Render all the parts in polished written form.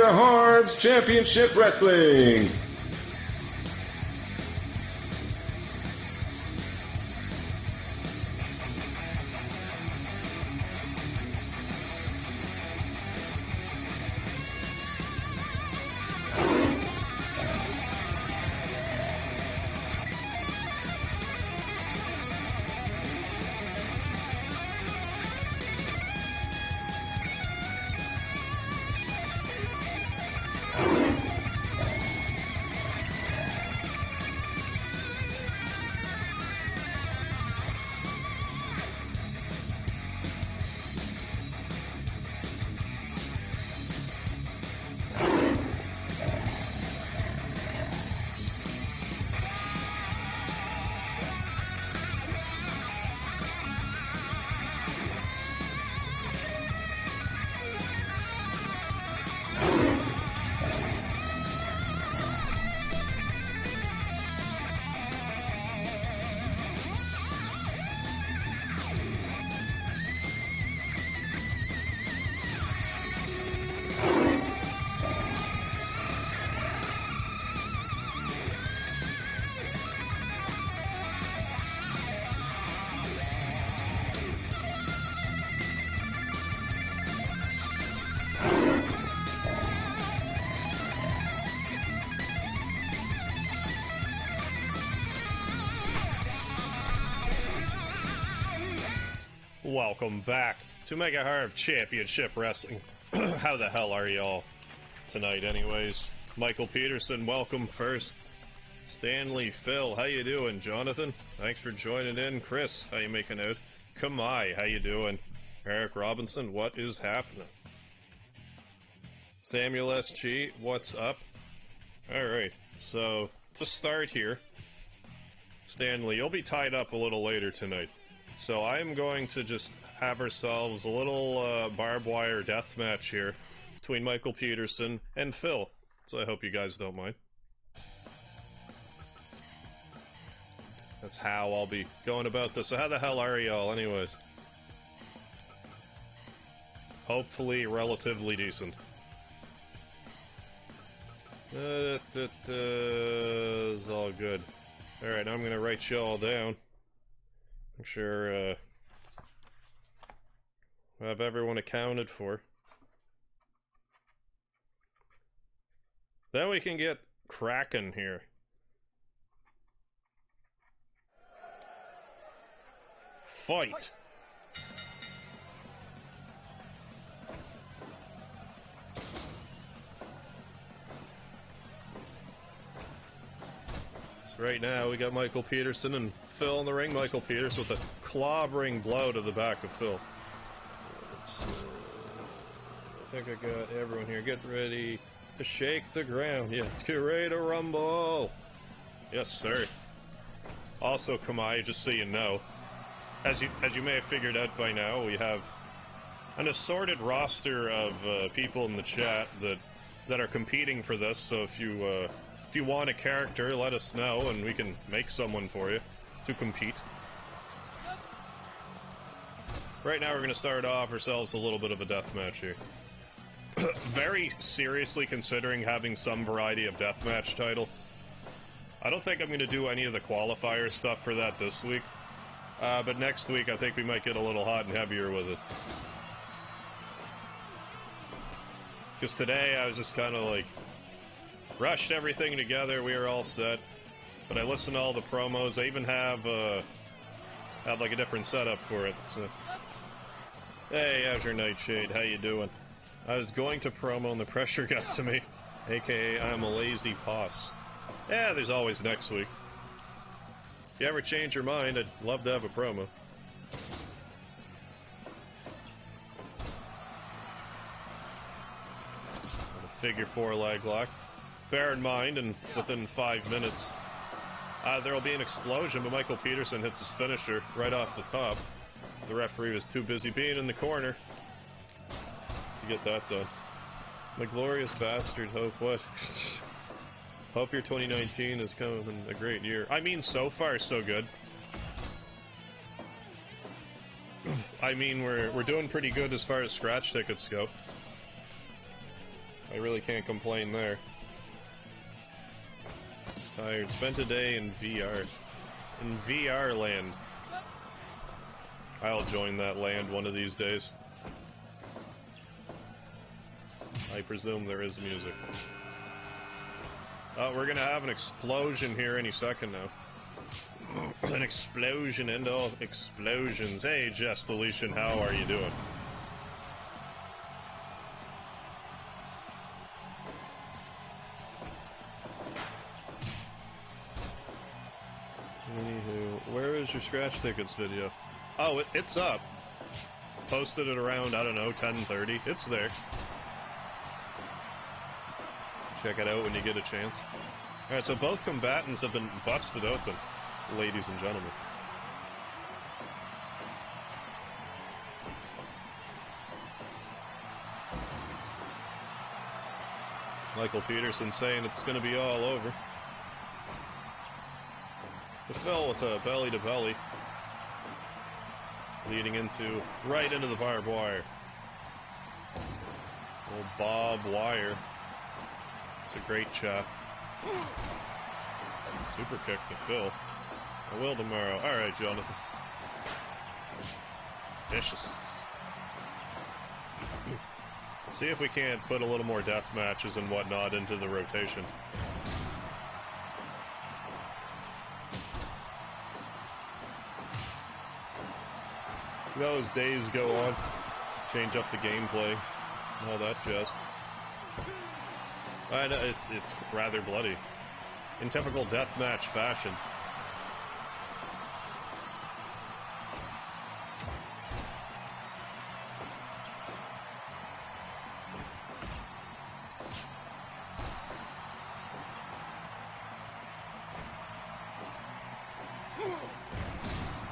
MegaHarv's Championship Wrestling. Welcome back to MegaHarv Championship Wrestling. How the hell are y'all tonight anyways? Michael Peterson, welcome first. Stanley, Phil, how you doing? Jonathan, thanks for joining in. Chris, how you making out? Kamai, how you doing? Eric Robinson, what is happening? Samuel SG, what's up? Alright, so to start here, Stanley, you'll be tied up a little later tonight. So I'm going to just have ourselves a little barbed wire death match here between Michael Peterson and Phil. So I hope you guys don't mind. That's how I'll be going about this. So how the hell are y'all anyways? Hopefully relatively decent. It's all good. Alright, now I'm gonna write you all down. I'm sure, I have everyone accounted for. Then we can get cracking here. Fight! So right now we got Michael Peterson and Phil in the ring. Michael Peterson with a clobbering blow to the back of Phil. I think I got everyone here. Get ready to shake the ground. Yeah, let's get ready to rumble. Yes, sir. Also, Kamai, just so you know, as you may have figured out by now, we have an assorted roster of people in the chat that are competing for this. So if you want a character, let us know, and we can make someone for you to compete. Right now we're going to start off ourselves a little bit of a deathmatch here. Very seriously considering having some variety of deathmatch title. I don't think I'm going to do any of the qualifier stuff for that this week. But next week I think we might get a little hot and heavier with it. Because today I was just kind of like, rushed everything together, we were all set. But I listened to all the promos. I even have like a different setup for it. So, hey, how's your Nightshade? How you doing? I was going to promo and the pressure got to me. AKA, I'm a lazy boss. Yeah, there's always next week. If you ever change your mind, I'd love to have a promo. A figure 4 leg lock. Bear in mind, and within 5 minutes, there will be an explosion, but Michael Peterson hits his finisher right off the top. The referee was too busy being in the corner to get that done. My glorious bastard, hope what? Hope your 2019 is coming a great year. I mean, so far, so good. I mean, we're doing pretty good as far as scratch tickets go. I really can't complain there. Tired. Spent a day in VR. In VR land. I'll join that land one of these days. I presume there is music. Oh, we're gonna have an explosion here any second now. An explosion and all explosions. Hey, Jess Deletion, how are you doing? Anywho, where is your scratch tickets video? Oh, it's up. Posted it around, I don't know, 10:30. It's there. Check it out when you get a chance. Alright, so both combatants have been busted open, ladies and gentlemen. Michael Peterson saying it's going to be all over. The Phil with a belly-to-belly. Leading right into the barbed wire. Old Bob Wire. It's a great chap. Super kick to Phil. I will tomorrow. Alright, Jonathan. Vicious. See if we can't put a little more death matches and whatnot into the rotation. You know, as days go on, change up the gameplay and all that jazz. I know, it's rather bloody. In typical deathmatch fashion.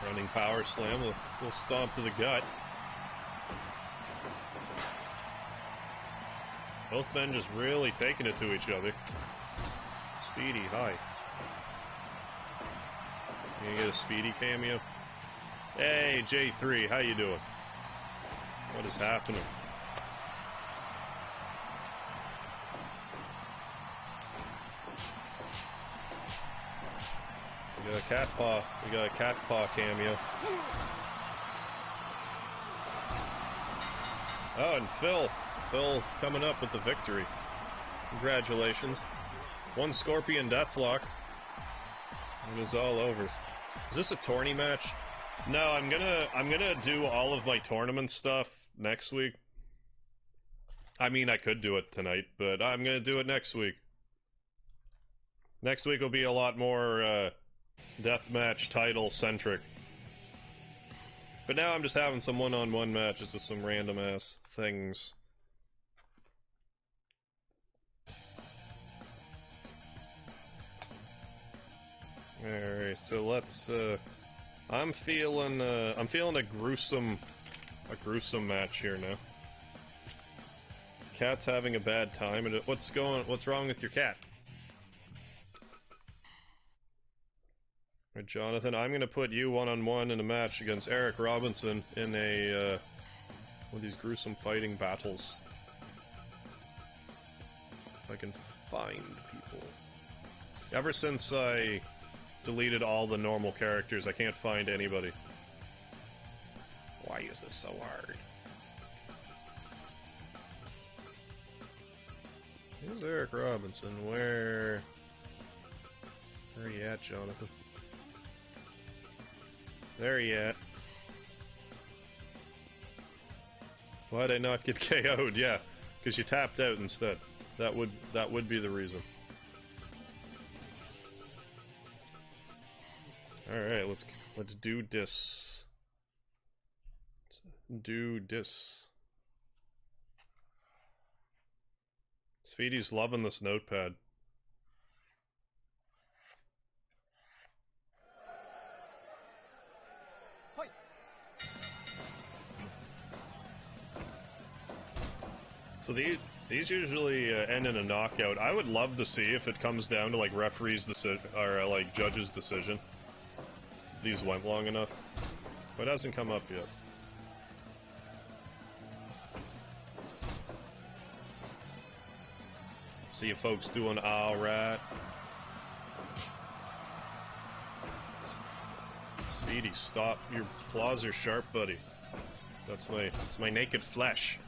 Running power slam, a little stomp to the gut. Both men just really taking it to each other. Speedy, hi. You gonna get a Speedy cameo? Hey, J3, how you doing? What is happening? We got a cat paw. We got a cat paw cameo. Oh, and Phil coming up with the victory. Congratulations. One Scorpion Deathlock. It is all over. Is this a tourney match? No, I'm gonna do all of my tournament stuff next week. I mean, I could do it tonight, but I'm gonna do it next week. Next week will be a lot more deathmatch title centric. But now I'm just having some one-on-one matches with some random ass things. Alright, so let's I'm feeling a gruesome match here now. Cat's having a bad time, and what's wrong with your cat? Alright, Jonathan, I'm gonna put you one-on-one in a match against Eric Robinson in a one of these gruesome fighting battles. If I can find people. Ever since I deleted all the normal characters, I can't find anybody. Why is this so hard? Here's Eric Robinson. Where are you at, Jonathan? There you at. Why'd I not get KO'd? Yeah, because you tapped out instead. That would be the reason. Alright, let's do this. Do this. Speedy's loving this notepad. So these usually end in a knockout. I would love to see if it comes down to like referees' decision or like judges' decision. If these went long enough, but it hasn't come up yet. See you folks doing alright. Speedy, stop. Your claws are sharp, buddy. That's my naked flesh.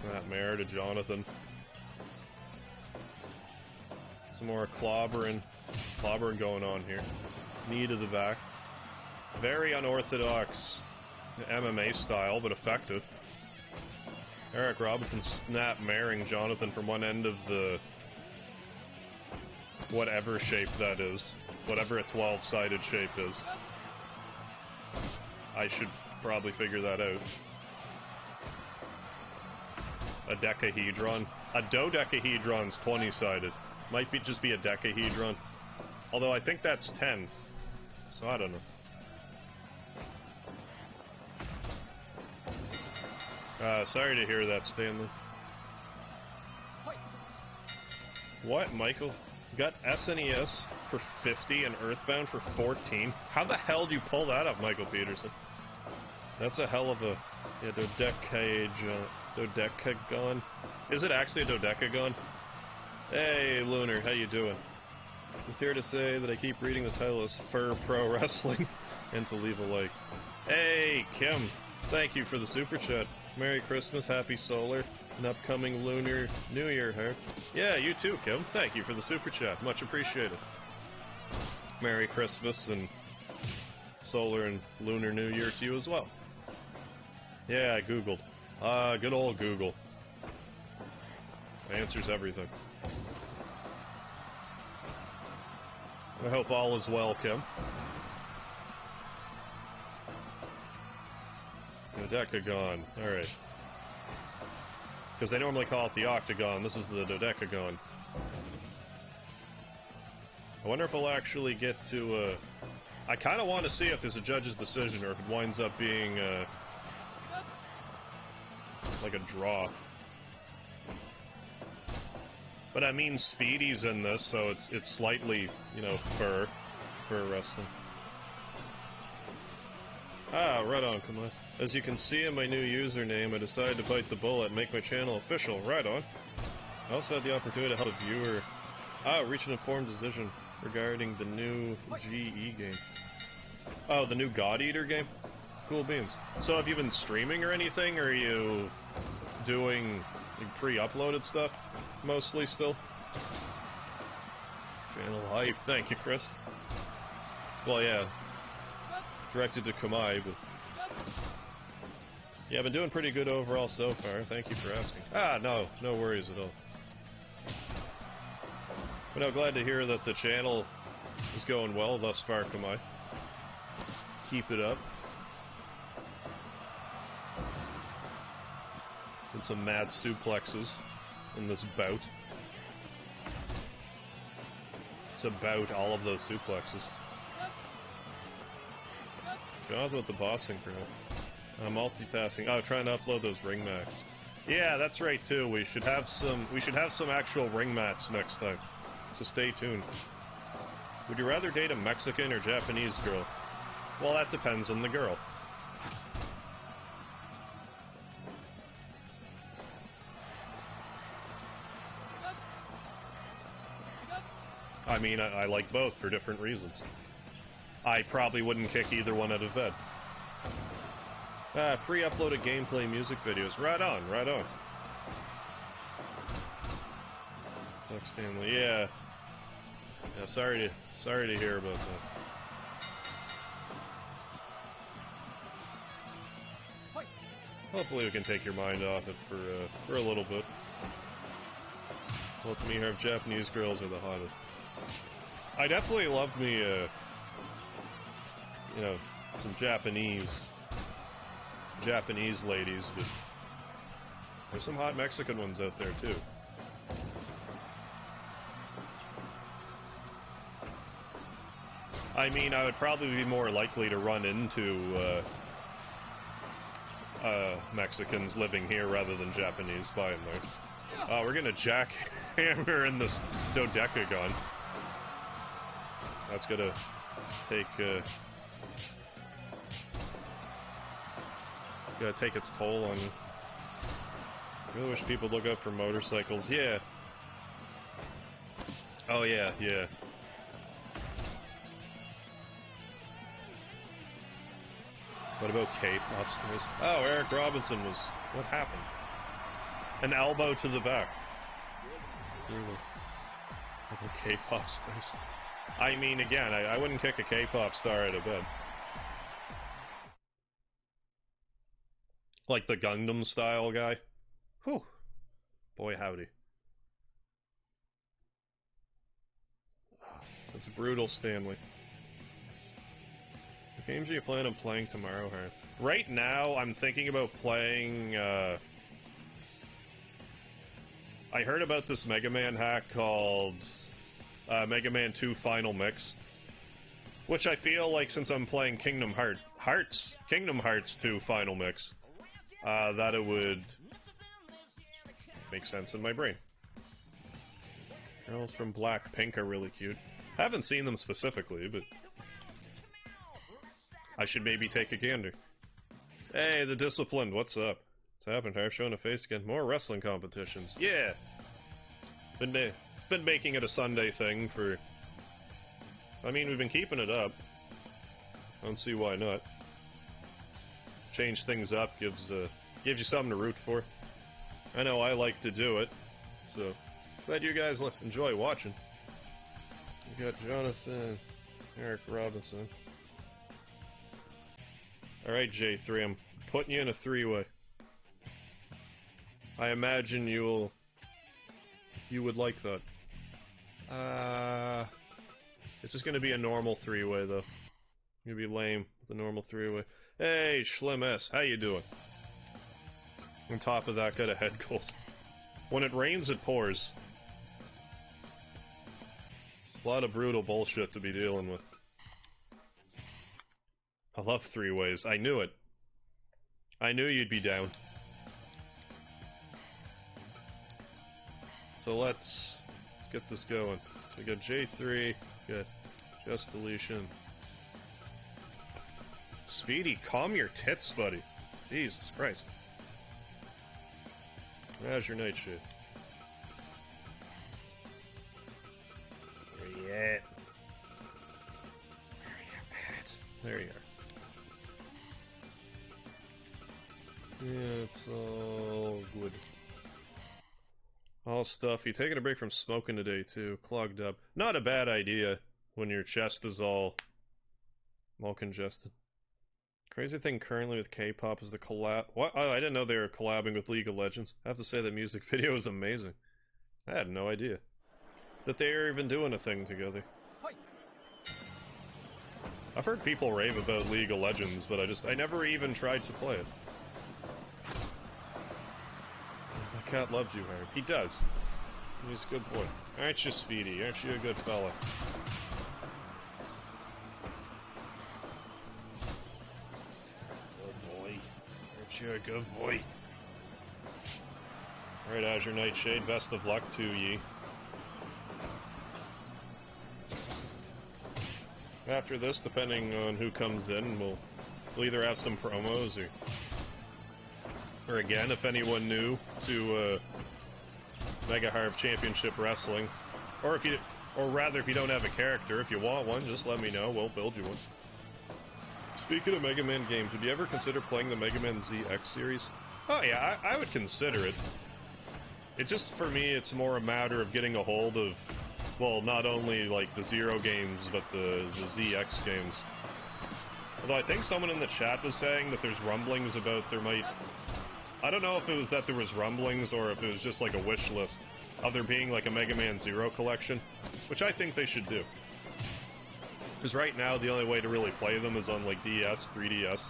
Snapmare to Jonathan. Some more clobbering going on here. Knee to the back. Very unorthodox MMA style, but effective. Eric Robinson snap-maring Jonathan from one end of the... whatever shape that is. Whatever a 12-sided shape is. I should probably figure that out. A decahedron. A dodecahedron's 20-sided. Might just be a decahedron. Although I think that's 10. So I don't know. Sorry to hear that, Stanley. What, Michael? Got SNES for 50 and Earthbound for 14? How the hell do you pull that up, Michael Peterson? That's a hell of a... yeah, dodecagon. Is it actually a dodecagon? Hey, Lunar, how you doing? Just here to say that I keep reading the title as Fur Pro Wrestling and to leave a like. Hey, Kim, thank you for the super chat. Merry Christmas, Happy Solar, and upcoming Lunar New Year, Harv. Yeah, you too, Kim. Thank you for the super chat. Much appreciated. Merry Christmas and Solar and Lunar New Year to you as well. Yeah, I googled. Good old Google. Answers everything. I hope all is well, Kim. Dodecagon. Alright. Because they normally call it the octagon. This is the dodecagon. I wonder if I'll actually get to, I kind of want to see if there's a judge's decision or if it winds up being, like a draw. But I mean, Speedy's in this, so it's slightly, you know, fur wrestling. Ah, right on, come on. As you can see in my new username, I decided to bite the bullet and make my channel official. Right on. I also had the opportunity to help a viewer reach an informed decision regarding the new GE game. Oh, the new God Eater game? Cool beans. So have you been streaming or anything, or are you doing pre-uploaded stuff? Mostly still? Channel hype. Thank you, Chris. Well, yeah. Directed to Kamai, but... yeah, I've been doing pretty good overall so far. Thank you for asking. No worries at all. But no, glad to hear that the channel is going well thus far, Kamai. Keep it up. And some mad suplexes in this bout. It's about all of those suplexes. Jonathan with the bossing crew. Multitasking. Oh, trying to upload those ring mats. Yeah, that's right too. We should have some actual ring mats next time. So stay tuned. Would you rather date a Mexican or Japanese girl? Well, that depends on the girl. I mean, I like both for different reasons. I probably wouldn't kick either one out of bed. Pre-uploaded gameplay music videos. Right on, right on. Fuck Stanley. Yeah. Yeah, sorry to hear about that. Hopefully we can take your mind off it for a little bit. Well, to me, our Japanese girls are the hottest. I definitely loved me, you know, some Japanese ladies, but there's some hot Mexican ones out there, too. I mean, I would probably be more likely to run into, Mexicans living here rather than Japanese, by and large. Oh, we're gonna jackhammer in this Dodecagon. That's gonna take, gotta take its toll on you. I really wish people would look out for motorcycles. Yeah. Oh, yeah, yeah. What about Cape upstairs? Oh, Eric Robinson was... What happened? An elbow to the back. Really? K-pop stars. I mean, again, I wouldn't kick a K-pop star out of bed. Like the Gundam style guy. Whew. Boy, howdy. That's brutal, Stanley. What games are you planning on playing tomorrow, Harry? Right now, I'm thinking about playing, I heard about this Mega Man hack called Mega Man 2 Final Mix, which I feel like since I'm playing Kingdom Hearts 2 Final Mix, that it would make sense in my brain. Girls from Blackpink are really cute. Haven't seen them specifically, but I should maybe take a gander. Hey, the Disciplined, what's up? What's happened? I've shown a face again. More wrestling competitions. Yeah! Been making it a Sunday thing for... I mean, we've been keeping it up. I don't see why not. Change things up, gives you something to root for. I know I like to do it, so glad you guys enjoy watching. You got Jonathan, Eric Robinson. Alright, J3, I'm putting you in a three-way. I imagine you would like that. It's just gonna be a normal three-way, though. You'd be lame with a normal three-way. Hey, Schlim S, how you doing? On top of that, got a head cold. When it rains, it pours. It's a lot of brutal bullshit to be dealing with. I love three-ways. I knew it. I knew you'd be down. So let's get this going. So we got J3, got Just Deletion. Speedy, calm your tits, buddy. Jesus Christ. How's your nightshade? Where you at? Where you at? There you are. Yeah, it's all good. All stuff. You taking a break from smoking today, too. Clogged up. Not a bad idea when your chest is all congested. Crazy thing currently with K-pop is the collab... What? Oh, I didn't know they were collabing with League of Legends. I have to say that music video is amazing. I had no idea that they are even doing a thing together. I've heard people rave about League of Legends, but I never even tried to play it. The cat loves you, Harry. He does. He's a good boy. Aren't you, Speedy? Aren't you a good fella? Good boy. Aren't you a good boy? Alright, Azure Nightshade, best of luck to ye. After this, depending on who comes in, we'll either have some promos or again, if anyone new to MegaHarv Championship Wrestling, or if you don't have a character, if you want one, just let me know. We'll build you one. Speaking of Mega Man games, would you ever consider playing the Mega Man ZX series? Oh yeah, I would consider it. It just, for me, it's more a matter of getting a hold of, well, not only like the Zero games, but the ZX games. Although I think someone in the chat was saying that there's rumblings about there might... I don't know if it was that there was rumblings or if it was just like a wish list of there being like a Mega Man Zero collection, which I think they should do. Because right now the only way to really play them is on like DS, 3DS.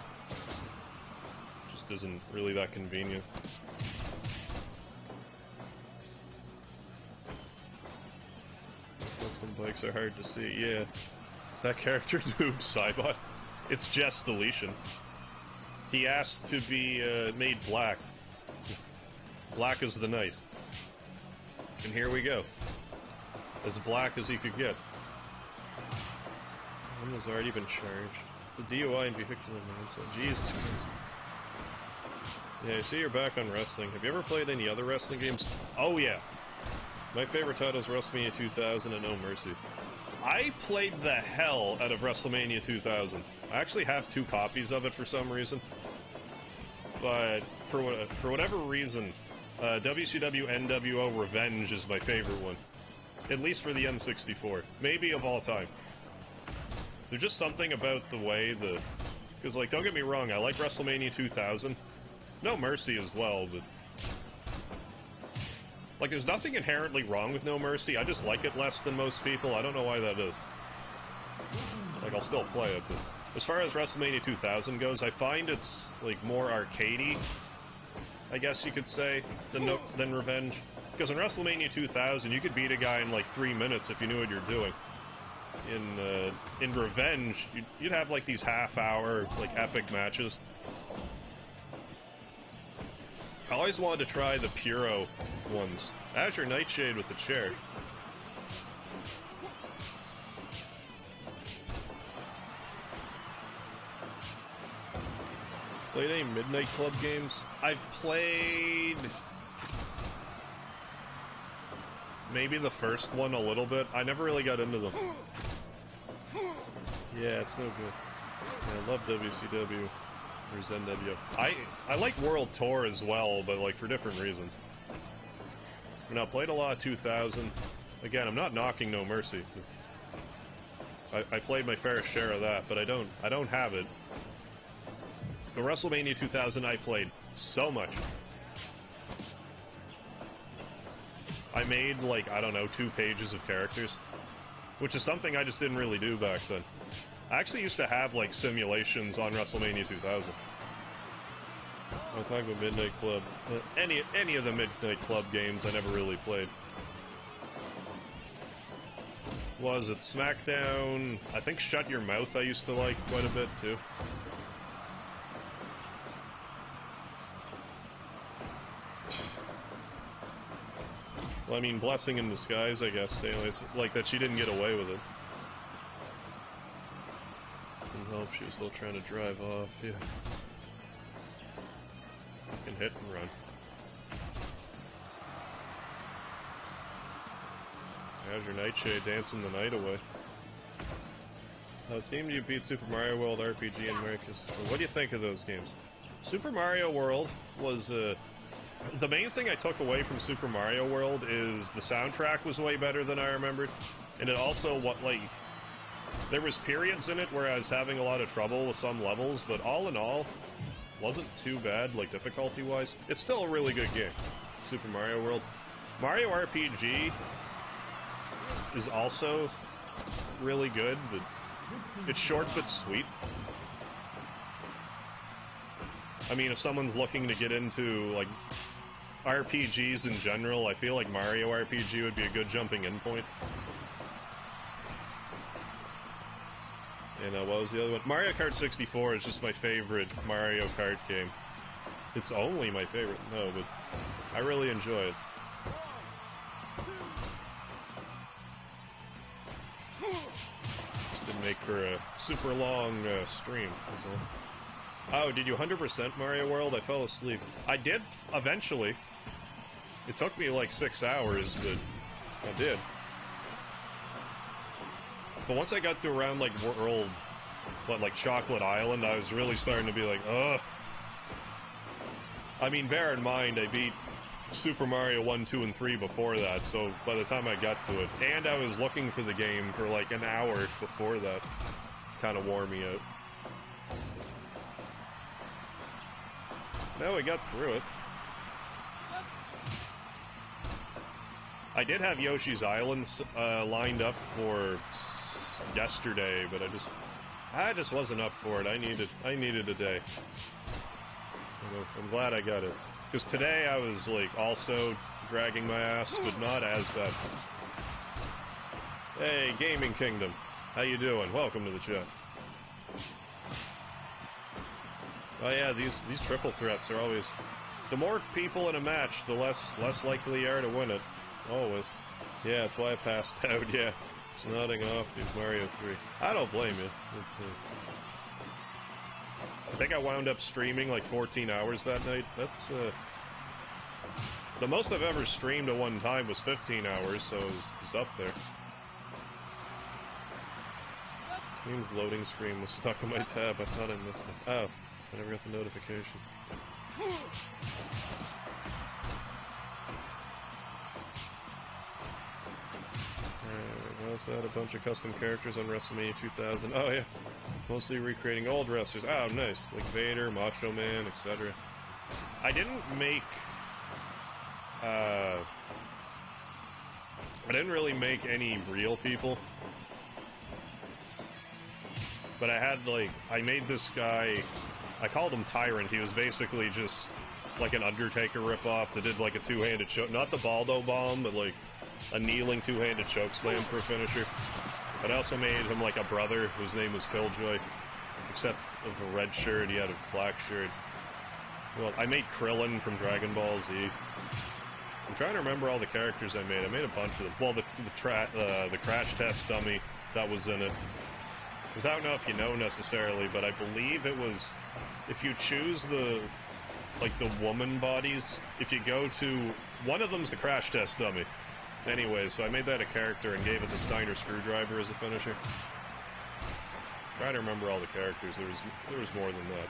Just isn't really that convenient. Some bikes are hard to see, yeah. Is that character Noob Cybot? It's Just Deletion. He asked to be made black. Black as the night. And here we go. As black as he could get. One has already been charged. The DUI and vehicular manslaughter. Jesus Christ. Yeah, I see you're back on wrestling. Have you ever played any other wrestling games? Oh, yeah. My favorite title is WrestleMania 2000 and No Mercy. I played the hell out of WrestleMania 2000. I actually have 2 copies of it for some reason. But for whatever reason, WCW NWO Revenge is my favorite one. At least for the N64. Maybe of all time. There's just something about the way the... Because, like, don't get me wrong, I like WrestleMania 2000. No Mercy as well, but... Like, there's nothing inherently wrong with No Mercy, I just like it less than most people. I don't know why that is. Like, I'll still play it, but... As far as WrestleMania 2000 goes, I find it's, like, more arcadey, I guess you could say, than Revenge. Because in WrestleMania 2000, you could beat a guy in, like, 3 minutes if you knew what you're doing. In Revenge, you'd have, like, these half-hour, like, epic matches. I always wanted to try the Puro ones. Azure Nightshade with the chair. Played any Midnight Club games? I've played... maybe the first one a little bit. I never really got into them. Yeah, it's no good. Yeah, I love WCW. Or ZenW. I like World Tour as well, but like for different reasons. And I played a lot of 2000. Again, I'm not knocking No Mercy. I played my fair share of that, but I don't have it. The WrestleMania 2000 I played so much. I made, like, I don't know, 2 pages of characters. Which is something I just didn't really do back then. I actually used to have, like, simulations on WrestleMania 2000. I'm talking about Midnight Club. Any of the Midnight Club games I never really played. Was it SmackDown? I think Shut Your Mouth I used to like quite a bit, too. Well, I mean, blessing in disguise, I guess. Anyways, like that she didn't get away with it. Didn't help, she was still trying to drive off, yeah. Fucking hit and run. How's your Nightshade dancing the night away? It seemed you beat Super Mario World RPG and America's. What do you think of those games? Super Mario World was, the main thing I took away from Super Mario World is the soundtrack was way better than I remembered. And it also, there was periods in it where I was having a lot of trouble with some levels, but all in all, wasn't too bad, like, difficulty-wise. It's still a really good game, Super Mario World. Mario RPG is also really good, but it's short but sweet. I mean, if someone's looking to get into, like, RPGs in general, I feel like Mario RPG would be a good jumping-in point. And what was the other one? Mario Kart 64 is just my favorite Mario Kart game. It's only my favorite. No, but I really enjoy it. Just didn't make for a super long stream, is all. Oh, did you 100% Mario World? I fell asleep. I did, eventually. It took me like 6 hours, but I did. But once I got to around, like, World, like Chocolate Island, I was really starting to be like, ugh. I mean, bear in mind, I beat Super Mario 1, 2, and 3 before that, so by the time I got to it, and I was looking for the game for like an hour before that, kind of wore me out. No, I got through it. I did have Yoshi's Island lined up for yesterday, but I just wasn't up for it. I needed a day. I'm glad I got it. Because today I was, like, also dragging my ass, but not as bad. Hey, Gaming Kingdom. How you doing? Welcome to the chat. Oh yeah, these triple threats are always... The more people in a match, the less likely you are to win it. Always. Yeah, that's why I passed out, yeah. Just nodding off through Mario 3. I don't blame you. I think I wound up streaming like 14 hours that night. That's, the most I've ever streamed at one time was 15 hours, so it was up there. Stream's loading screen was stuck on my tab. I thought I missed it. Oh, I never got the notification. We also had a bunch of custom characters on WrestleMania 2000. Oh yeah, mostly recreating old wrestlers. Oh nice, like Vader, Macho Man, etc. I didn't make... I didn't really make any real people. But I had, like, I made this guy, I called him Tyrant. He was basically just like an Undertaker ripoff that did like a two-handed choke, not the Baldo bomb, but like a kneeling two-handed choke slam for a finisher. But I also made him like a brother whose name was Killjoy, except of a red shirt, he had a black shirt. Well, I made Krillin from Dragon Ball Z. I'm trying to remember all the characters I made. I made a bunch of them. Well, the crash test dummy that was in it. Because I don't know if you know necessarily, but I believe it was, if you choose the woman bodies, if you go to, one of them's the crash test dummy. Anyway, so I made that a character and gave it the Steiner screwdriver as a finisher. Trying to remember all the characters. There was more than that.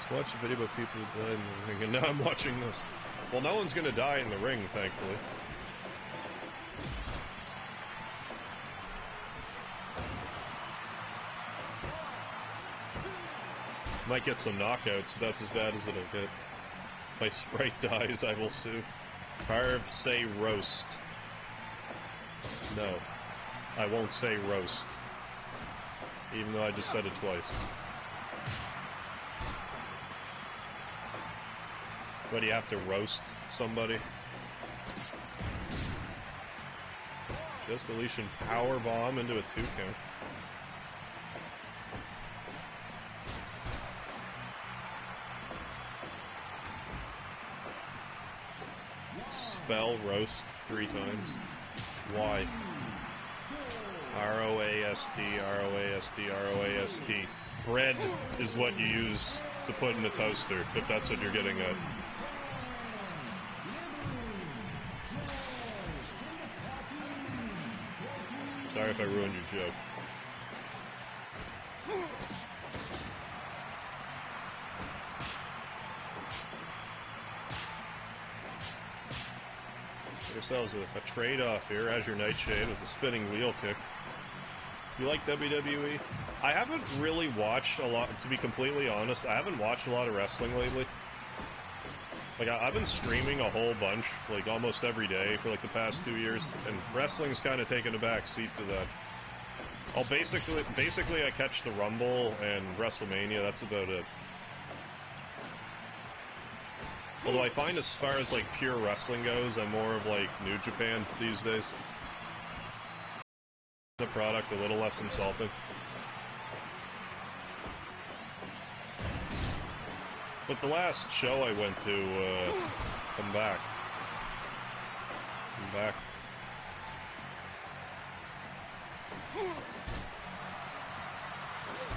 Just watched a video about people who died in the ring, and now I'm watching this. Well, no one's gonna die in the ring, thankfully. Might get some knockouts, but that's as bad as it'll get. If my sprite dies, I will sue. Carve, say roast. No. I won't say roast. Even though I just said it twice. What, do you have to roast somebody? Just Deletion power bomb into a 2 count. Spell roast 3 times. Why? R-O-A-S-T, R-O-A-S-T, R-O-A-S-T. Bread is what you use to put in a toaster, if that's what you're getting at. Sorry if I ruined your joke. Get yourselves a trade-off here as your Nightshade with the spinning wheel kick. You like WWE? I haven't really watched a lot, to be completely honest. I haven't watched a lot of wrestling lately. Like, I've been streaming a whole bunch, like, almost every day for, like, the past 2 years, and wrestling's kind of taken a back seat to that. I'll basically I catch the Rumble and WrestleMania, that's about it. Although I find as far as, like, pure wrestling goes, I'm more of, like, New Japan these days. The product a little less insulting. But the last show I went to, come back.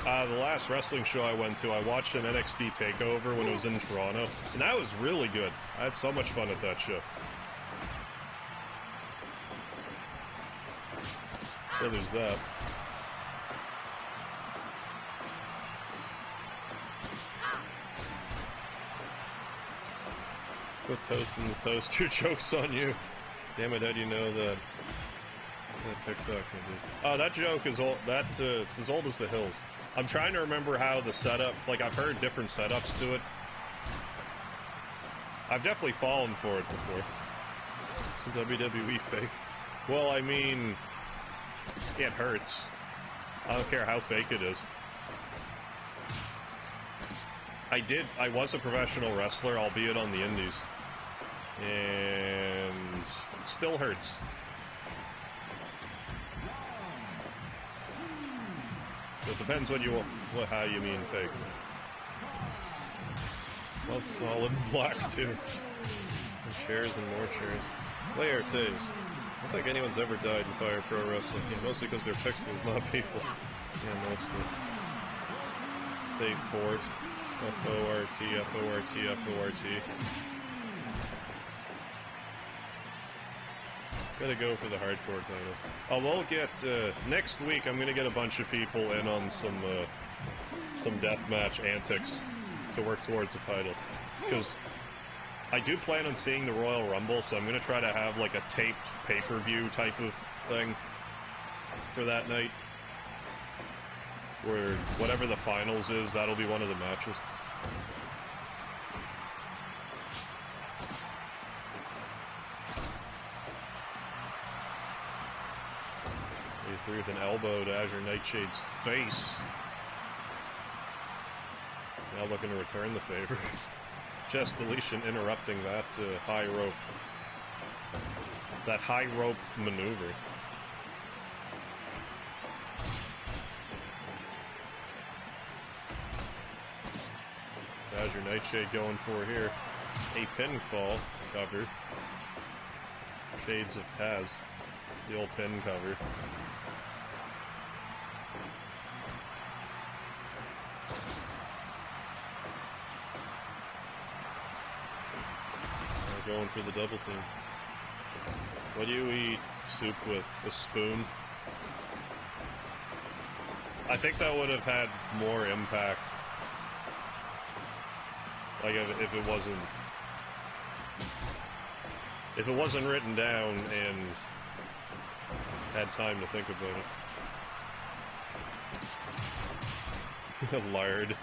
The last wrestling show I went to, I watched an NXT TakeOver when it was in Toronto, and that was really good. I had so much fun at that show. So there's that. Put toast in the toaster. Joke's on you. Damn it, how do you know that? TikTok, maybe. Oh, that joke is old. It's as old as the hills. I'm trying to remember how the setup, like, I've heard different setups to it. I've definitely fallen for it before. It's a WWE fake. Well, I mean, it hurts. I don't care how fake it is. I was a professional wrestler, albeit on the indies. And it still hurts. It depends how you mean fake. Both solid black, too. And chairs and more chairs. Layer Tays. I don't think anyone's ever died in Fire Pro Wrestling. Yeah, mostly because they're pixels, not people. Yeah, mostly. Safe Fort. F-O-R-T, F-O-R-T, F-O-R-T. Gotta go for the hardcore title. Oh, we'll get, next week I'm gonna get a bunch of people in on some deathmatch antics to work towards a title. Because I do plan on seeing the Royal Rumble, so I'm gonna try to have, like, a taped pay-per-view type of thing for that night. Where whatever the finals is, that'll be one of the matches. He threw with an elbow to Azure Nightshade's face. Now looking to return the favor. Just deletion interrupting that high rope. That high rope maneuver. Azure Nightshade going for here. A pinfall cover. Shades of Taz. The old pin cover. They're going for the double team. What do you eat soup with? A spoon? I think that would have had more impact. Like if it wasn't written down and had time to think about it. Lard.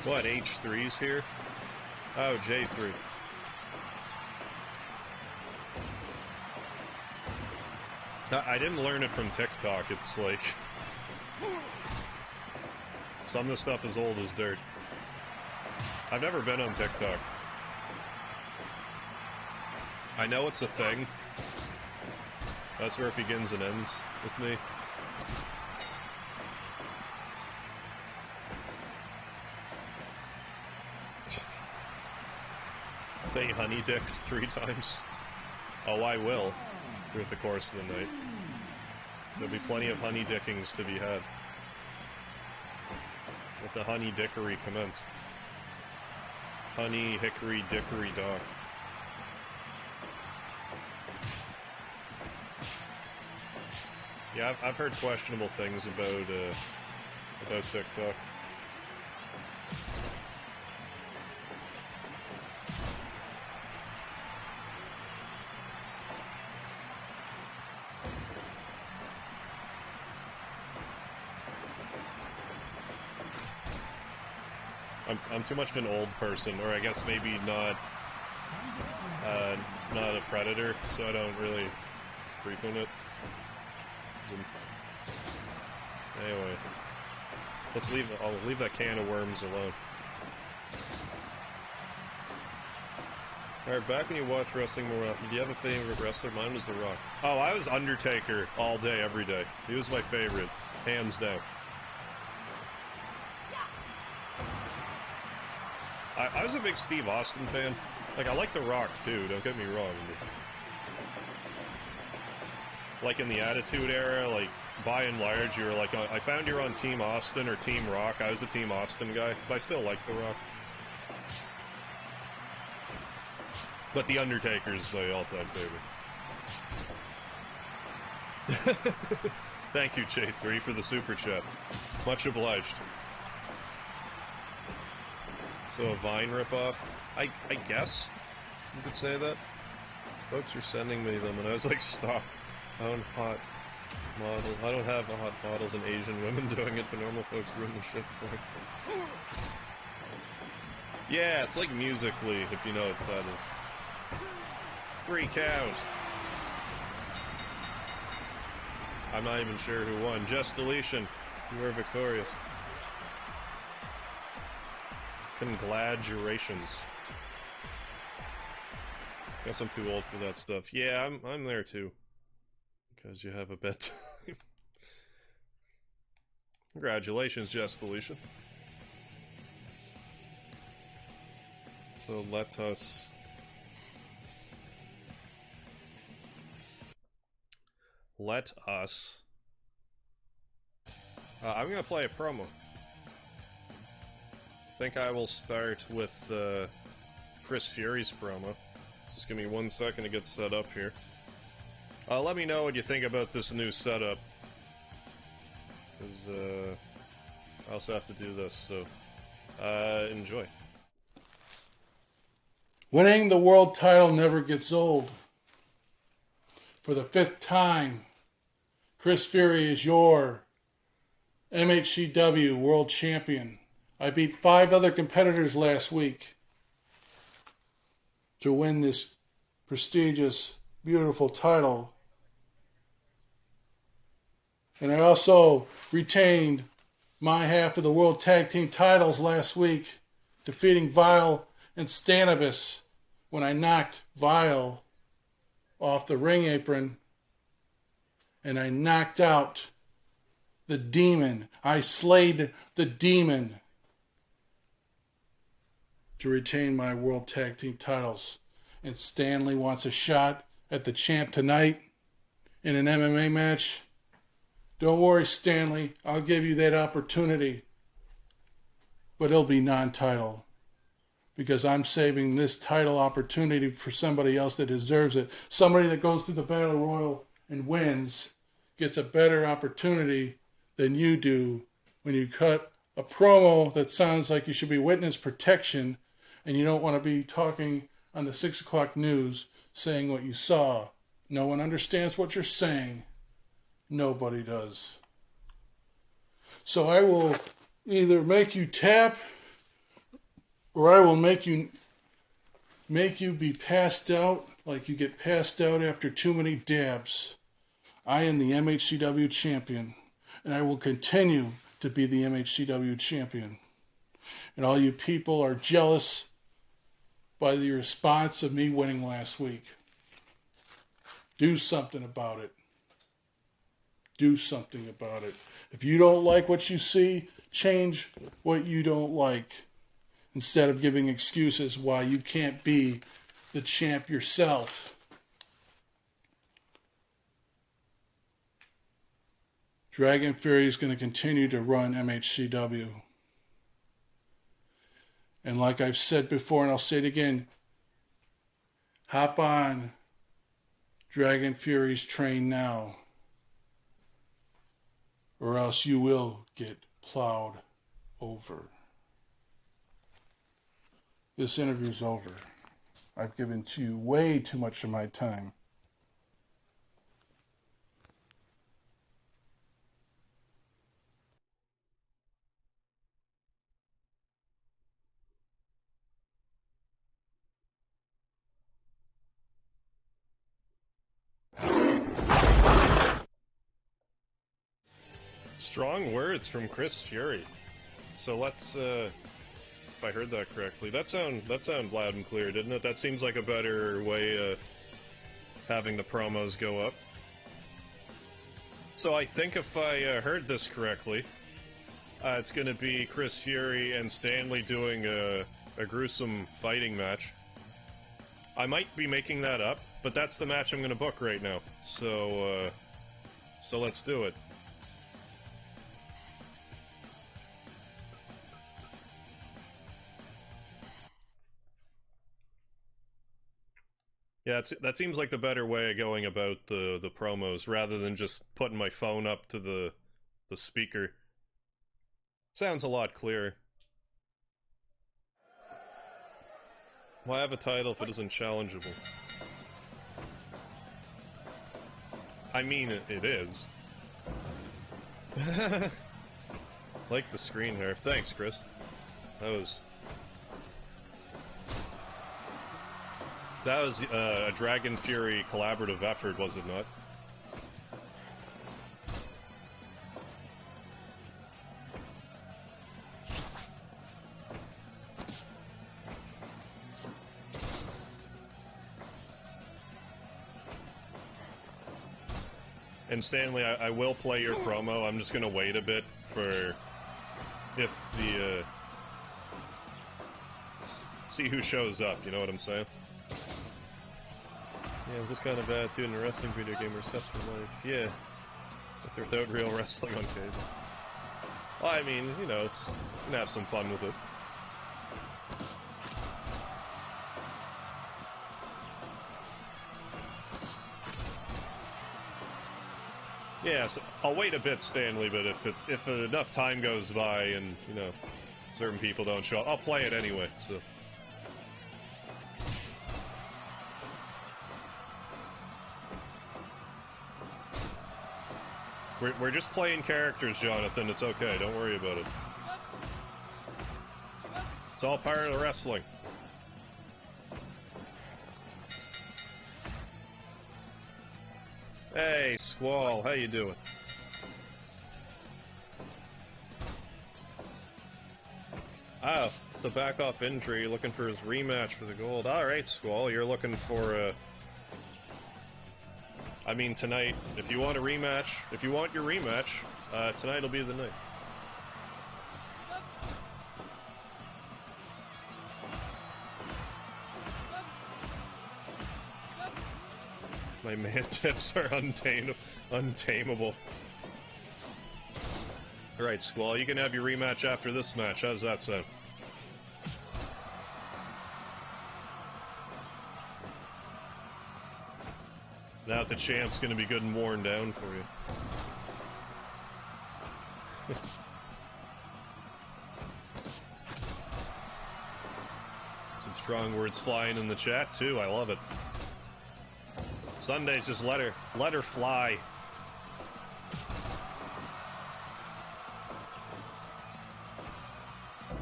What, H3's here? Oh, J3. I didn't learn it from TikTok, it's like... Some of the stuff is old as dirt. I've never been on TikTok. I know it's a thing. That's where it begins and ends with me. Say honey dicked 3 times. Oh, I will. Throughout the course of the night. There'll be plenty of honey dickings to be had. Let the honey dickery commence. Honey, hickory, dickory, dock. Yeah, I've heard questionable things about TikTok. I'm too much of an old person, or I guess maybe not a predator, so I don't really frequent it. Anyway, I'll leave that can of worms alone. Alright, back when you watch wrestling more often, do you have a favorite wrestler? Mine was The Rock. Oh, I was Undertaker all day, every day. He was my favorite, hands down. I was a big Steve Austin fan. Like, I like The Rock, too, don't get me wrong. Like, in the Attitude Era, like, by and large, you were like, I found you're on Team Austin or Team Rock. I was a Team Austin guy, but I still like The Rock. But The Undertaker is my all-time favorite. Thank you, J3, for the super chat. Much obliged. So a Vine ripoff? I guess you could say that. Folks are sending me them, and I was like, stop. I don't hot model. I don't have hot models and Asian women doing it, but normal folks ruin the shit for it. Yeah, it's like Musically, if you know what that is. 3 cows. I'm not even sure who won. Just deletion. You were victorious. Congratulations. Guess I'm too old for that stuff. Yeah, I'm there too. Because you have a bedtime. Congratulations, Just Deletion. So let us... I'm gonna play a promo. I think I will start with Chris Fury's promo. Just give me 1 second to get set up here. Let me know what you think about this new setup. Because I also have to do this, so enjoy. Winning the world title never gets old. For the 5th time, Chris Fury is your MHCW World Champion. I beat 5 other competitors last week to win this prestigious, beautiful title. And I also retained my half of the World Tag Team titles last week, defeating Vile and Stanibus when I knocked Vile off the ring apron and I knocked out the Demon. I slayed the Demon to retain my World Tag Team titles. And Stanley wants a shot at the champ tonight in an MMA match. Don't worry, Stanley. I'll give you that opportunity. But it'll be non-title. Because I'm saving this title opportunity for somebody else that deserves it. Somebody that goes through the Battle Royal and wins gets a better opportunity than you do when you cut a promo that sounds like you should be witness protection and you don't want to be talking on the 6 o'clock news saying what you saw. No one understands what you're saying. Nobody does. So I will either make you tap or I will make you be passed out like you get passed out after too many dabs. I am the MHCW champion, and I will continue to be the MHCW champion. And all you people are jealous by the response of me winning last week. Do something about it. Do something about it. If you don't like what you see, change what you don't like. Instead of giving excuses why you can't be the champ yourself. Dragon Fury is going to continue to run MHCW. And like I've said before, and I'll say it again, hop on Dragon Fury's train now, or else you will get plowed over. This interview's over. I've given to you way too much of my time. Strong words from Chris Fury. So let's, if I heard that correctly, that sound loud and clear, didn't it? That seems like a better way of having the promos go up. So I think if I heard this correctly, it's going to be Chris Fury and Stanley doing a gruesome fighting match. I might be making that up, but that's the match I'm going to book right now. So let's do it. Yeah, that seems like the better way of going about the promos, rather than just putting my phone up to the speaker. Sounds a lot clearer. Why have a title if it isn't challengeable? I mean, it is. Like the screen here. Thanks, Chris. That was a Dragon Fury collaborative effort, was it not? And Stanley, I will play your promo. I'm just gonna wait a bit for if the see who shows up, you know what I'm saying? Yeah, this kind of attitude in a wrestling video game recepts for life. Yeah. With or without real wrestling on cable. Well, I mean, you know, just can have some fun with it. Yeah, so I'll wait a bit, Stanley, but if enough time goes by and, you know, certain people don't show up, I'll play it anyway, so... We're just playing characters, Jonathan. It's okay. Don't worry about it. It's all part of the wrestling. Hey, Squall. How you doing? Oh, so back off injury, looking for his rematch for the gold. Alright, Squall. You're looking for, I mean, tonight, if you want a rematch, if you want your rematch, tonight'll be the night. My man tips are untamable. Alright, Squall, you can have your rematch after this match. How's that sound? Now that the champ's gonna be good and worn down for you. Some strong words flying in the chat, too. I love it. Sundays, just let her fly.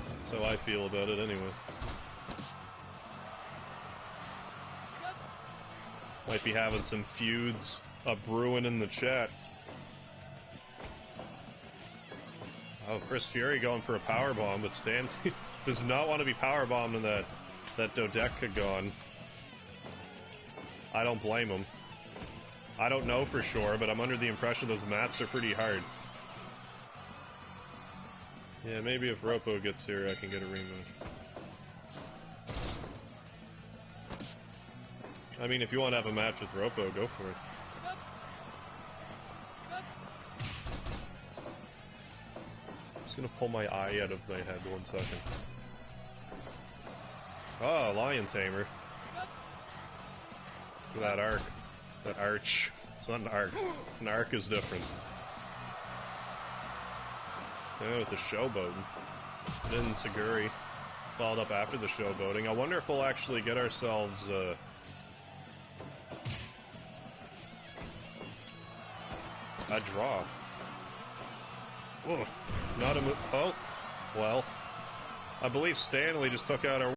That's how I feel about it, anyways. Might be having some feuds brewing in the chat. Oh, Chris Fury going for a powerbomb, but Stanley does not want to be powerbombed in that dodecagon. I don't blame him. I don't know for sure, but I'm under the impression those mats are pretty hard. Yeah, maybe if Ropo gets here, I can get a rematch. I mean, if you want to have a match with Ropo, go for it. I'm just gonna pull my eye out of my head 1 second. Oh, Lion Tamer. Look at that arc. That arch. It's not an arc. An arc is different. Yeah, with the showboating. Then Seguri followed up after the showboating. I wonder if we'll actually get ourselves, a draw. Ugh, not a move. Oh, well. I believe Stanley just took out our...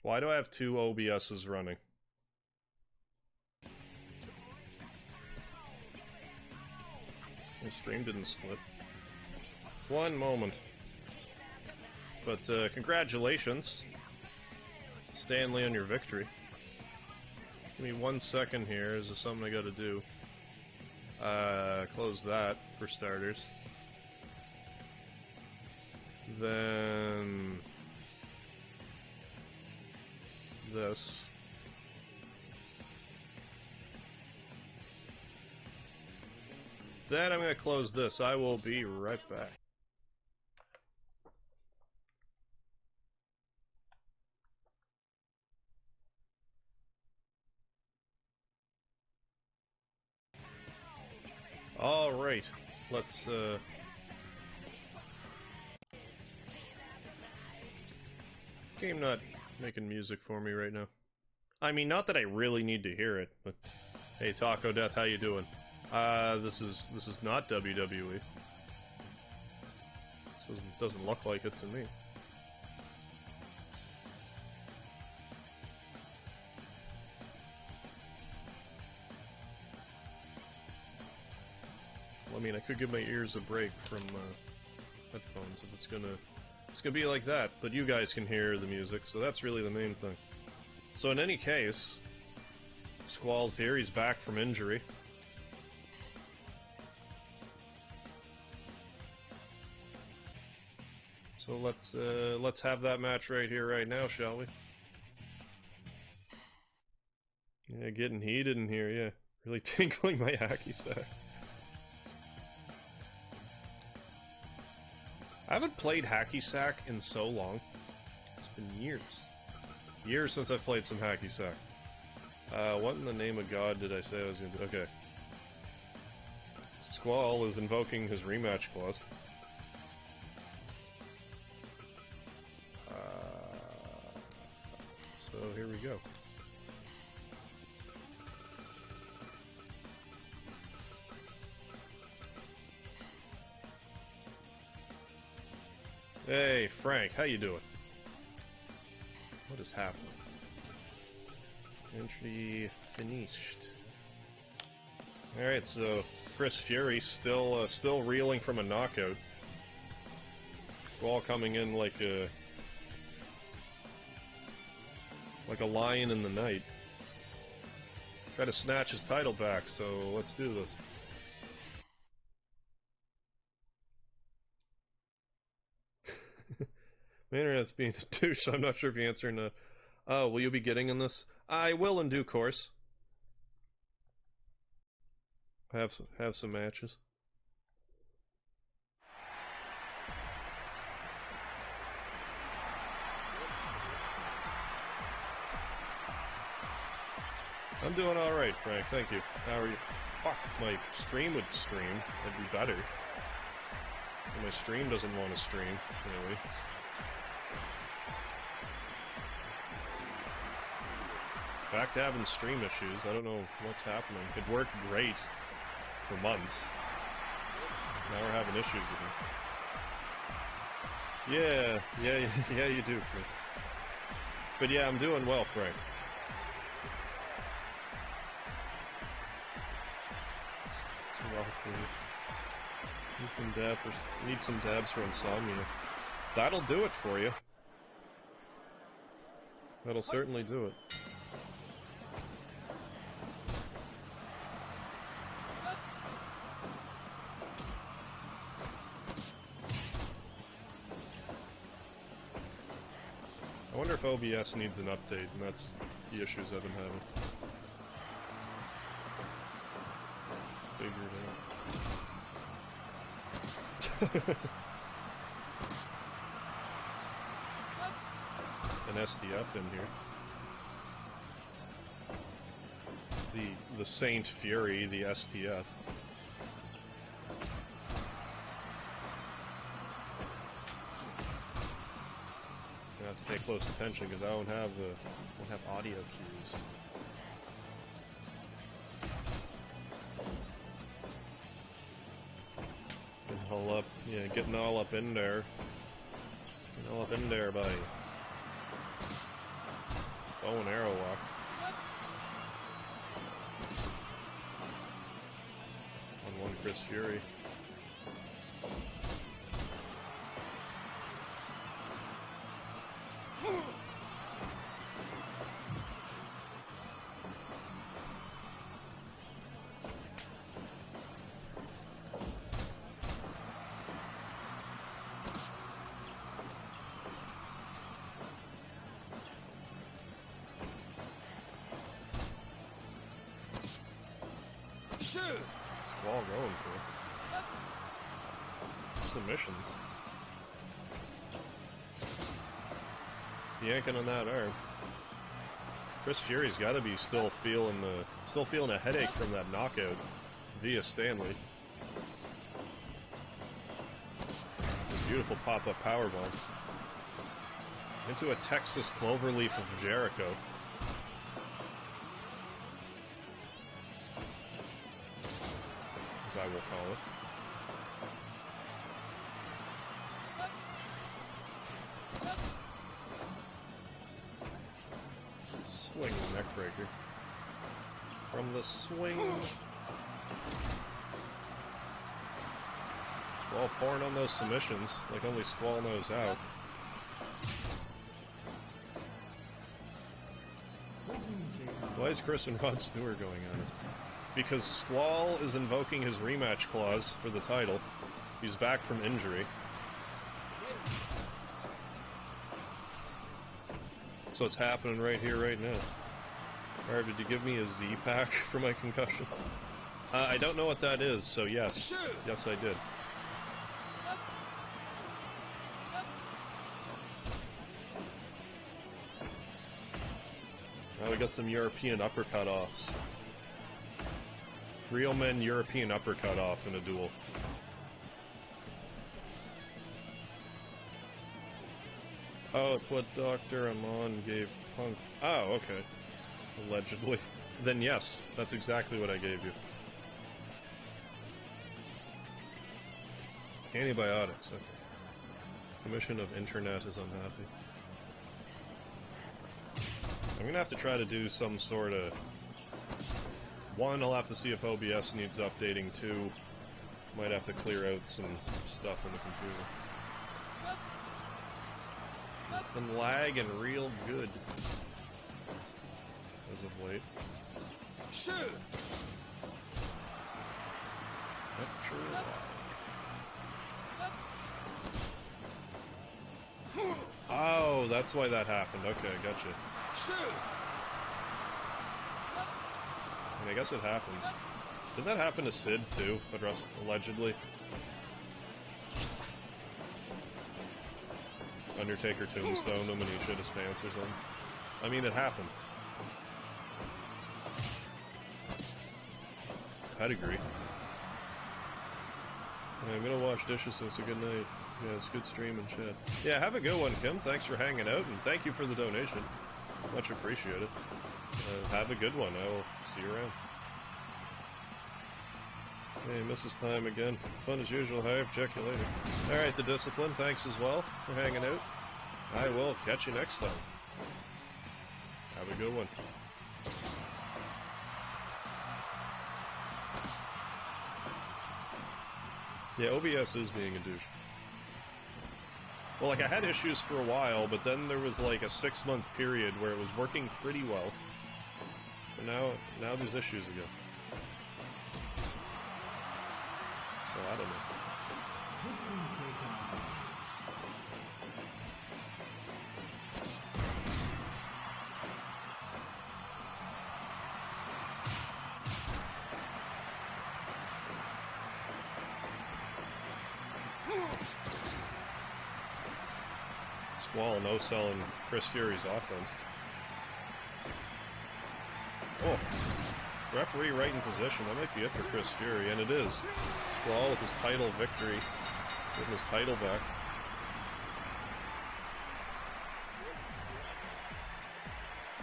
Why do I have 2 OBSs running? The stream didn't split. One moment. But, congratulations, Stanley, on your victory. Give me 1 second here. Is there something I gotta do? Close that, for starters. Then... this. Then I'm gonna close this. I will be right back. Alright, let's, this game not making music for me right now. I mean, not that I really need to hear it, but... Hey, Taco Death, how you doing? This is not WWE. This doesn't look like it to me. Well, I mean, I could give my ears a break from headphones if it's gonna be like that, but you guys can hear the music, so that's really the main thing. So in any case, Squall's here, he's back from injury. So let's have that match right here, right now, shall we? Yeah, getting heated in here, yeah. Really tinkling my hacky sack. I haven't played hacky sack in so long. It's been years. Years since I've played some hacky sack. What in the name of God did I say I was gonna do? Okay. Squall is invoking his rematch clause. So here we go. Hey, Frank, how you doing? What is happening? Entry finished. Alright, so Chris Fury still reeling from a knockout. Squall coming in like a lion in the night. Try to snatch his title back, so let's do this. My internet's being a douche, so I'm not sure if you're answering the... Oh, will you be getting in this? I will in due course. Have some matches. I'm doing alright, Frank, thank you. How are you? Fuck, my stream would stream. That'd be better. But my stream doesn't want to stream, really. Back to having stream issues. I don't know what's happening. It worked great for months. Now we're having issues again. Yeah, you do, Chris. But yeah, I'm doing well, Frank. Need some dabs for insomnia. That'll do it for you. That'll certainly do it. I wonder if OBS needs an update, and that's the issues I've been having. Figure it out. An SDF in here. The Saint Fury, the STF. I have to pay close attention because I don't have audio cues. Getting all up in there. Getting all up in there by bow and arrow lock. On one Chris Fury. Squall going for submissions. Yanking on that arm. Chris Fury's got to be still feeling a headache from that knockout via Stanley. Beautiful pop-up powerbomb into a Texas Cloverleaf of Jericho. I will call it. Swing neckbreaker. From the swing. Squall pouring on those submissions, like only Squall knows how. Why is Chris and Rod Stewart going on it? Because Squall is invoking his rematch clause for the title. He's back from injury. So it's happening right here, right now. Marv, did you give me a Z-pack for my concussion? I don't know what that is, so yes. Yes, I did. Now we got some European uppercut offs. Real men European uppercut off in a duel. Oh, it's what Dr. Amon gave Punk. Oh, okay. Allegedly. Then yes, that's exactly what I gave you. Antibiotics, okay. Commission of Internet is unhappy. I'm gonna have to try to do some sort of... One, I'll have to see if OBS needs updating. Two, might have to clear out some stuff on the computer. It's been lagging real good as of late. Shoot! Not sure why. Oh, that's why that happened. Okay, gotcha. Shoot! I mean, I guess it happens. Did that happen to Sid, too? Allegedly? Undertaker tombstoned him and he shit his pants or something. I mean, it happened. Pedigree. Yeah, I'm gonna wash dishes, so it's a good night. Yeah, it's a good stream and chat. Yeah, have a good one, Kim. Thanks for hanging out, and thank you for the donation. Much appreciated. Have a good one. I will see you around. Hey, Mrs. Time again. Fun as usual, Hive. Check you later. Alright, The Discipline, thanks as well for hanging out. I will catch you next time. Have a good one. Yeah, OBS is being a douche. Well, like, I had issues for a while, but then there was, like, a 6-month period where it was working pretty well. But now there's issues again. So, I don't know. Squall no-selling Chris Fury's offense. Oh, referee right in position. That might be it for Chris Fury, and it is. Squall with his title victory, getting his title back.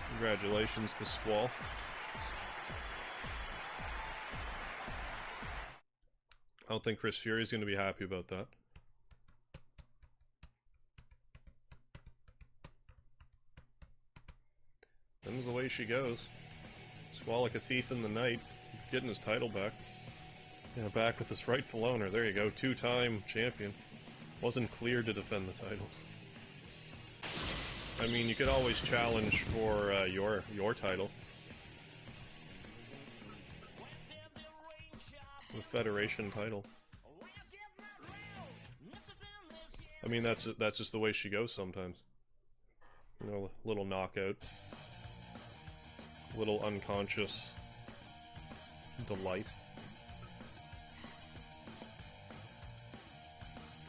Congratulations to Squall. I don't think Chris Fury's going to be happy about that. Them's the way she goes. Squall like a thief in the night, getting his title back. Yeah, back with his rightful owner. There you go, 2-time champion. Wasn't cleared to defend the title. I mean, you could always challenge for your title. The Federation title. I mean, that's just the way she goes sometimes. You know, a little knockout. Little unconscious delight.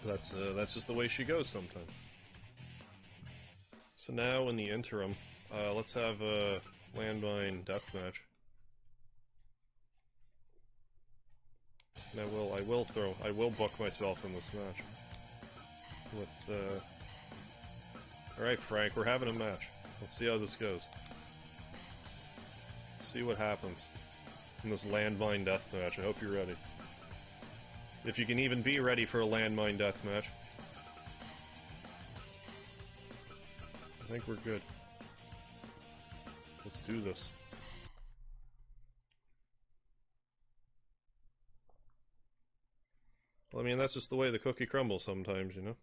That's just the way she goes sometimes. So now in the interim, let's have a landmine deathmatch. And I will book myself in this match. With alright, Frank, we're having a match. Let's see how this goes. See what happens in this landmine deathmatch. I hope you're ready. If you can even be ready for a landmine deathmatch. I think we're good. Let's do this. Well, I mean, that's just the way the cookie crumbles sometimes, you know?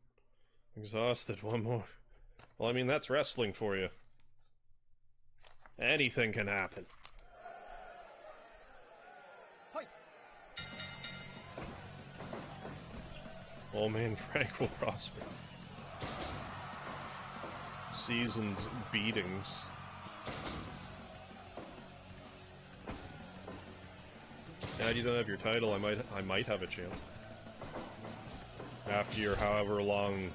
Exhausted, one more. Well, I mean, that's wrestling for you. Anything can happen. Old man Frank will prosper. season's beatings. Now you don't have your title, I might have a chance. After your however long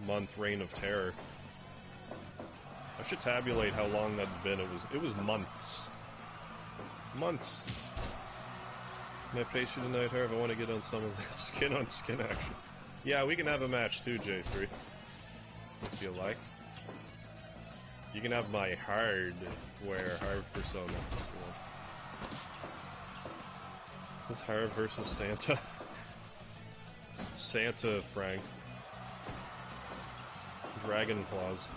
month reign of terror. I should tabulate how long that's been. It was months. Months. Can I face you tonight, Harv? I want to get on some of this skin on skin action. Yeah, we can have a match too, J3. If you like. You can have my hardware Harv persona. Is this Harv versus Santa? Santa Frank. Dragon Claws.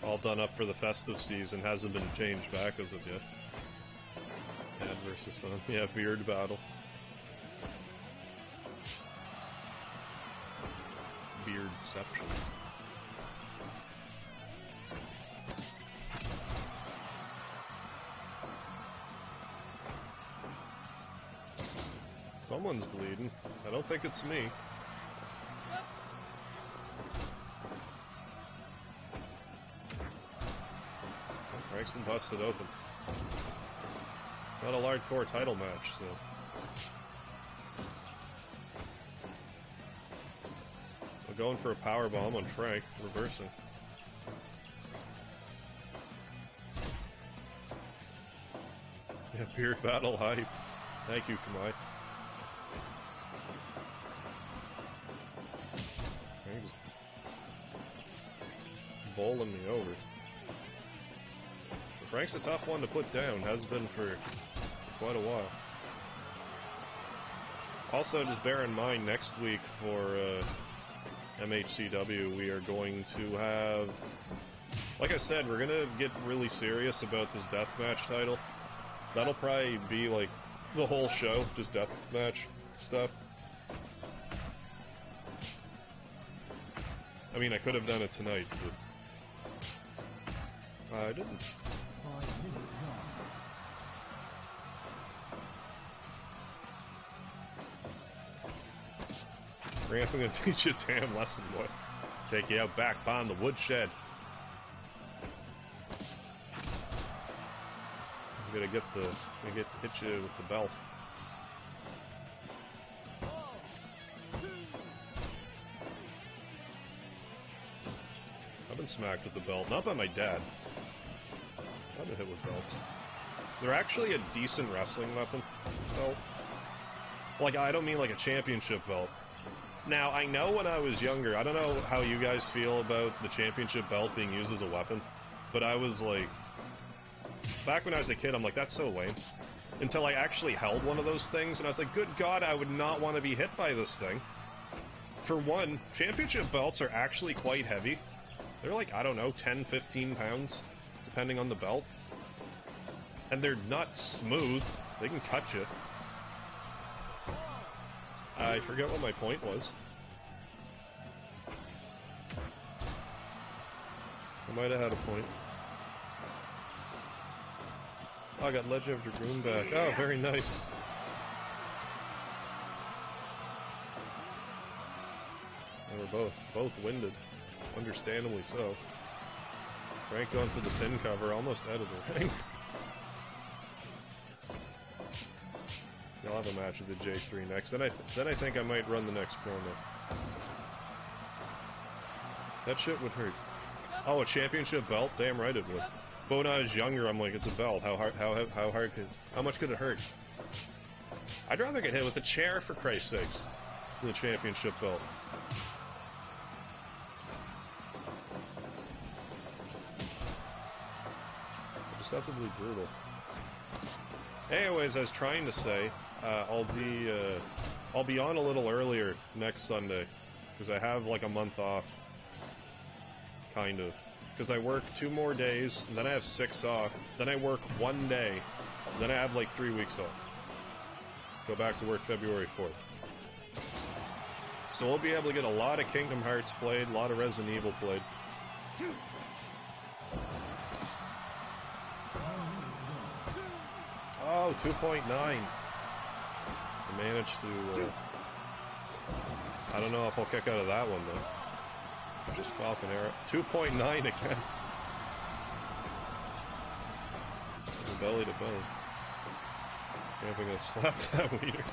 All done up for the festive season, hasn't been changed back as of yet. Dad versus son. Yeah, beard battle. Beardception. Someone's bleeding. I don't think it's me. Frank's been busted open. Not a Lard core title match, so... We're going for a powerbomb on Frank, reversing. Yeah, beard battle hype. Thank you, Kamai. Frank just bowling me over. Frank's a tough one to put down, has been for quite a while. Also, just bear in mind, next week for MHCW, we are going to have... Like I said, we're gonna get really serious about this deathmatch title. That'll probably be, like, the whole show, just deathmatch stuff. I mean, I could have done it tonight, but... I didn't. 5 minutes gone. Ramp, I'm gonna teach you a damn lesson, boy. Take you out back behind the woodshed. I'm gonna hit you with the belt. I've been smacked with the belt, not by my dad. I've been hit with belts. They're actually a decent wrestling weapon. So, like, I don't mean like a championship belt. Now, I know when I was younger, I don't know how you guys feel about the championship belt being used as a weapon, but I was like, back when I was a kid, I'm like, that's so lame. Until I actually held one of those things, and I was like, good God, I would not want to be hit by this thing. For one, championship belts are actually quite heavy. They're like, I don't know, 10, 15 pounds. Depending on the belt. And they're not smooth. They can cut you. I forget what my point was. I might have had a point. Oh, I got Legend of Dragoon back. Oh, very nice. And we're both winded. Understandably so. Frank going for the pin cover, almost out of the ring. I'll have a match with the J3 next. Then I think I might run the next promo. That shit would hurt. Oh, a championship belt? Damn right it would. But when I was younger, I'm like, it's a belt. How much could it hurt? I'd rather get hit with a chair, for Christ's sakes, than a championship belt. Deceptively brutal. Anyways, I was trying to say, I'll be on a little earlier next Sunday, because I have like a month off, kind of. Because I work 2 more days, and then I have 6 off, then I work 1 day, then I have like 3 weeks off. Go back to work February 4th. So we'll be able to get a lot of Kingdom Hearts played, a lot of Resident Evil played. Oh, 2.9. I managed to I don't know if I'll kick out of that one, though. Just Falcon Arrow. 2.9 again. Belly to belly. I'm gonna slap that weeder.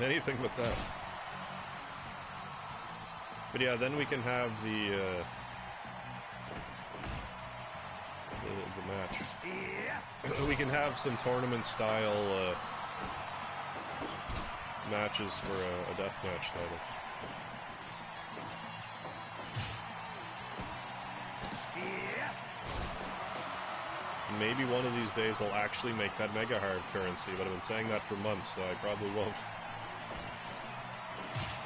Anything but that. But yeah, then we can have the match. We can have some tournament-style matches for a deathmatch title. Maybe one of these days I'll actually make that MegaHarv currency, but I've been saying that for months, so I probably won't.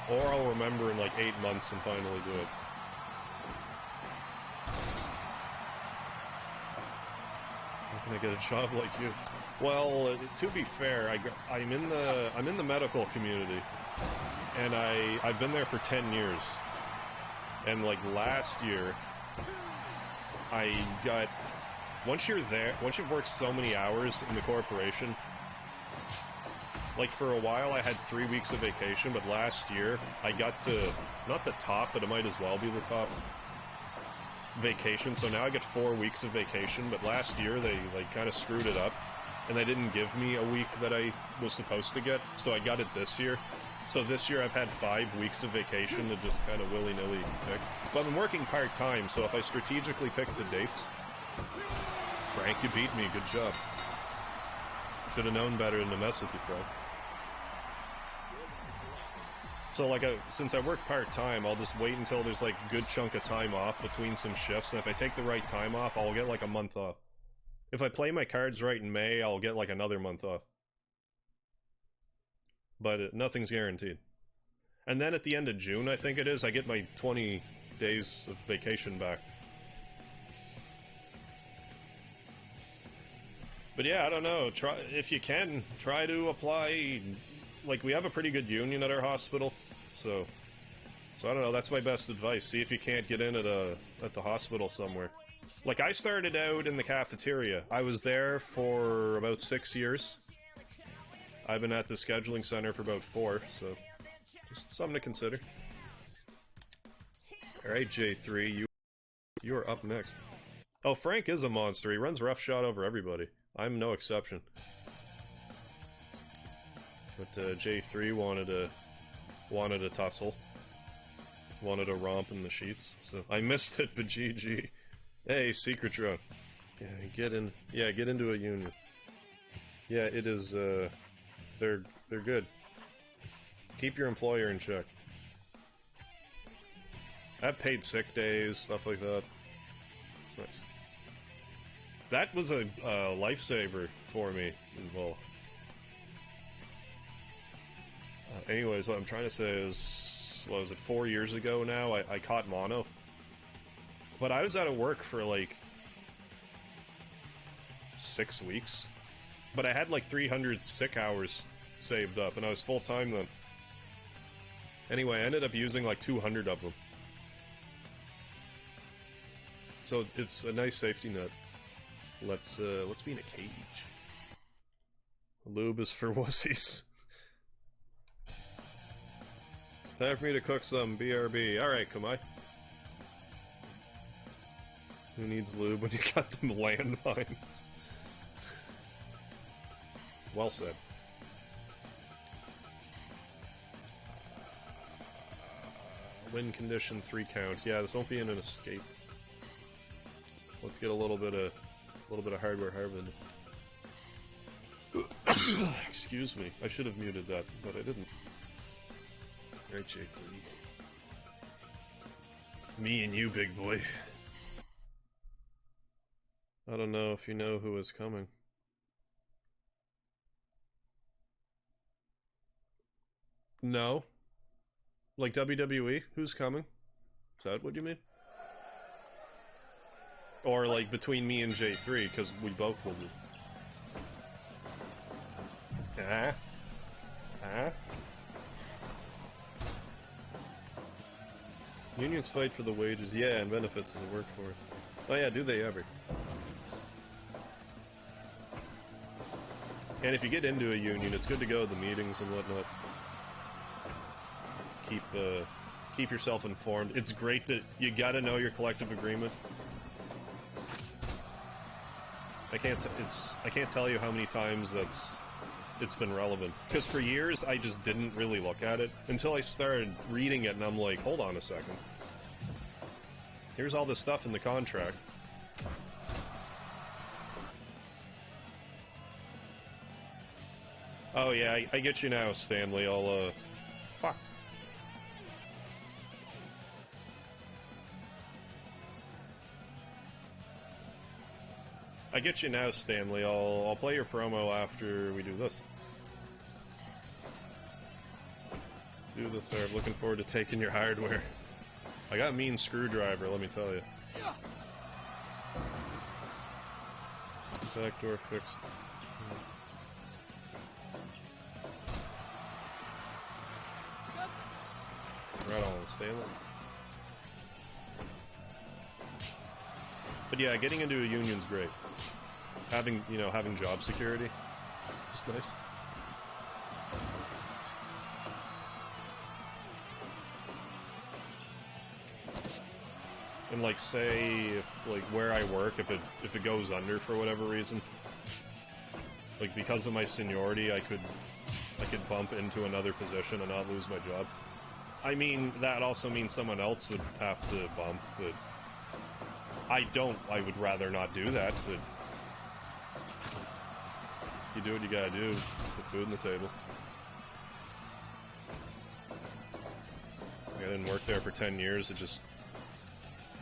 Or I'll remember in like 8 months and finally do it. How can I get a job like you? Well, to be fair, I'm in the medical community, and I've been there for 10 years. And like last year, I got. Once you're there, once you've worked so many hours in the corporation, like for a while I had 3 weeks of vacation, but last year I got to, not the top, but it might as well be the top vacation, so now I get 4 weeks of vacation, but last year they like kind of screwed it up, and they didn't give me a week that I was supposed to get, so I got it this year. So this year I've had 5 weeks of vacation to just kind of willy-nilly pick. But I've been working part-time, so if I strategically pick the dates... Frank, you beat me. Good job. Should have known better than to mess with you, Frank. So, like, since I work part-time, I'll just wait until there's, like, a good chunk of time off between some shifts, and if I take the right time off, I'll get, like, a month off. If I play my cards right in May, I'll get, like, another month off. But nothing's guaranteed. And then at the end of June, I think it is, I get my 20 days of vacation back. But yeah, I don't know. Try, if you can, try to apply. Like, we have a pretty good union at our hospital, so I don't know. That's my best advice. See if you can't get in at the hospital somewhere. Like, I started out in the cafeteria. I was there for about 6 years. I've been at the scheduling center for about 4, so just something to consider. All right, J3, you are up next. Oh, Frank is a monster. He runs roughshod over everybody. I'm no exception. But J3 wanted a tussle. Wanted a romp in the sheets. So I missed it, but GG. Hey, secret drone. Yeah, get into a union. Yeah, it is they're good. Keep your employer in check. I've paid sick days, stuff like that. It's nice. That was a lifesaver for me involved. Anyways, what I'm trying to say is, what was it, 4 years ago now, I caught mono. But I was out of work for like 6 weeks. But I had like 300 sick hours saved up, and I was full-time then. Anyway, I ended up using like 200 of them. So it's a nice safety net. Let's be in a cage. Lube is for wussies. Time for me to cook some BRB. Alright, Kamai. Who needs lube when you got them landmines? Well said. Win condition 3 count. Yeah, this won't be in an escape. Let's get a little bit of hardware Harvard. Excuse me. I should have muted that, but I didn't. Right, Jake. Me and you, big boy. I don't know if you know who is coming. No. Like WWE? Who's coming? Is that what you mean? Or like between me and J3, because we both will be. Unions fight for the wages, yeah, and benefits of the workforce. Oh yeah, do they ever? And if you get into a union, it's good to go to the meetings and whatnot. keep yourself informed. It's great that you gotta know your collective agreement. I can't tell you how many times it's been relevant. Because for years, I just didn't really look at it until I started reading it, and I'm like, hold on a second. Here's all this stuff in the contract. Oh yeah, I get you now, Stanley. I'll, fuck. I get you now, Stanley. I'll play your promo after we do this. Let's do this, sir. I'm looking forward to taking your hardware. I got a mean screwdriver, let me tell you. Backdoor fixed. Right on, Stanley. But yeah, getting into a union's great. Having, you know, having job security. Just nice. And like, say if like where I work, if it goes under for whatever reason, like because of my seniority, I could bump into another position and not lose my job. I mean, that also means someone else would have to bump, but I would rather not do that, but you do what you gotta do, put food on the table. I didn't work there for 10 years to just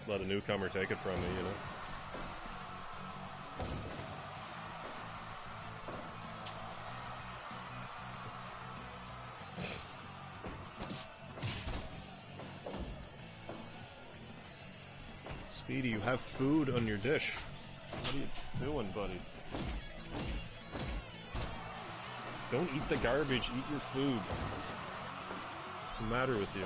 let a newcomer take it from me, you know? Speedy, you have food on your dish. What are you doing, buddy? Don't eat the garbage, eat your food. What's the matter with you?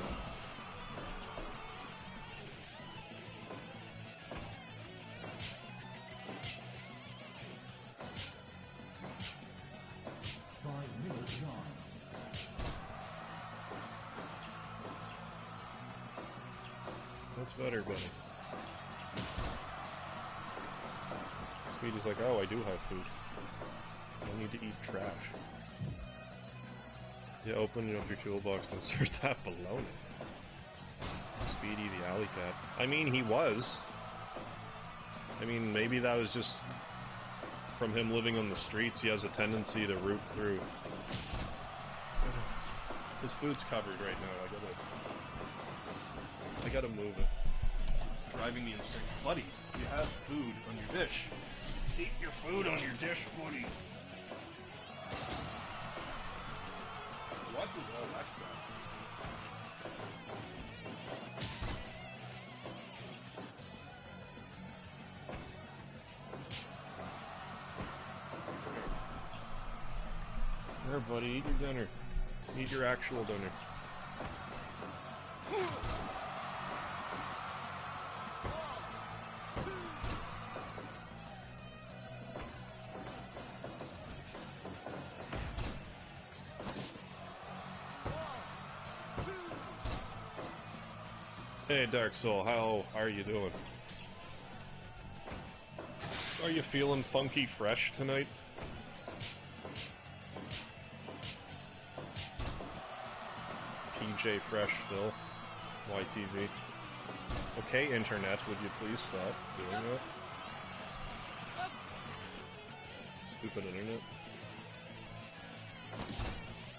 That's better, buddy. Speedy's like, oh, I do have food. I don't need to eat trash. Yeah, open up your toolbox and insert that baloney. Speedy the alley cat. I mean, he was. I mean, maybe that was just from him living on the streets. He has a tendency to root through. His food's covered right now. I gotta move it. It's driving me insane. Buddy, you have food on your dish. Eat your food on your dish, buddy. What is all that crap? Here, buddy, eat your dinner. Eat your actual dinner. Hey, Dark Soul, how are you doing? Are you feeling funky fresh tonight? PJ Fresh Phil, YTV. Okay, Internet, would you please stop doing that? Stupid Internet.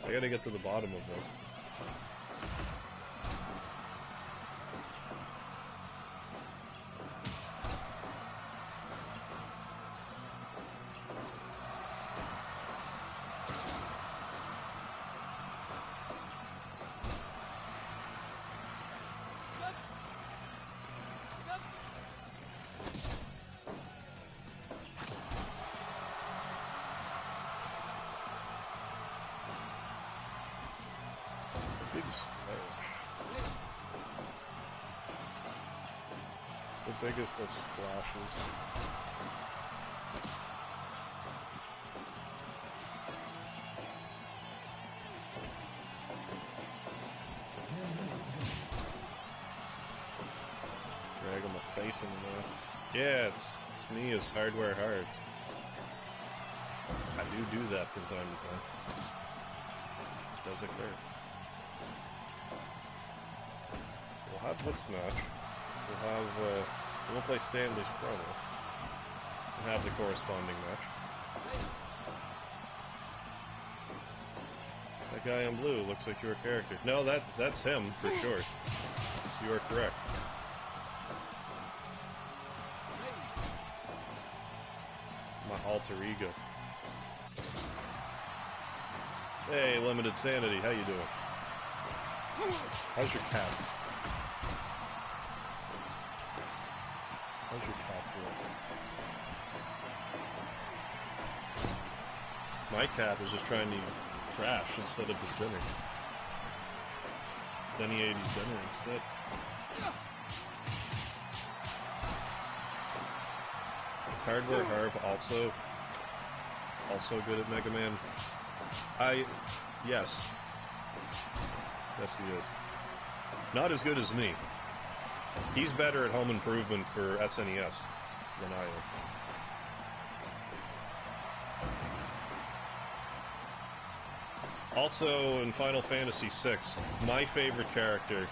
I gotta get to the bottom of this. Big splash. The biggest of splashes. like I'm a face in the middle. Yeah, it's me as Hardware Hard. I do that from time to time. It does occur. We'll have this match. We'll play Stanley's promo. And have the corresponding match. That guy in blue looks like your character. No, that's him for sure. You are correct. My alter ego. Hey, Limited Sanity, how you doing? How's your cat? How's your cat doing? My cat was just trying to eat trash instead of his dinner. Then he ate his dinner instead. Is Hardware Harv also good at Mega Man? Yes. Yes, he is. Not as good as me. He's better at Home Improvement for SNES than I am. Also, in Final Fantasy VI, my favorite character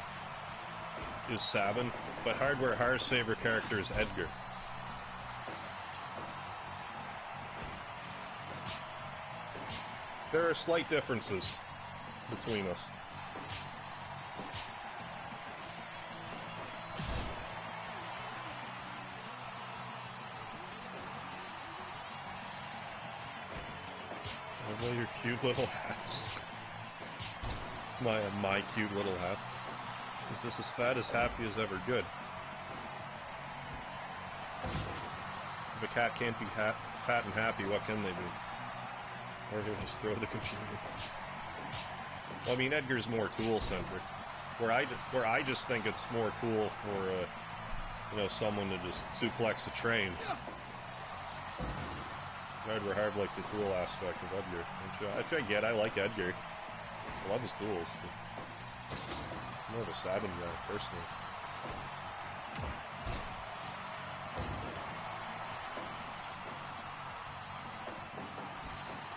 is Sabin, but Hardware Harv's favorite character is Edgar. There are slight differences between us. All your cute little hats. My cute little hat. Is this as fat as happy as ever good? If a cat can't be fat and happy, what can they be? Or he'll just throw the computer. Well, I mean, Edgar's more tool-centric. Where I just think it's more cool for, you know, someone to just suplex a train. Hardware Harv likes the tool aspect of Edgar, which I get. I like Edgar. I love his tools. But I'm more of a Sabin guy, personally.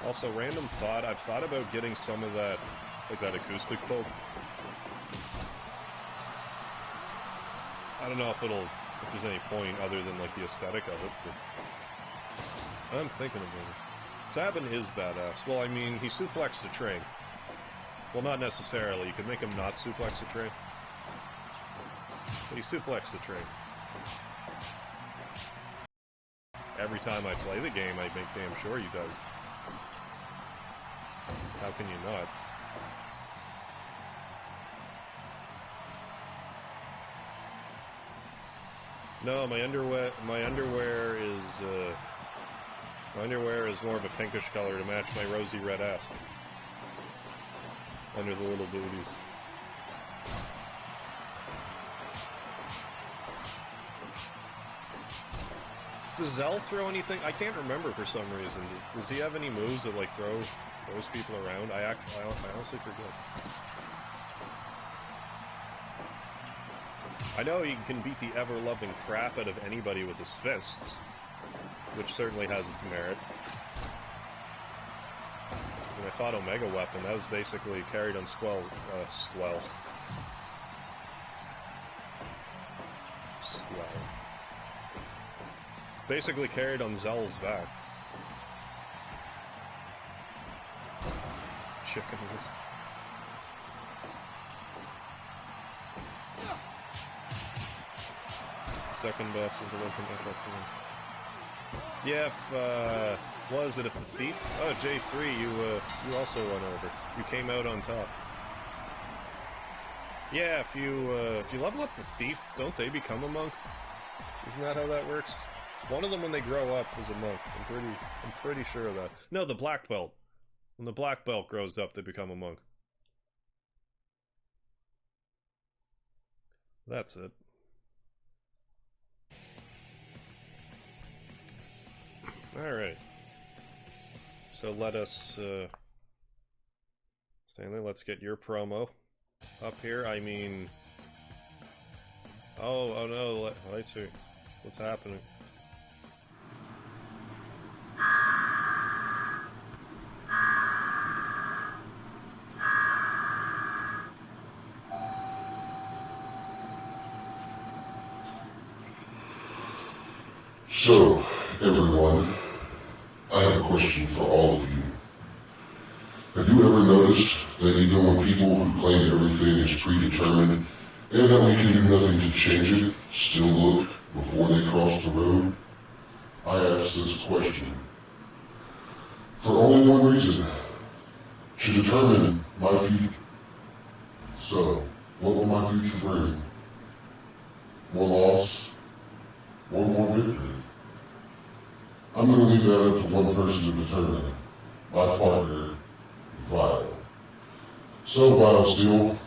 Also, random thought, I've thought about getting some of that, like that acoustic folk. I don't know if there's any point other than like the aesthetic of it, but I'm thinking about it. Sabin is badass. Well, I mean, he suplexed a train. Well, not necessarily. You could make him not suplex a train. But he suplexed the train. Every time I play the game, I make damn sure he does. How can you not? No, my underwear is more of a pinkish color to match my rosy red ass. Under the little booties. Does Zell throw anything? I can't remember for some reason. Does he have any moves that like throws people around? I honestly forget. I know he can beat the ever-loving crap out of anybody with his fists, which certainly has its merit. When I fought Omega Weapon, that was basically carried on Squell. Basically carried on Zell's back. Chickens. The second best is the one from FF1. Yeah, if the thief? Oh, J3, you also won over. You came out on top. Yeah, if you level up the thief, don't they become a monk? Isn't that how that works? One of them, when they grow up, is a monk. I'm pretty sure of that. No, the black belt. When the black belt grows up, they become a monk. That's it. Alright. So let us, Stanley, let's get your promo up here. I mean, Oh no, let's see. What's happening? So, everyone, I have a question for all of you. Have you ever noticed that even when people who claim everything is predetermined and that we can do nothing to change it still look before they cross the road? I ask this question for only one reason: to determine my future. So, what will my future bring? More loss? Or more victory? I'm going to leave that up to one person to determine. My partner, Vile. So, Vile Steel,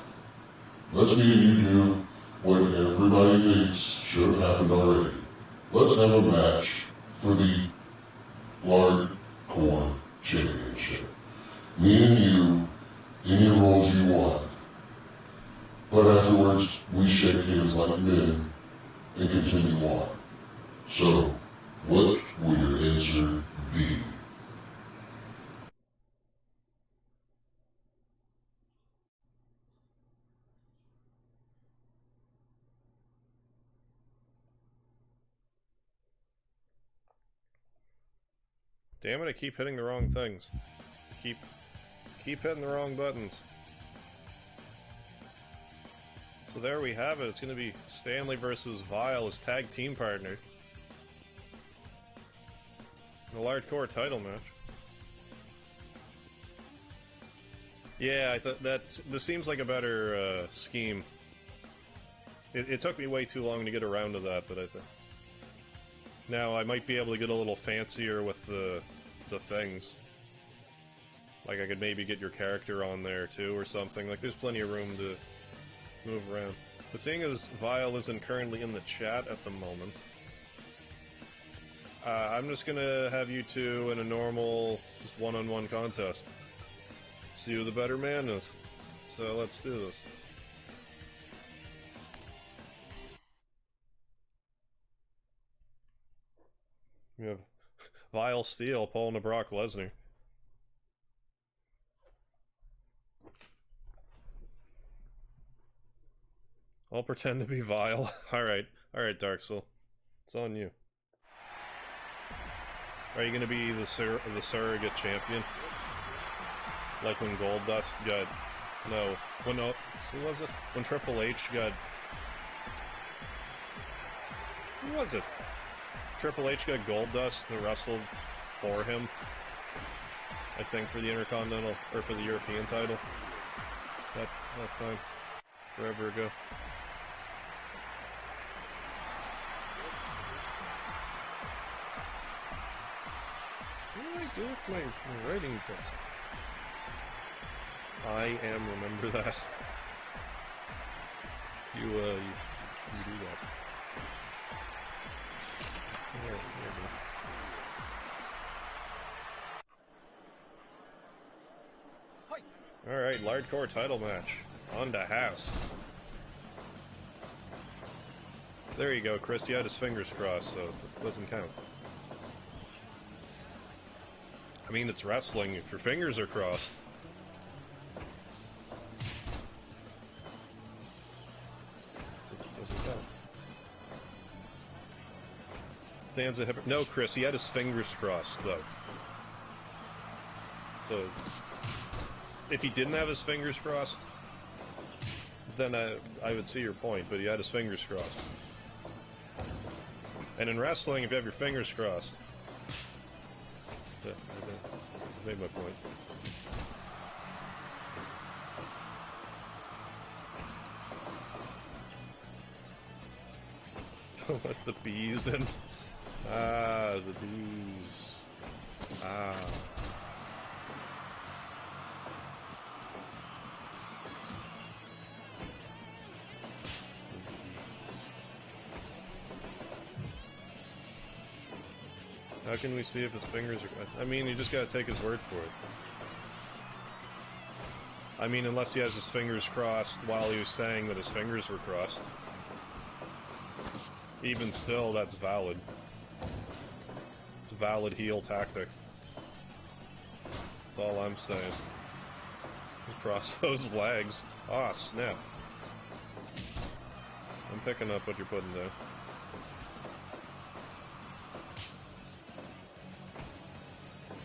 let's me and you do what everybody thinks should have happened already. Let's have a match for the Lard Core Championship. Me and you, any roles you want. But afterwards, we shake hands like men and continue on. So, what will your answer be? Damn it, I keep hitting the wrong things. Keep hitting the wrong buttons. So there we have it. It's going to be Stanley versus Vile as tag team partner. The Lard Core title match. Yeah, I thought this seems like a better scheme. It took me way too long to get around to that, but I think now I might be able to get a little fancier with the things. Like I could maybe get your character on there too, or something. Like there's plenty of room to move around. But seeing as Vile isn't currently in the chat at the moment, I'm just gonna have you two in a normal, just one-on-one contest. See who the better man is. So let's do this. We have Vile Steel pulling a Brock Lesnar. I'll pretend to be Vile. Alright, Dark Soul. It's on you. Are you gonna be the surrogate champion? Like when Goldust got... No. When... Oh, who was it? When Triple H got... Who was it? Triple H got Goldust to wrestle for him. I think for the Intercontinental... Or for the European title. That time. Forever ago. What do I do with my writing text? I am, remember that. You do that. Alright, Lard Core title match. On to House. There you go, Chris. He had his fingers crossed, so it doesn't count. I mean, it's wrestling. If your fingers are crossed... doesn't count. Stands a hip... No, Chris, he had his fingers crossed, though. So, if he didn't have his fingers crossed, then I would see your point, but he had his fingers crossed. And in wrestling, if you have your fingers crossed... I made my point. Don't let the bees in. Ah, the bees. Ah. How can we see if his fingers are... I mean, you just gotta take his word for it. I mean, unless he has his fingers crossed while he was saying that his fingers were crossed. Even still, that's valid. It's a valid heel tactic. That's all I'm saying. Cross those legs. Ah, snap. I'm picking up what you're putting down.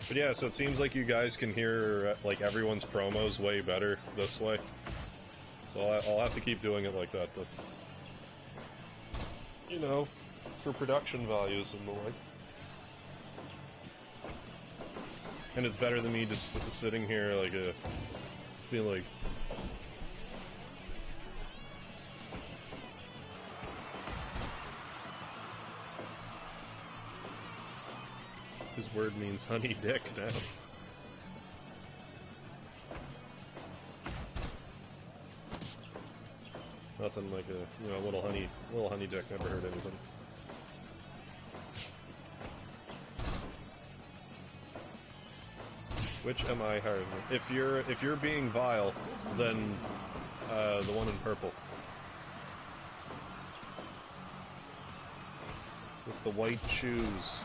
But yeah, so it seems like you guys can hear, like, everyone's promos way better this way. So I'll have to keep doing it like that, but... You know, for production values and the like. And it's better than me just sitting here like a... Just being like... His word means honey dick now. Nothing like a, you know, little honey dick, never hurt anybody. Which am I higher than? If you're being vile, then the one in purple. With the white shoes.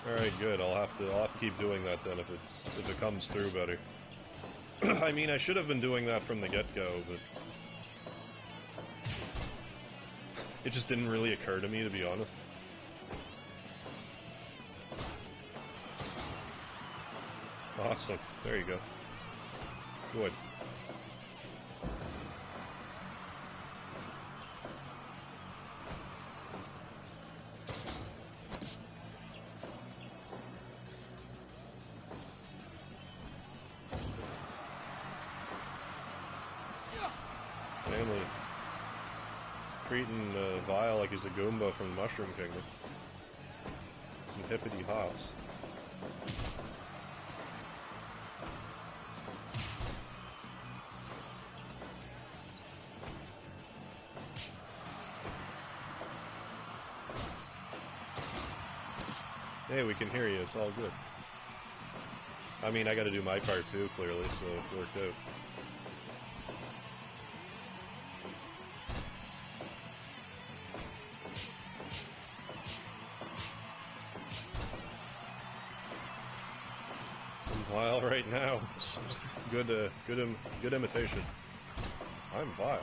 Alright, good. I'll have to keep doing that then if it comes through better. I mean, I should have been doing that from the get-go, but it just didn't really occur to me, to be honest. Awesome. There you go. Good. Stanley treating Vile like he's a Goomba from the Mushroom Kingdom. Some hippity hops. Hey, we can hear you, it's all good. I mean, I gotta do my part too, clearly, so it worked out. I'm Vile right now. Good imitation. I'm Vile.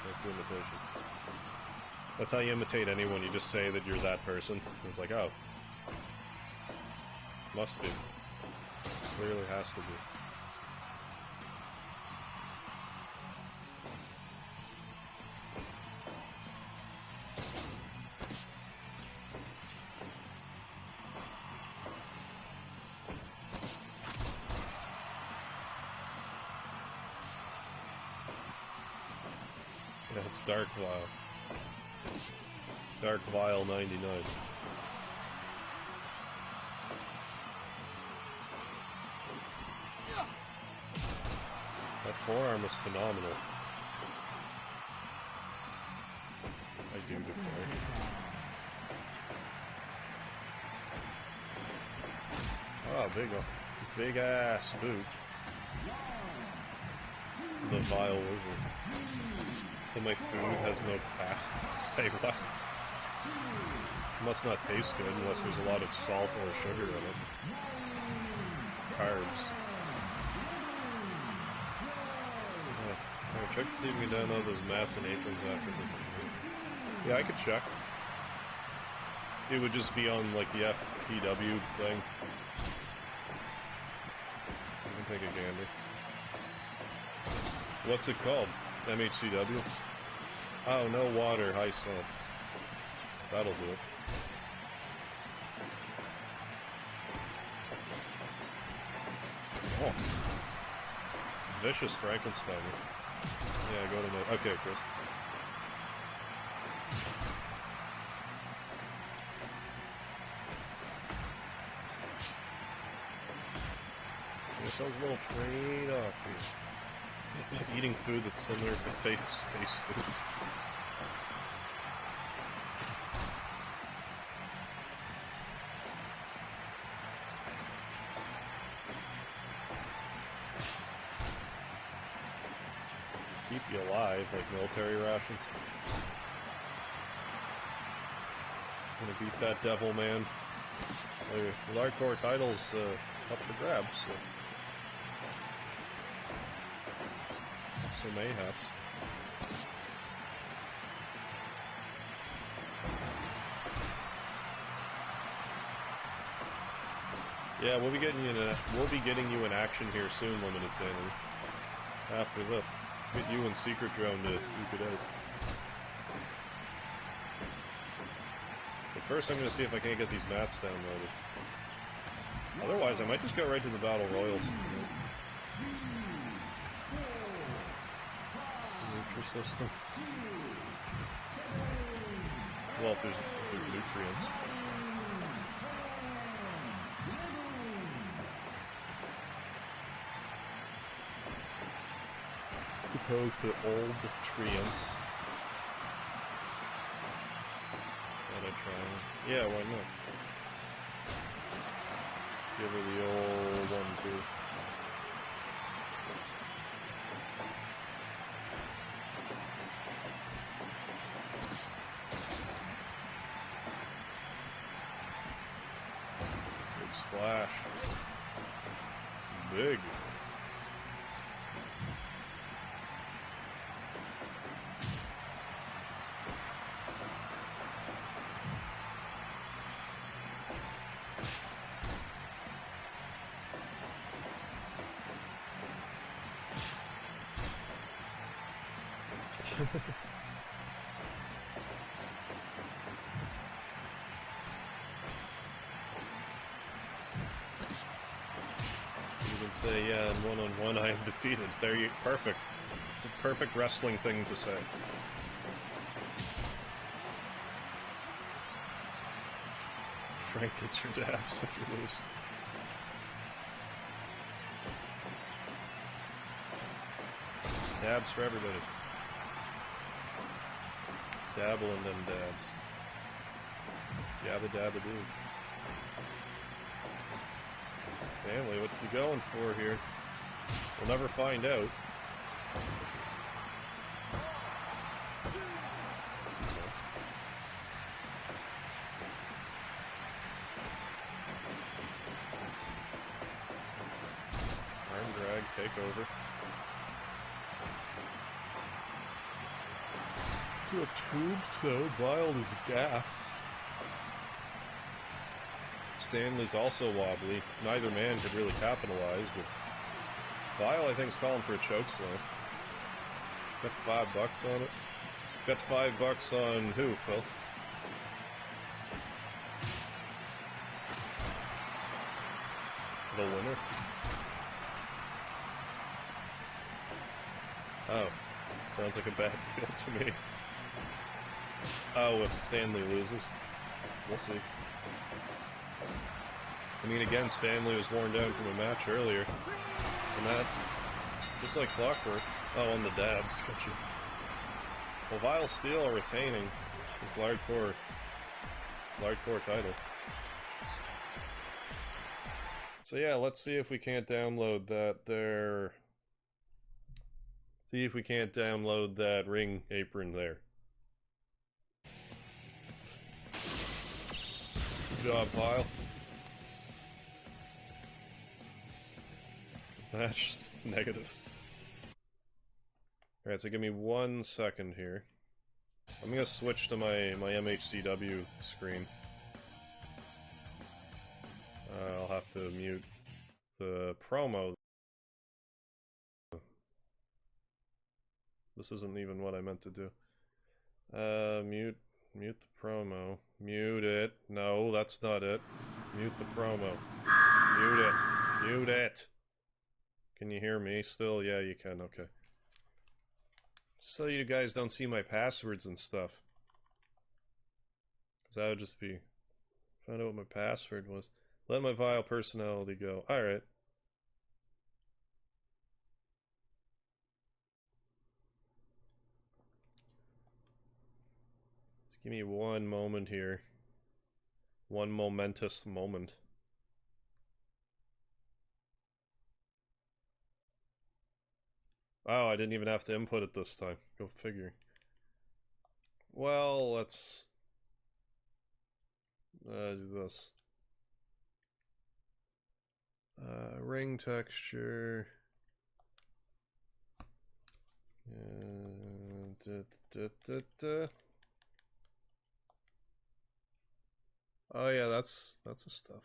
That's the imitation. That's how you imitate anyone, you just say that you're that person. And it's like, oh. Must be. Clearly has to be. Yeah, it's Dark Vile. Dark Vile 99. That forearm is phenomenal. I do declare. Oh, big ass boot. The Vile Wizard. So my food has no fat. Say what? Must not taste good unless there's a lot of salt or sugar in it. Carbs. Check to see if we can download those mats and aprons after this. Yeah, I could check. It would just be on, like, the FPW thing. I can take a gander. What's it called? MHCW? Oh, no water, high salt. That'll do it. Oh. Vicious Frankenstein. Yeah, go to my... Okay, Chris. Yourselves a little trade-off here. Eating food that's similar to fake space food. keep you alive, like military rations. Gonna beat that devil, man. The hardcore title's up for grabs, so mayhaps. Yeah, we'll be getting you in action here soon, Limited Sanity. After this, get you and Secret Drone to duke it out. But first, I'm going to see if I can't get these mats downloaded. Otherwise, I might just go right to the Battle Royals. Nutri-System. Well, if there's nutrients. As opposed to old treants. Gotta try. Yeah, why not? Give her the old one, too. Big splash. Big. So you can say, yeah, in one-on-one I am defeated. There you perfect. It's a perfect wrestling thing to say. Frank gets your dabs if you lose. Dabs for everybody. Dabble and them dabs. Yabba dabba doo. Stanley, what you going for here? We'll never find out. Arm drag, take over. To a tombstone, wild as gas. Stanley's also wobbly. Neither man could really capitalize, but Vile, I think, is calling for a chokeslam. Got $5 on it. Got $5 on who, Phil? The winner? Oh. Sounds like a bad deal to me. Oh, if Stanley loses. We'll see. I mean, again, Stanley was worn down from a match earlier. And that, just like clockwork. Oh, on the dabs, got you. Well, Vile Steel are retaining his Lardcore title. So yeah, let's see if we can't download that there. See if we can't download that ring apron there. Good job, Vile. That's just negative. Alright, so give me 1 second here. I'm gonna switch to my MHCW screen. I'll have to mute the promo. This isn't even what I meant to do. Mute the promo. Mute it. No, that's not it. Mute the promo. Mute it. Mute it. Can you hear me still? Yeah, you can. Okay. Just so you guys don't see my passwords and stuff. Because that would just be... Find out what my password was. Let my vile personality go. Alright. Just give me one moment here. One momentous moment. Oh, I didn't even have to input it this time. Go figure. Well, let's do this. Ring texture. Oh yeah, that's the stuff.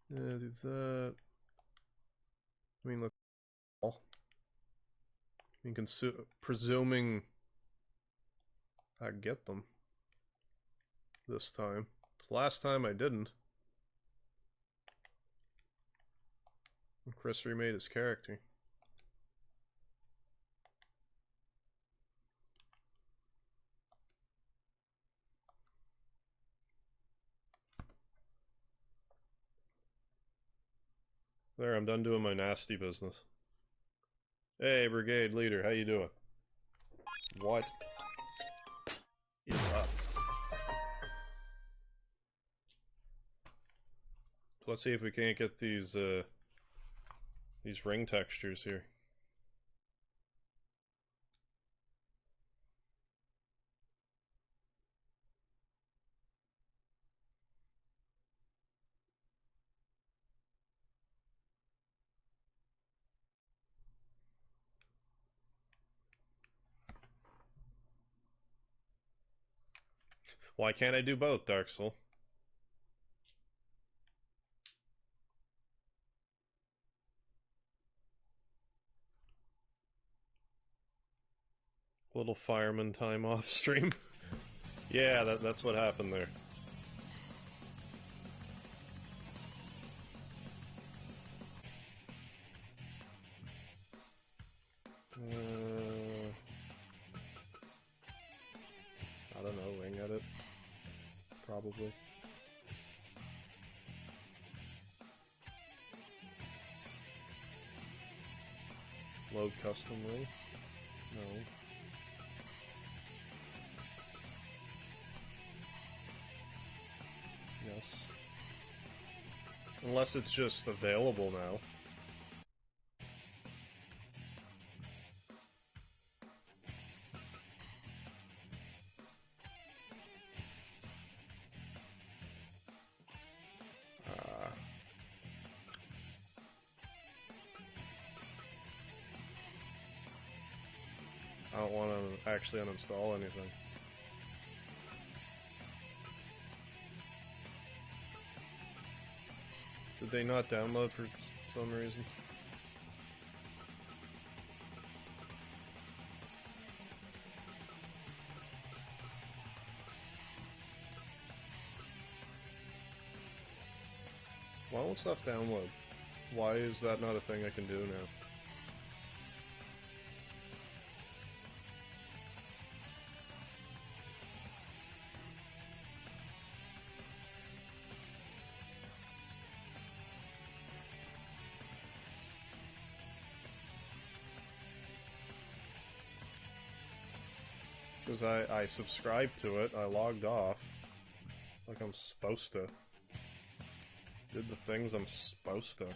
Yeah, do that. I mean, let's all. You can presuming I get them this time. 'Cause last time I didn't. And Chris remade his character. There, I'm done doing my nasty business. Hey, brigade leader, how you doing? What is up? Let's see if we can't get these ring textures here. Why can't I do both, Dark Soul? Little fireman time off stream. Yeah, that's what happened there. I don't know, ring edit? Probably. Load custom ring? No. Yes. Unless it's just available now. I don't want to actually uninstall anything. Did they not download for some reason? Why won't stuff download? Why is that not a thing I can do now? Because I subscribed to it, I logged off. Like I'm supposed to. Did the things I'm supposed to.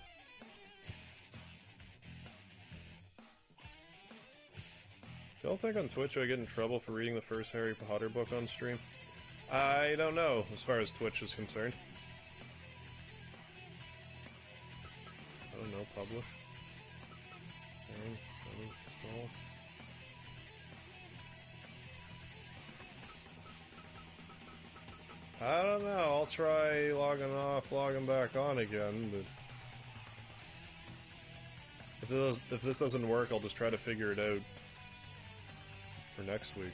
Y'all think on Twitch I get in trouble for reading the first Harry Potter book on stream? I don't know, as far as Twitch is concerned. I don't know, publish. Turn, install. I don't know, I'll try logging off, logging back on again, but if this doesn't work, I'll just try to figure it out for next week.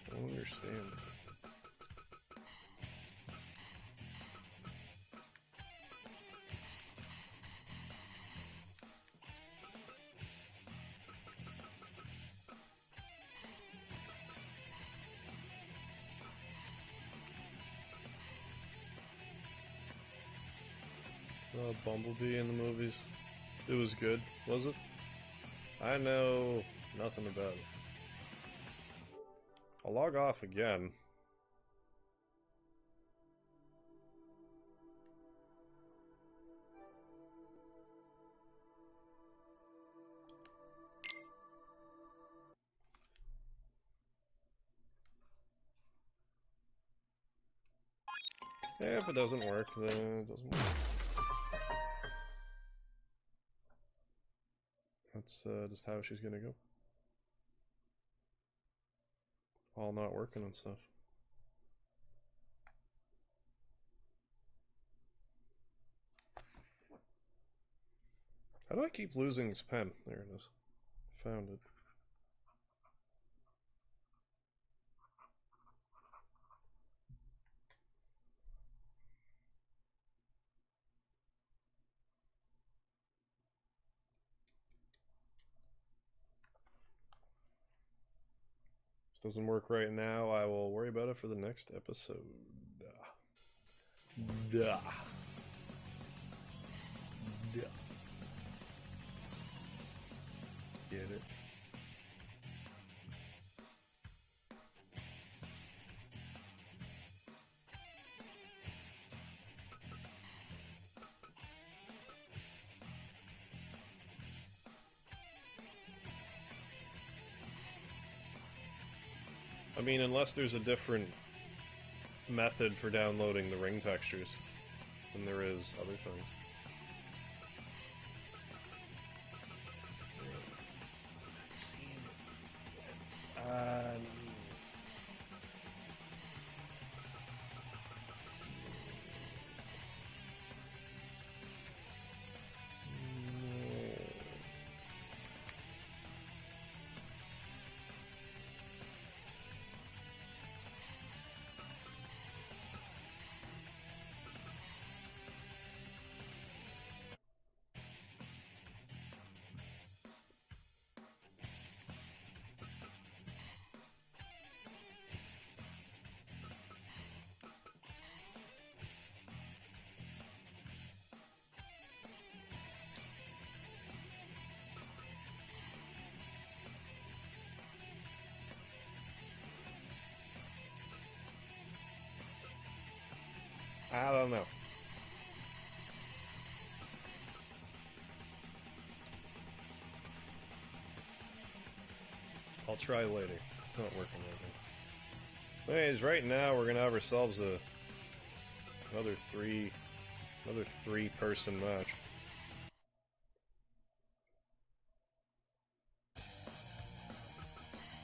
I don't understand. Saw Bumblebee in the movies. It was good, was it? I know nothing about it. I'll log off again. Yeah, if it doesn't work, then it doesn't work. That's just how she's gonna go. All not working and stuff. How do I keep losing this pen? There it is. Found it. This doesn't work right now. I will worry about it for the next episode. Duh. Get it? I mean, unless there's a different method for downloading the ring textures than there is other things. Not seeing it. I don't know. I'll try later. It's not working right now. Anyways, right now we're gonna have ourselves another three-person match.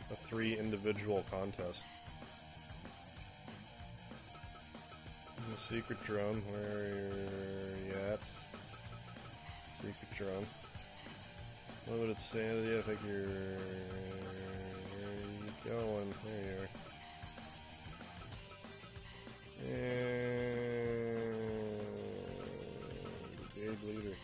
A 3 individual contest. The secret drum, where are you at? Secret drum. Limited sanity, I think you're... Where are you going? There you are. And... Brigade leader.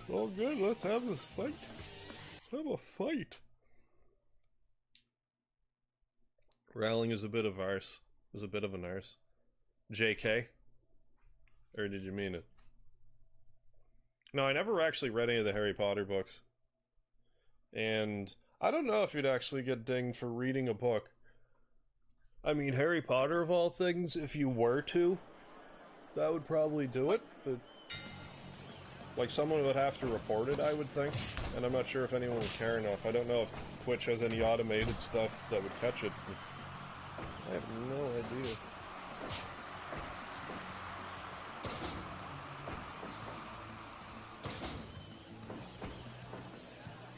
Well, good, let's have this fight. Let's have a fight. Rowling is a bit of arse. Is a bit of an arse. JK? Or did you mean it? No, I never actually read any of the Harry Potter books. And I don't know if you'd actually get dinged for reading a book. I mean, Harry Potter of all things, if you were to, that would probably do it, but... Like, someone would have to report it, I would think. And I'm not sure if anyone would care enough. I don't know if Twitch has any automated stuff that would catch it. I have no idea.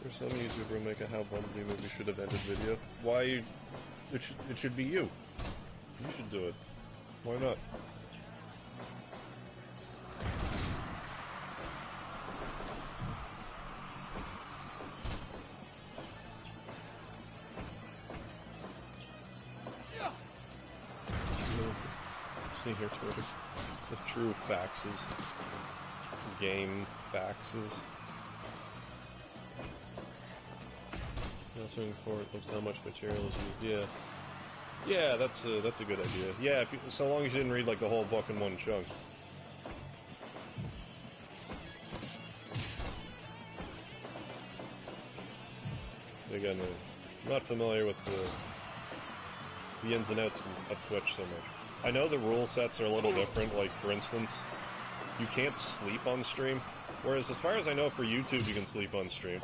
There's some YouTuber will make a How Bumblebee movie should have ended video. Why? It should be you. You should do it. Why not? See here, Twitter. The true faxes. Game faxes. Also in court looks how much material is used. Yeah. Yeah, that's a good idea. Yeah, if you, so long as you didn't read like the whole book in one chunk. Again, I'm not familiar with the ins and outs of Twitch so much. I know the rule sets are a little different, like, for instance, you can't sleep on stream, whereas as far as I know for YouTube you can sleep on stream.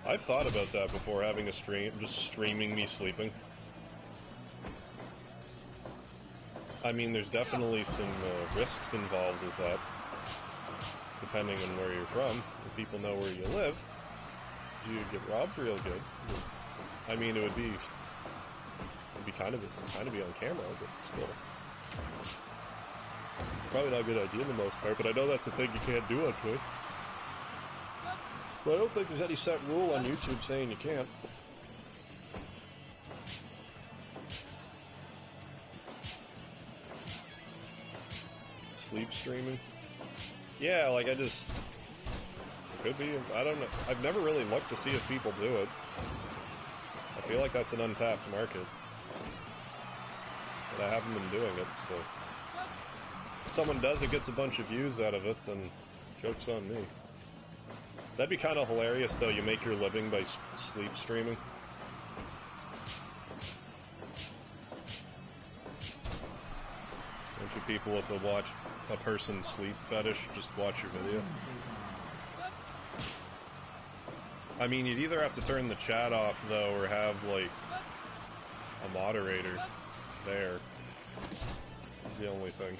I've thought about that before, having a stream, just streaming me sleeping. I mean, there's definitely some risks involved with that, depending on where you're from. If people know where you live, do you get robbed real good? I mean, it would be kind of be on camera, but still. Probably not a good idea in the most part, but I know that's a thing you can't do on Twitch. But I don't think there's any set rule on YouTube saying you can't. Sleep streaming? Yeah, like it could be, I don't know. I've never really looked to see if people do it. I feel like that's an untapped market. But I haven't been doing it, so... If someone does it, gets a bunch of views out of it, then joke's on me. That'd be kind of hilarious, though. You make your living by sleep streaming. Bunch of people with a person sleep fetish just watch your video. I mean, you'd either have to turn the chat off, though, or have, like, a moderator there. Is the only thing.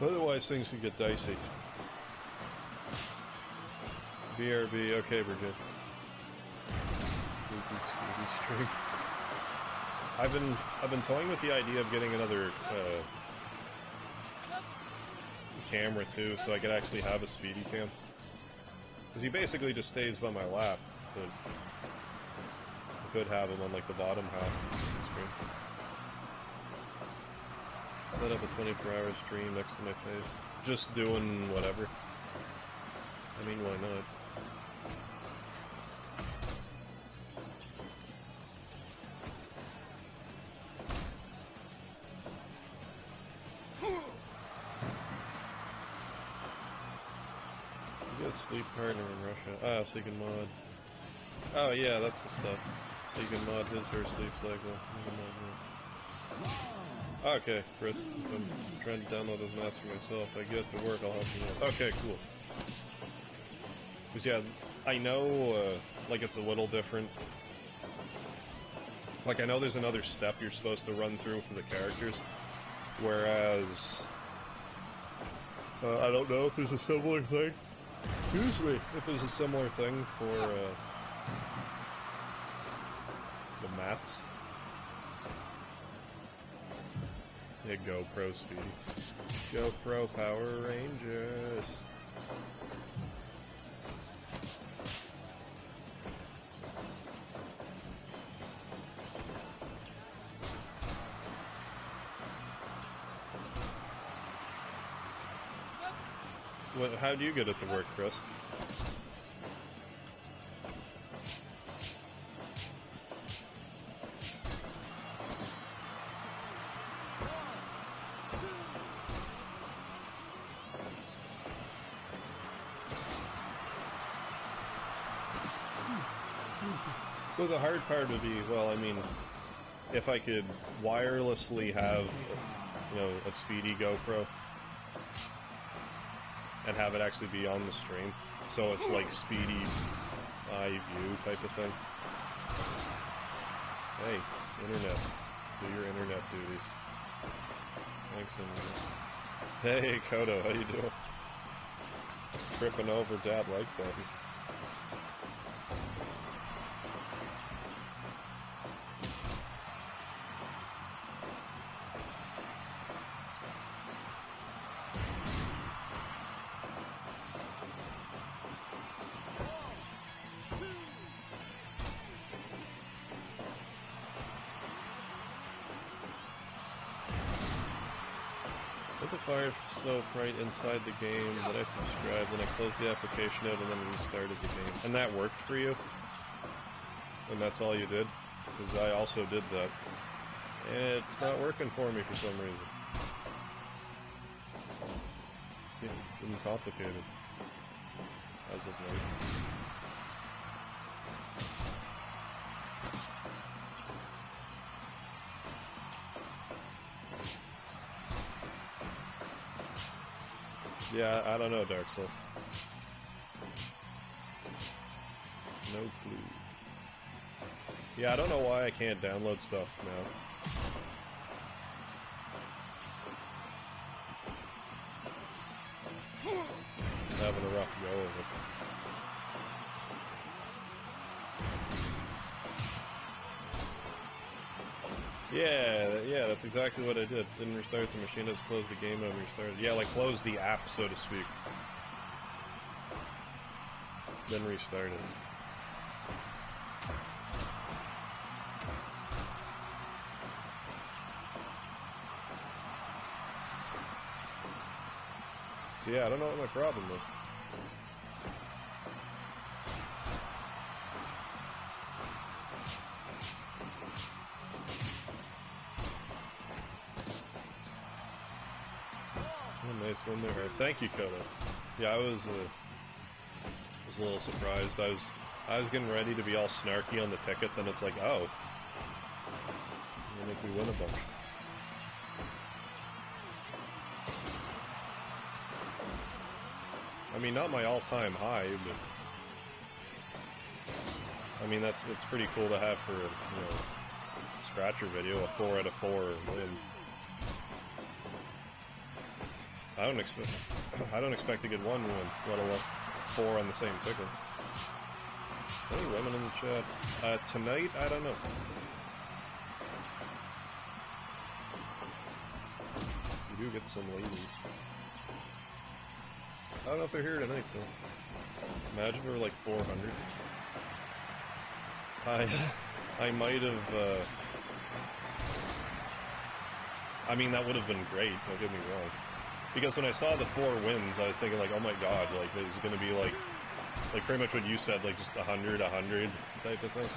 Otherwise, things could get dicey. BRB, okay, we're good. Sleepy Speedy stream. I've been toying with the idea of getting another camera too, so I could actually have a Speedy cam. Because he basically just stays by my lap, but I could have him on like the bottom half of the screen. Set up a 24-hour stream next to my face. Just doing whatever. I mean, why not? You got a sleep partner in Russia. Ah, so you can mod. Oh yeah, that's the stuff. So you can mod his or her sleep cycle. Okay, Chris, if I'm trying to download those mats for myself, I get to work, I'll help you out. Okay, cool. Because yeah, I know, like, it's a little different. Like, I know there's another step you're supposed to run through for the characters, whereas... I don't know if there's a similar thing. Excuse me! If there's a similar thing for, the mats. Yeah, GoPro Speedy. GoPro Power Rangers. How do you get it to work, Chris? Well, the hard part would be, well, I mean, if I could wirelessly have, you know, a Speedy GoPro and have it actually be on the stream, so it's like Speedy eye view type of thing. Hey, internet, do your internet duties. Thanks, internet. Hey, Kodo, how you doing? Tripping over dad like button. Went to Fire Soap right inside the game, then I subscribed, then I closed the application out and then restarted the game. And that worked for you? And that's all you did? Because I also did that. And it's not working for me for some reason. It's been complicated. As of late. Yeah, I don't know, Dark Soul. No clue. Yeah, I don't know why I can't download stuff now. I'm having a rough go of it. Yeah, that's exactly what I did. Didn't restart the machine, just closed the game and restarted. Yeah, like close the app, so to speak. Then restart it. So yeah, I don't know what my problem is. Oh, nice one there. Thank you, Kodo. Yeah, I was a little surprised. I was getting ready to be all snarky on the ticket, then it's like, oh, I think we win a bunch. I mean, not my all-time high, but I mean it's pretty cool to have for a, you know, scratcher video, a 4 out of 4 win. I don't expect to get one win, let alone 4 on the same ticket. Any women in the chat? Tonight, I don't know. You do get some ladies. I don't know if they're here tonight, though. Imagine we were like 400. I might have, I mean, that would have been great, don't get me wrong. Because when I saw the 4 wins, I was thinking like, oh my god, like, is it gonna be like pretty much what you said, like just 100 type of thing?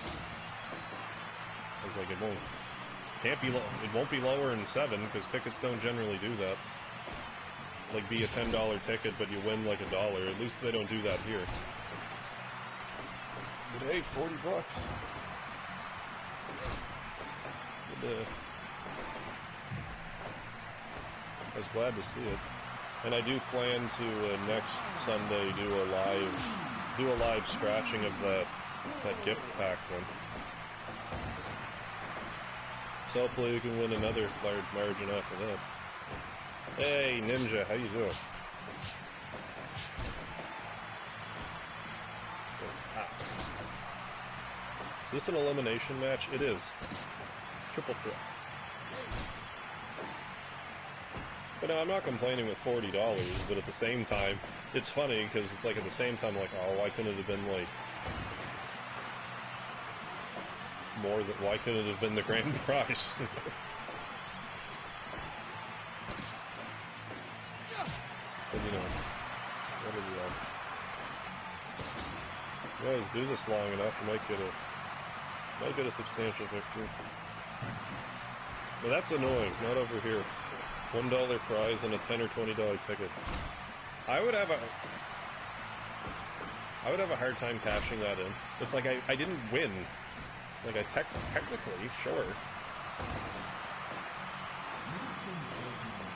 I was like, it won't be lower than 7, because tickets don't generally do that. Like, be a $10 ticket, but you win like $1. At least they don't do that here. But hey, $40. Good, I was glad to see it. And I do plan to, next Sunday, do a live scratching of that gift pack one. So hopefully we can win another large margin off of that. Hey, Ninja, how you doing? What's hot? Is this an elimination match? It is. Triple threat. But no, I'm not complaining with $40, but at the same time, it's funny, because it's like at the same time, like, oh, why couldn't it have been, like, more than, why couldn't it have been the grand prize? But, you know, what are the odds? You guys do this long enough, you might get a substantial victory. But that's annoying, not over here. $1 prize and a $10 or $20 ticket. I would have a hard time cashing that in. It's like I didn't win. Like I technically, sure.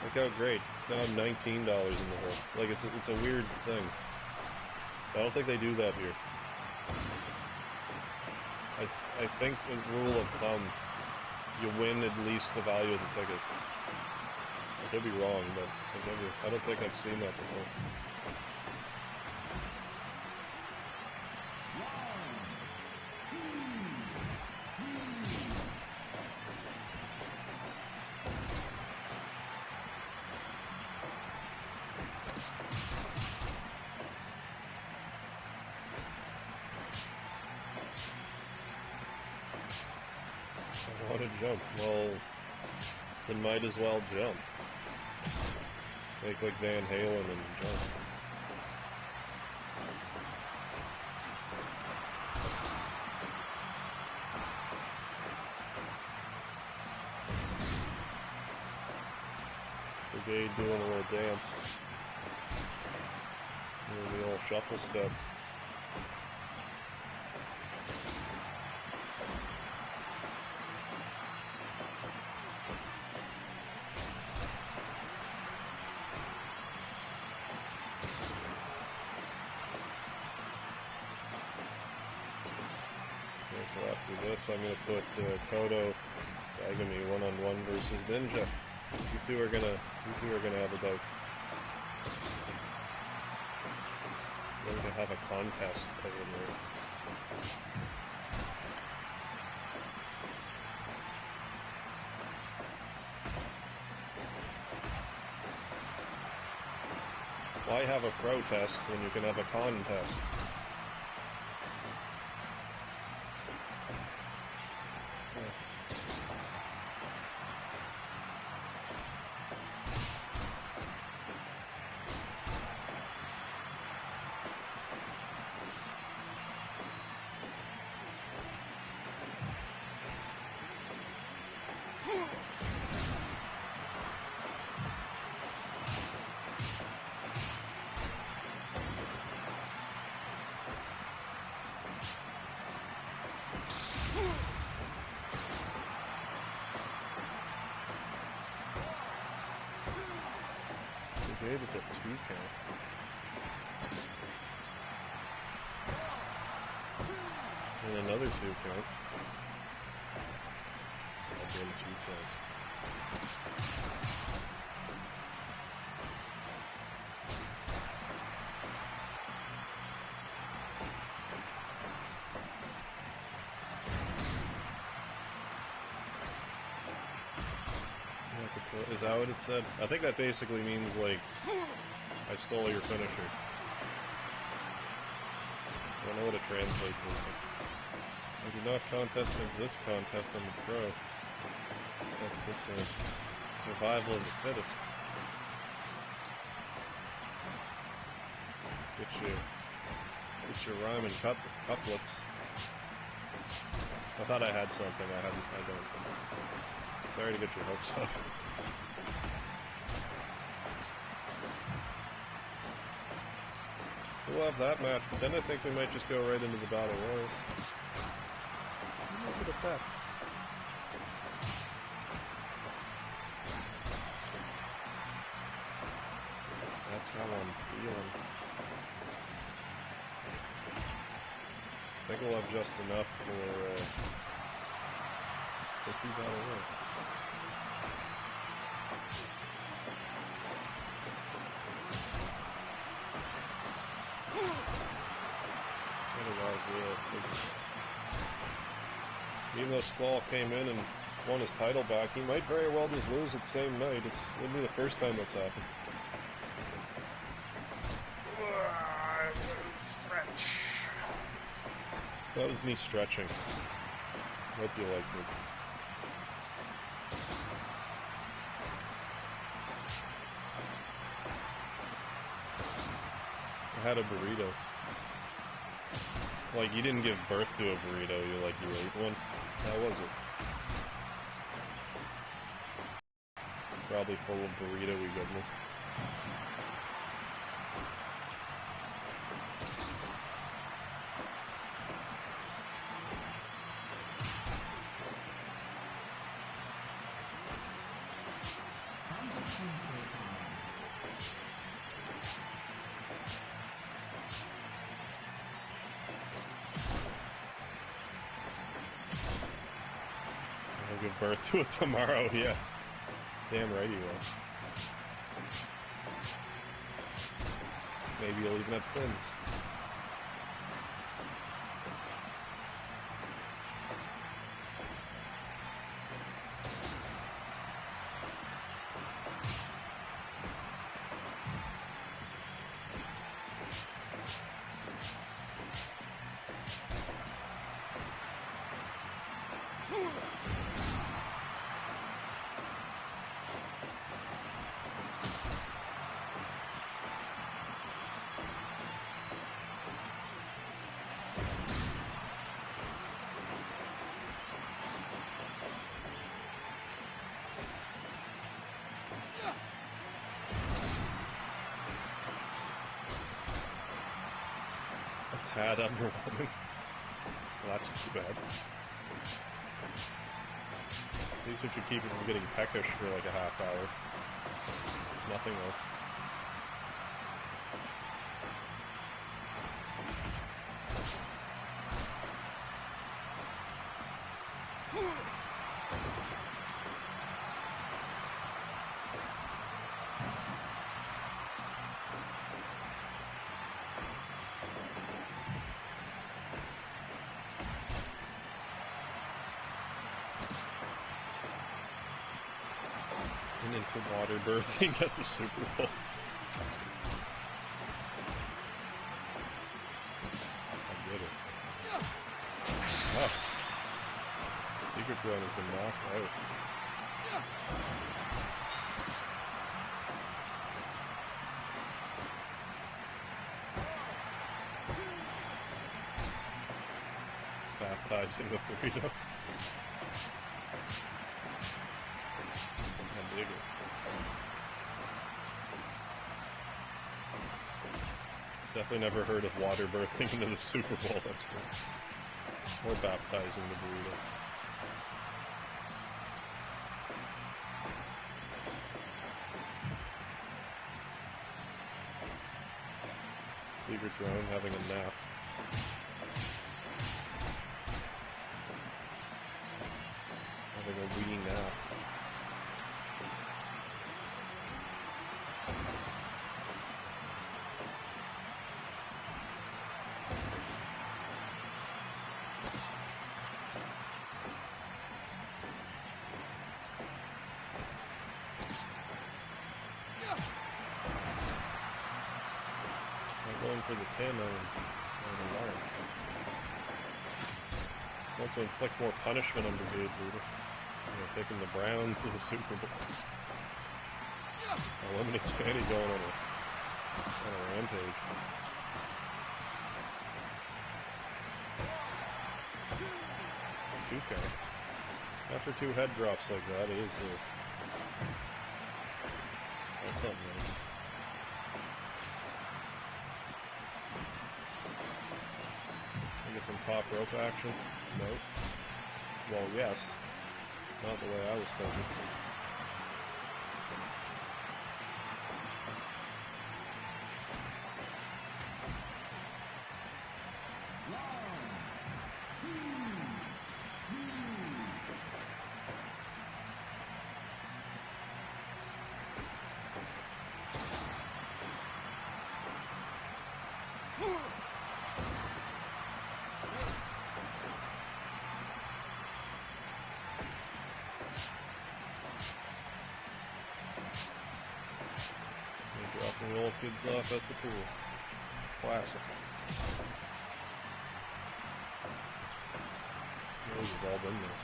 Look how great. Now I'm $19 in the hole. Like it's a weird thing. I don't think they do that here. I think as rule of thumb, you win at least the value of the ticket. I could be wrong, but I don't think I've seen that before. I want to jump. Well, then might as well jump. Make like Van Halen and jump. Brigade doing a little dance. Doing the old shuffle step. So after this, I'm going to put Kodo Agami one-on-one versus Ninja. You two are gonna have a bout. We're gonna have a contest over there. Why have a protest when you can have a contest? Brigade with a 2 count. And another 2 count. Again, 2 counts. Is that what it said? I think that basically means, like, I stole your finisher. I don't know what it translates into. I do not contest against this contest on the pro. That's this survival of the fittest. Get your rhyme and couplets. I thought I had something. I don't. Sorry to get your hopes up. We'll have that match, but then I think we might just go right into the Battle Royals. Look at that. That's how I'm feeling. I think we'll have just enough for 2 Battle Royals. Even though Squall came in and won his title back, he might very well just lose it same night. It wouldn't be the first time that's happened. Stretch. That was me stretching. Hope you liked it. I had a burrito. Like, you didn't give birth to a burrito, you ate one. How was it? Probably full of burrito-y goodness. I'll give birth to it tomorrow, yeah. Damn right you will. Maybe you'll even have twins. tad underwhelming. Well, that's too bad. At least it should keep it from getting peckish for like a half hour. Nothing else. Into water birthing at the Super Bowl. I get it. Oh. Secret drone has been knocked out. Baptizing the burrito. Definitely never heard of water birthing into the Super Bowl, that's great. Or baptizing the burrito. Secret drone having a nap. Having a wee nap. For the pin on the Lard. Wants to inflict more punishment on Brigade Leader. Taking the Browns to the Super Bowl. Eliminate Sandy going on a rampage. It's okay. After two head drops like that, it is that's something else. Some top rope action? Nope. Well, yes. Not the way I was thinking. Dropping all kids off at the pool. Classic. Those have all been there.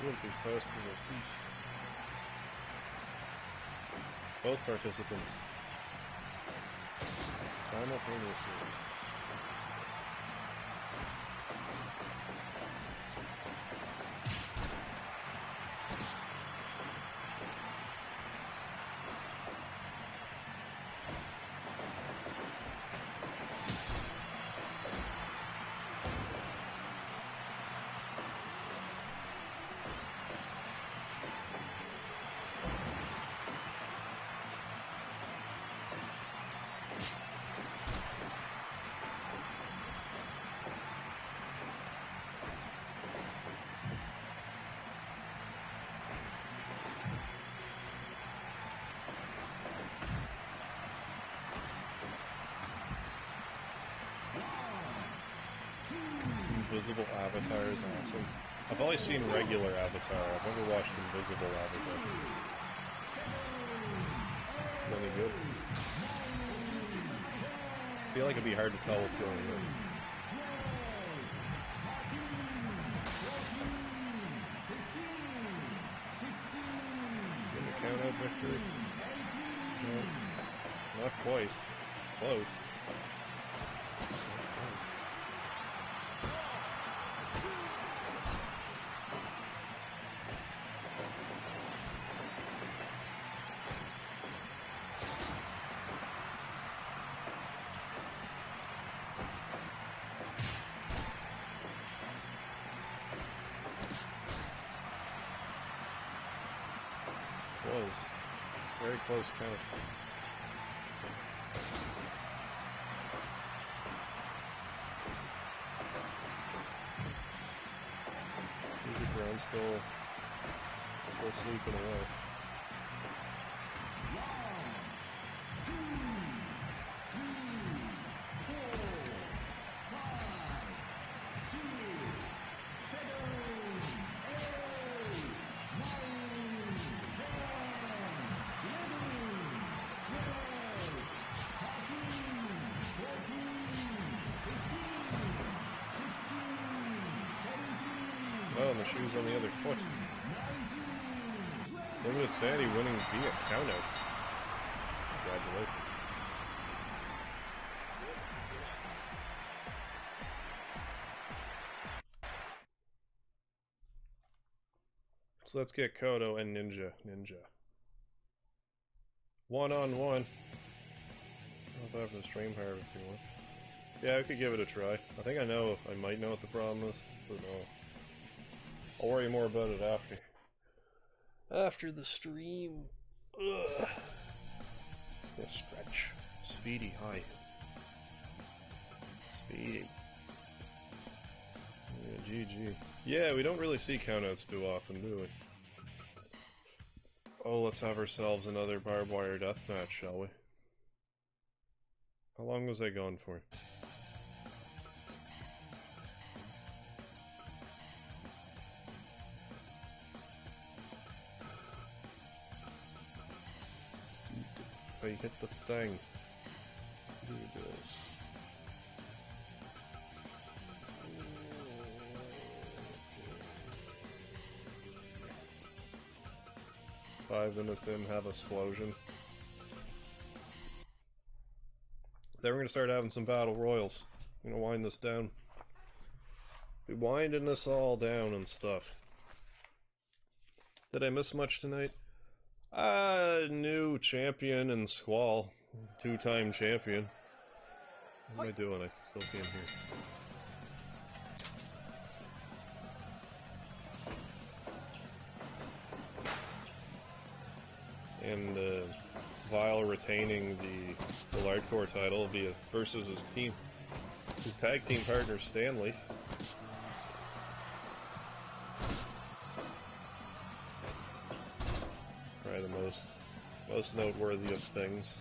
Would be first to their feet. Both participants simultaneously. Invisible Avatar is awesome. I've only seen regular Avatar. I've never watched Invisible Avatar. any good. I feel like it'd be hard to tell what's going on. Getting a count-out victory? No, not quite. Close. Close. Very close count. Music ground still sleeping away. Oh, and the shoe's on the other foot. Look at Sandy winning via countout. Congratulations. So let's get Kodo and Ninja. One-on-one. I'll go for the stream harv if you want. Yeah, I could give it a try. I think I might know what the problem is, but no. I'll worry more about it after the stream. Ugh. Yeah, stretch. Speedy, hi. Speedy. Yeah, GG. Yeah, we don't really see countouts too often, do we? Oh, let's have ourselves another barbed wire deathmatch, shall we? How long was I gone for? Oh, you hit the thing. Do this. 5 minutes in, have a explosion. Then we're gonna start having some battle royals. I'm gonna wind this down. Be winding this all down and stuff. Did I miss much tonight? New champion and Squall. 2-time champion. What am I doing? I still can't hear. And Vile retaining the Lard core title versus his tag team partner Stanley. Probably the most noteworthy of things.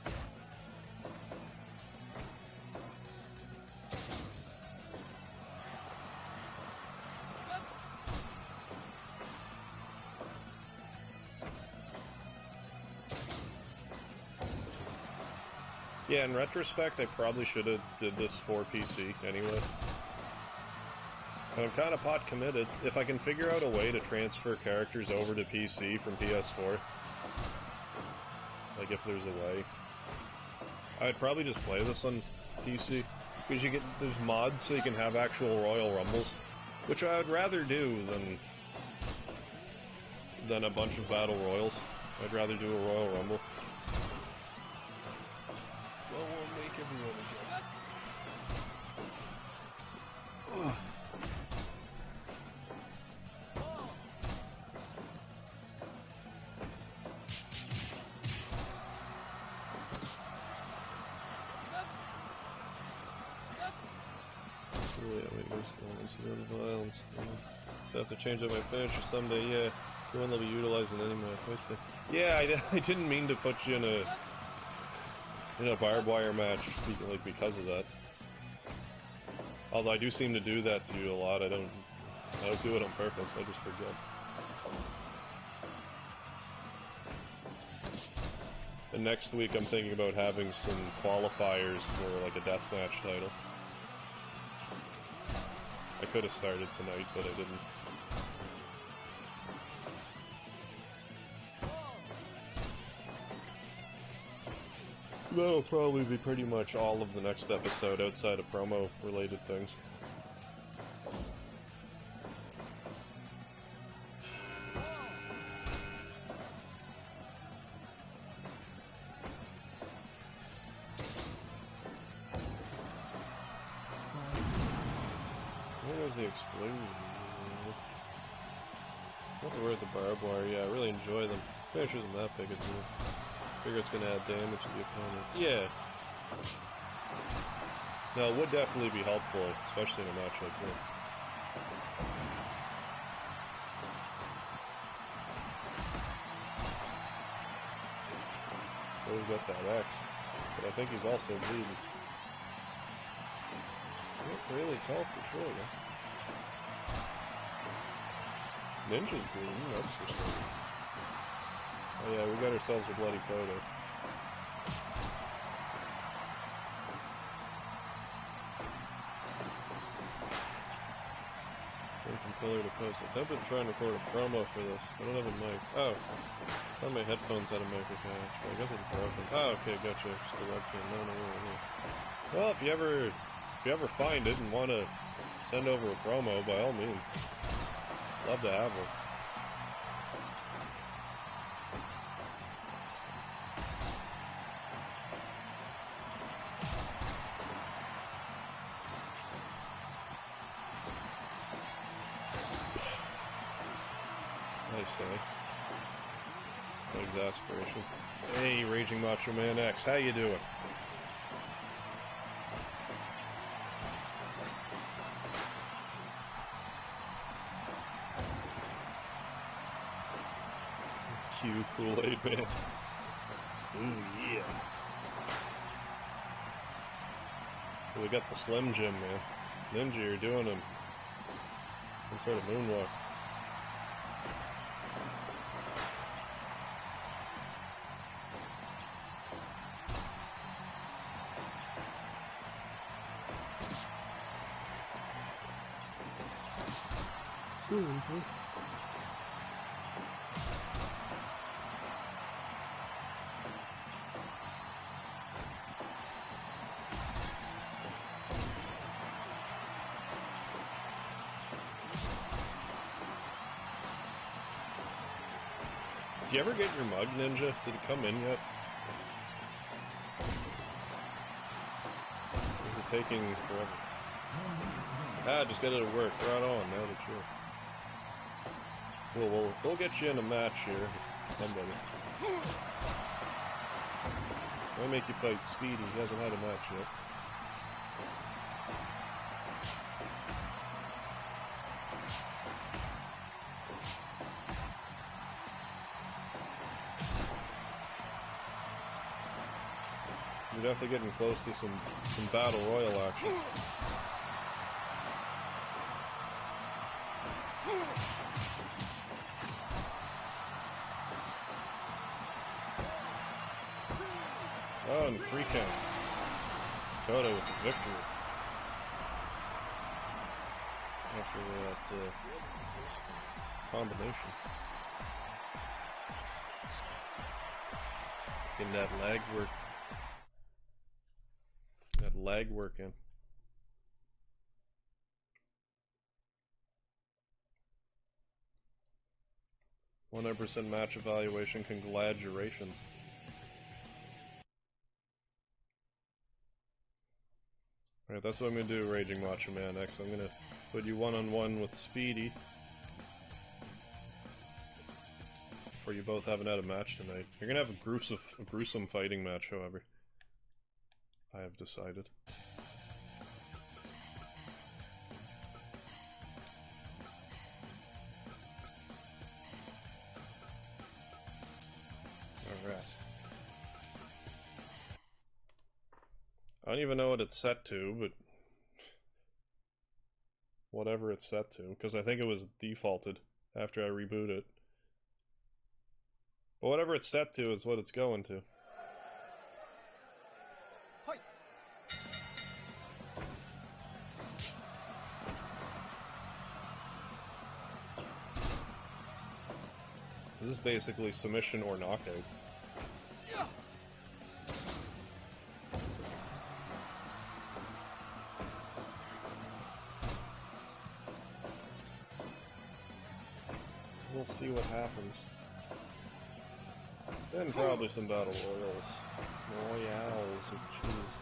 Yeah, in retrospect, I probably should have did this for PC anyway. And I'm kind of pot committed. If I can figure out a way to transfer characters over to PC from PS4, like if there's a way, I'd probably just play this on PC, because there's mods so you can have actual Royal Rumbles, which I would rather do than a bunch of Battle Royals. I'd rather do a Royal Rumble. Well, we'll make everyone again. Violence. So I have to change up my finisher someday, yeah. The one they'll be utilizing anyway. Yeah, I didn't mean to put you in a barbed wire match, like, because of that. Although I do seem to do that to you a lot. I don't do it on purpose, I just forget. And next week I'm thinking about having some qualifiers for like a deathmatch title. I could have started tonight, but I didn't. That'll probably be pretty much all of the next episode outside of promo-related things. Where's the explosion? What the word, the barbed wire? Yeah, I really enjoy them. Finish isn't that big a deal. Figure it's gonna add damage to the opponent. Yeah. No, it would definitely be helpful, especially in a match like this. Always got that X, but I think he's also bleeding. Can't really tell for sure, though. Ninja's bleeding, that's for sure. Oh yeah, we got ourselves a bloody photo. Going from pillar to post. I attempted to try and record a promo for this. I don't have a mic. Oh. I thought my headphones had a MegaCactus, but I guess it's broken. Oh, okay, gotcha. Just a webcam. No. Well, if you ever find it and want to send over a promo, by all means. Love to have one. Nice day. No exasperation. Hey, Raging Macho Man X, how you doing? Q Kool-Aid Man. Ooh, yeah. Well, we got the Slim Jim, man. Ninja, you're doing some sort of moonwalk. Mm-hmm. Did you ever get your mug, Ninja? Did it come in yet? Is it taking forever? Ah, just get it to work. Right on, now that you're... Cool, we'll get you in a match here with somebody. I'll make you fight Speedy. He hasn't had a match yet. You're definitely getting close to some battle royal action. Oh, and 3 count. Kodo with the victory. After that combination. Getting that lag work. That lag work in. %100% match evaluation. Congratulations. Alright, that's what I'm gonna do, Raging Macho Man X. I'm gonna put you one-on-one with Speedy. For you both haven't had a match tonight. You're gonna have a gruesome fighting match, however. I have decided. Alright. I don't even know what it's set to, but whatever it's set to, because I think it was defaulted after I reboot it. But whatever it's set to is what it's going to. basically submission or knockout. We'll see what happens. Then probably some battle royals with cheese.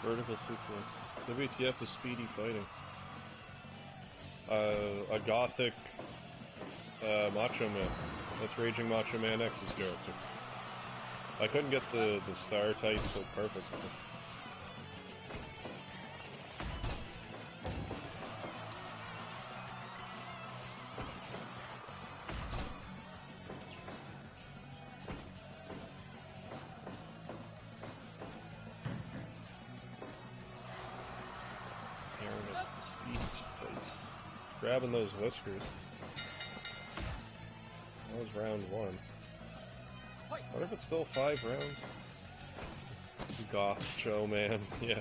Vertical suplex. WTF is Speedy fighting. A gothic Macho Man. That's Raging Macho Man X's character. I couldn't get the star tights so perfect. Speedy's face. Grabbing those whiskers. That was round 1. What if it's still 5 rounds? Goth show, man. Yeah.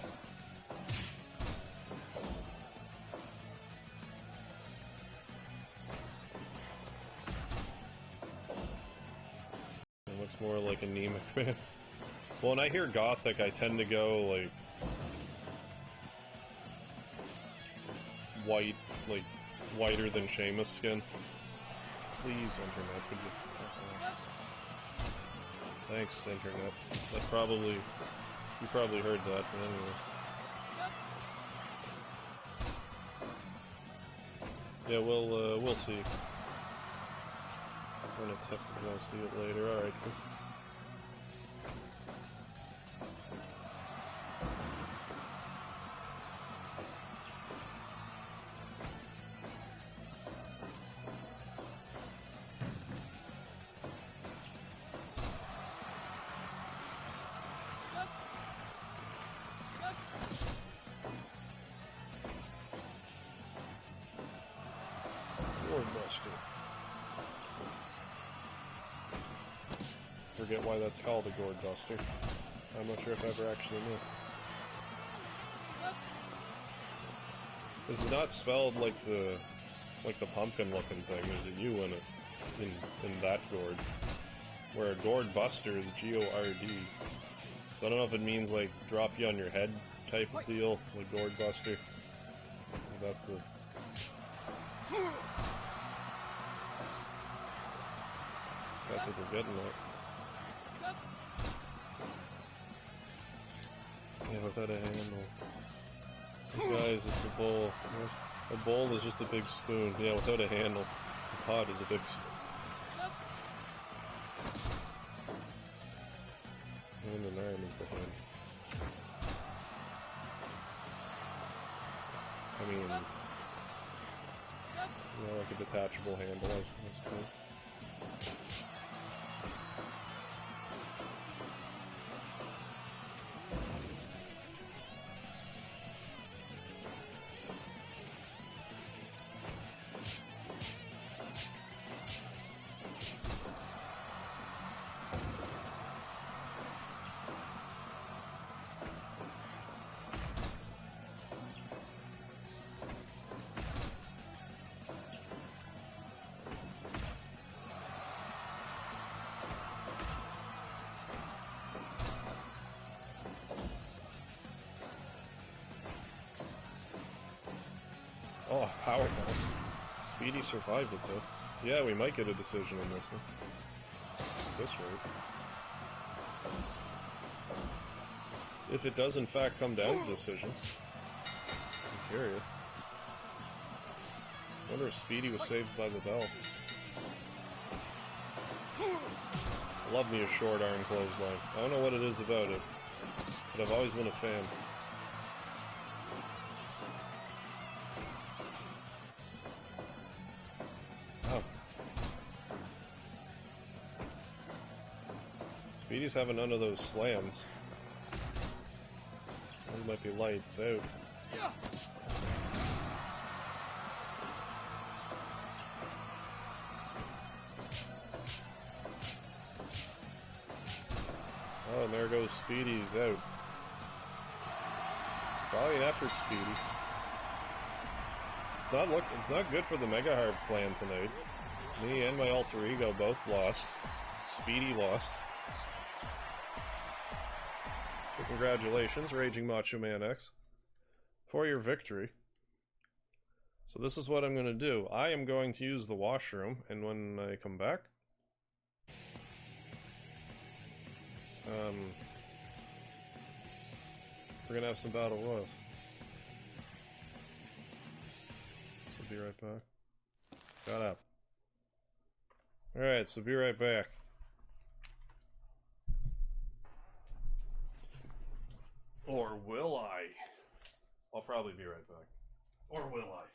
It looks more like anemic, man. Well, when I hear gothic, I tend to go, like, white, like, whiter than Sheamus skin. Please, internet, could you... Thanks, internet. That probably... You probably heard that, but anyways. Yeah, we'll see. I'm gonna test if you want to see it later. Alright. Forget why that's called a gourd buster. I'm not sure if I ever actually knew. This is not spelled like the pumpkin looking thing. There's a U in it in that gourd. Where a gourd buster is G-O-R-D. So I don't know if it means like drop you on your head type of deal, like gourd buster. That's the... That's what they're getting at. Yeah, without a handle. Guys, it's a bowl. A bowl is just a big spoon. Yeah, without a handle. A pot is a big spoon. And an arm is the hand. I mean... You know, like a detachable handle, I suppose. Oh, power bomb. Speedy survived it though. Yeah, we might get a decision in this one. At this rate. If it does in fact come down to decisions. I'm curious. I wonder if Speedy was saved by the bell. I love me a short arm clothesline. I don't know what it is about it, but I've always been a fan. Speedy's having none of those slams. These might be lights out. Oh, and there goes Speedy's out. Probably an effort, Speedy. It's not good for the MegaHarv clan tonight. Me and my alter ego both lost. Speedy lost. So congratulations, Raging Macho Man X, for your victory. So this is what I'm going to do. I am going to use the washroom, and when I come back, we're going to have some battle royals. So be right back. Shut up. Alright, so be right back. Or will I? I'll probably be right back. Or will I?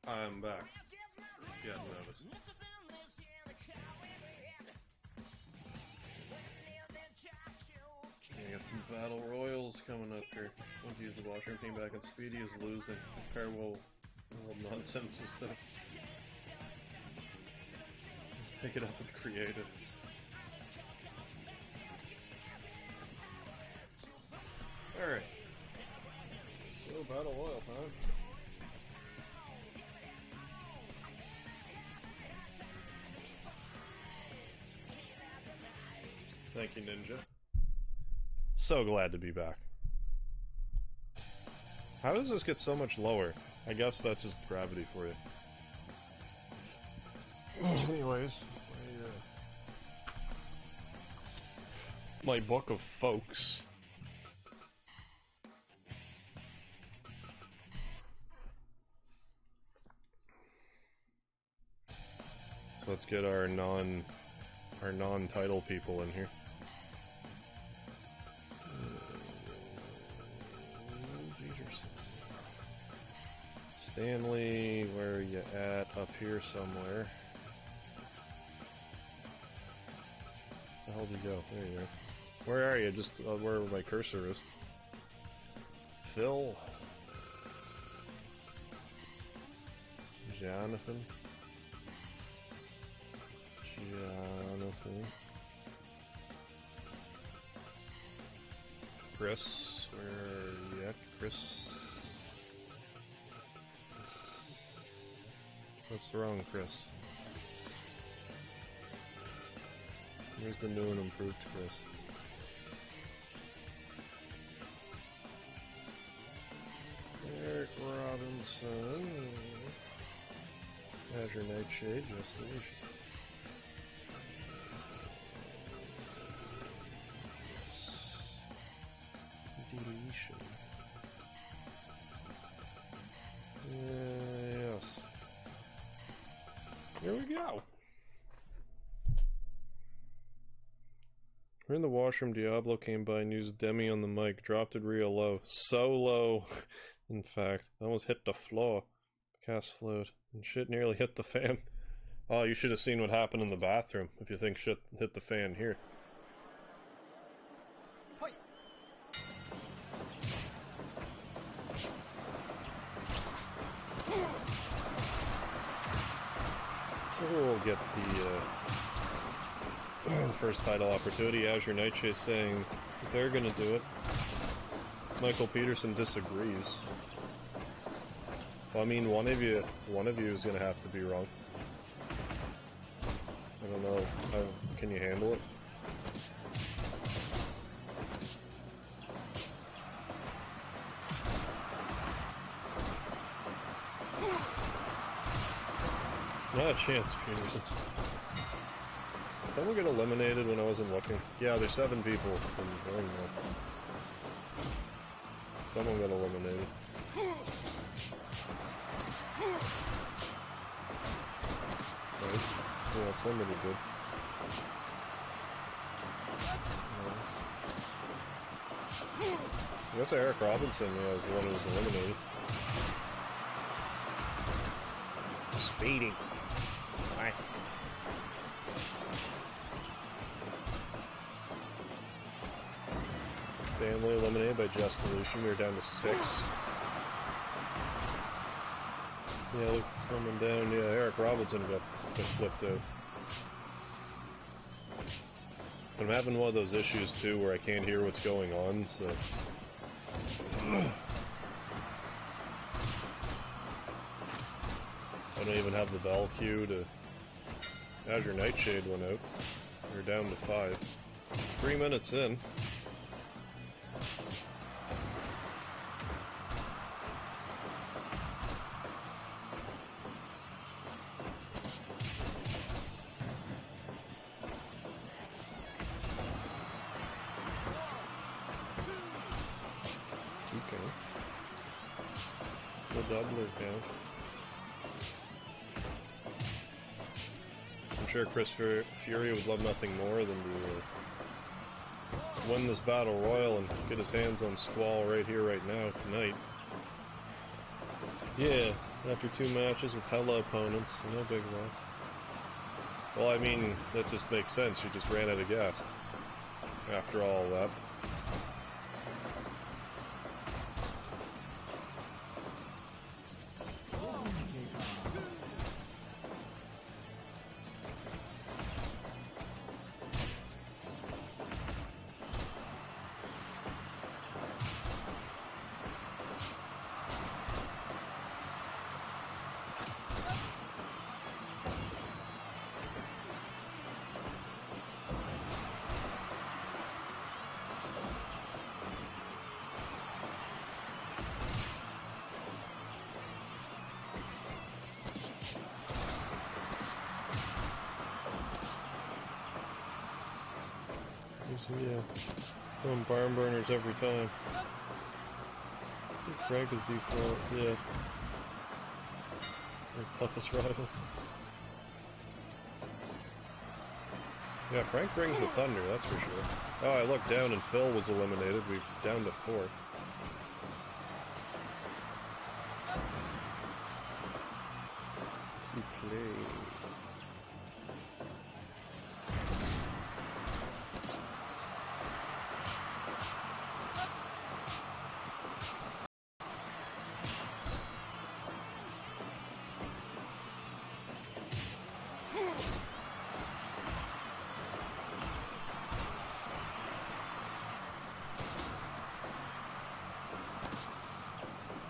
I'm back. If you hadn't noticed. Yeah, got some battle royals coming up here. Went to use the washroom, came back, and Speedy is losing. What nonsense is this? Let's take it up with creative. Alright. So, battle royal time. Thank you, Ninja. So glad to be back. How does this get so much lower? I guess that's just gravity for you. Anyways, my book of folks. So let's get our non-title people in here. Stanley, where are you at? Up here somewhere. Where the hell did you go? There you are. Where are you? Just where my cursor is. Phil. Jonathan. Chris, where are you at? Chris? What's wrong, Chris? Here's the new and improved Chris. Eric Robinson. Azure Nightshade, Just Illusion. Deletion. Yes. Here we go. We're in the washroom. Diablo came by and used Demi on the mic. Dropped it real low. So low, in fact. I almost hit the floor. Cast float. And shit nearly hit the fan. Oh, you should have seen what happened in the bathroom if you think shit hit the fan here. So we'll get the first title opportunity. Azure Nightshade saying they're gonna do it. Michael Peterson disagrees. Well, I mean, one of you is gonna have to be wrong. I don't know. Can you handle it? Not a chance, Peterson. Someone get eliminated when I wasn't looking? Yeah, there's 7 people in the ring now. Someone got eliminated. Nice. Yeah, somebody did. I guess Eric Robinson, yeah, was the one who was eliminated. Speedy. What? Stanley eliminated by Just Illusion. We're down to 6. Yeah, look, someone down. Yeah, Eric Robinson got flipped out. But I'm having one of those issues too where I can't hear what's going on, so. I don't even have the bell queue to. Azure Nightshade went out. We're down to 5. 3 minutes in. Okay. The doubler count. I'm sure Chris Fury would love nothing more than to win this battle royal and get his hands on Squall right here, right now, tonight. Yeah, after 2 matches with hella opponents, no big loss. Well, I mean, that just makes sense. You just ran out of gas after all that. Yeah, going barn burners every time. Frank is default, yeah. His toughest rival. Yeah, Frank brings the thunder, that's for sure. Oh, I looked down and Phil was eliminated. We're down to 4. Play.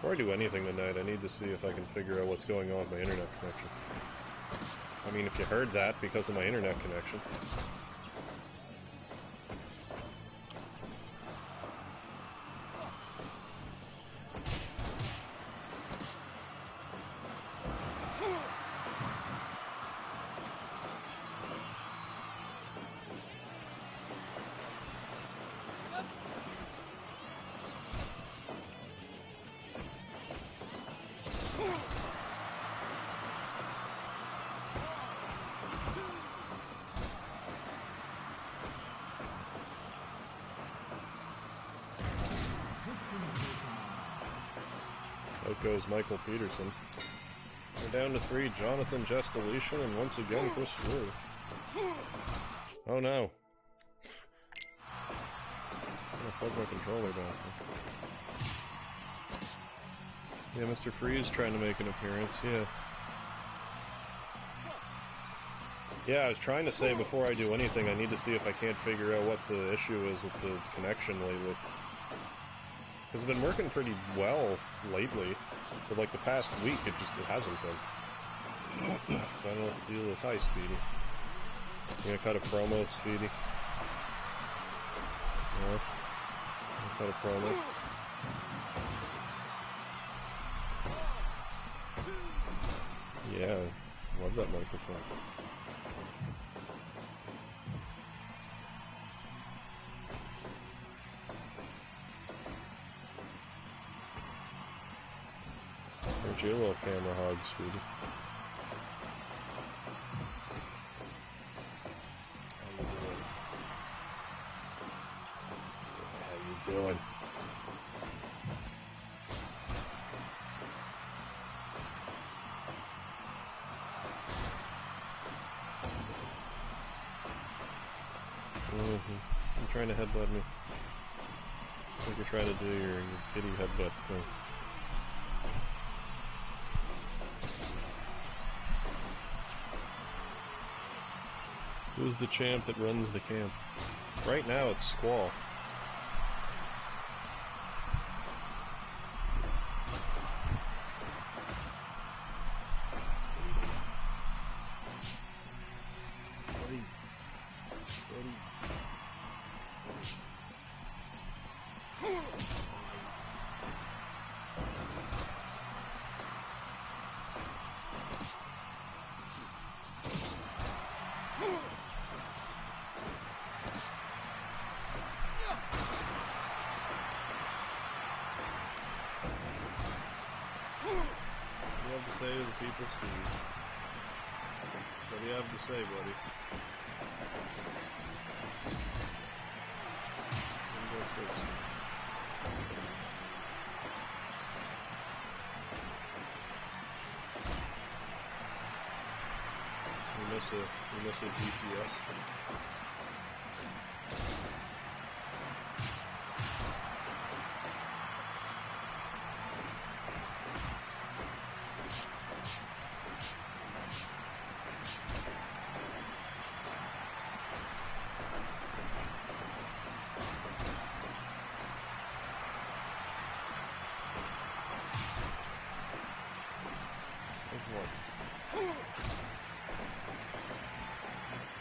Before I do anything tonight, I need to see if I can figure out what's going on with my internet connection. I mean, if you heard that, because of my internet connection. Out goes Michael Peterson. We're down to 3, Jonathan, Jess Deletion, and once again Chris Drew. Oh no. I'm gonna plug my controller back. Yeah, Mr. Freeze trying to make an appearance, yeah. Yeah, I was trying to say before I do anything, I need to see if I can't figure out what the issue is with the connection lately. Because it's been working pretty well lately, but like the past week, it hasn't been. So I don't know what the deal is. Hi, Speedy. You gonna cut a promo, Speedy? No? Cut a promo. Yeah, love that microphone. Where's your little camera hog, Speedy? How you doing? I'm trying to headbutt me. I think you're trying to do your kitty headbutt thing. Who's the champ that runs the camp? Right now it's Squall. Say to the people, Speedy. What do you have to say, buddy? Window 6. You miss a GTS.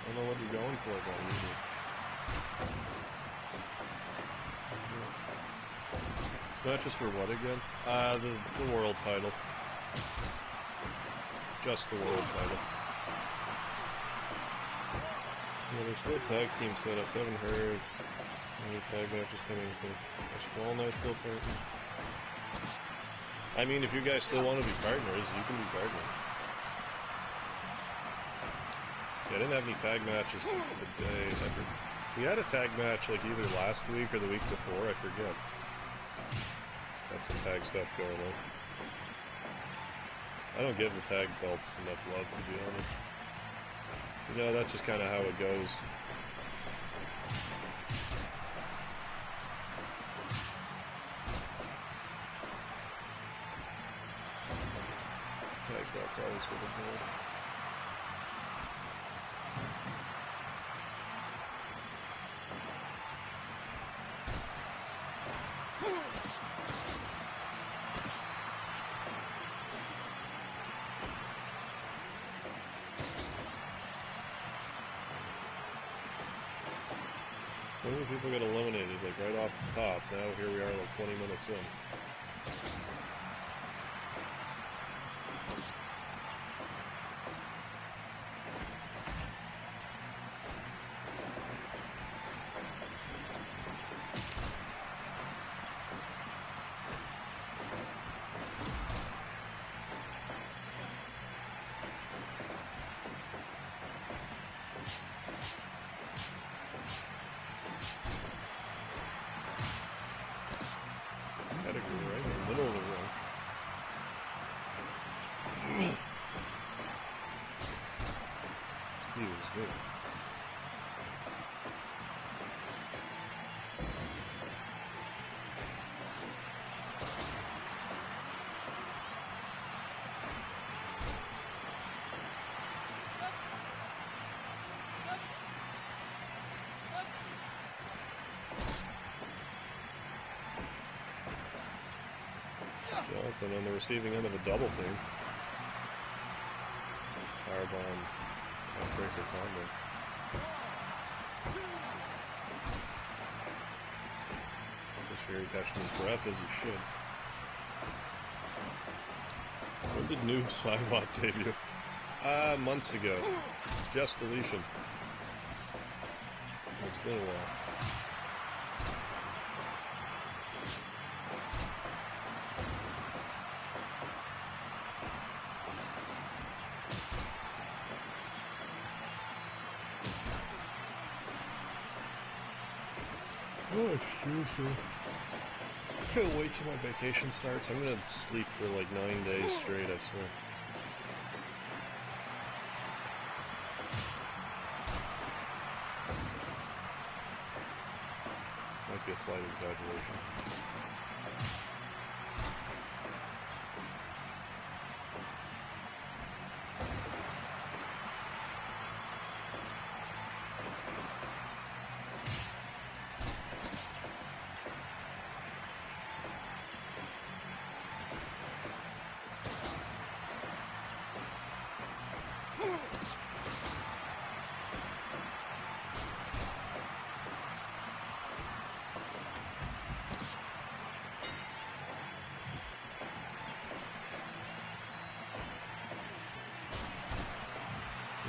I don't know what you're going for, buddy. It's not just for what again? The world title. Just the world title. Yeah, there's still tag team setups. I haven't heard any tag matches coming through. Is Squall now still partner? I mean, if you guys still want to be partners, you can be partners. Yeah, I didn't have any tag matches today. We had a tag match like either last week or the week before, I forget. Got some tag stuff going on. I don't give the tag belts enough love, to be honest. You know, that's just kind of how it goes. Tag belts always good to go. So many people got eliminated, like right off the top. Now here we are, like 20 minutes in. Pedigree, Jonathan on the receiving end of a double team. Firebomb, breaker combo. Chris Fury catching his breath as he should. When did Noob Cybot debut? Months ago. It's just deletion. It's been a while. Oh, excuse me. I can't wait till my vacation starts. I'm gonna sleep for like 9 days straight, I swear. Might be a slight exaggeration.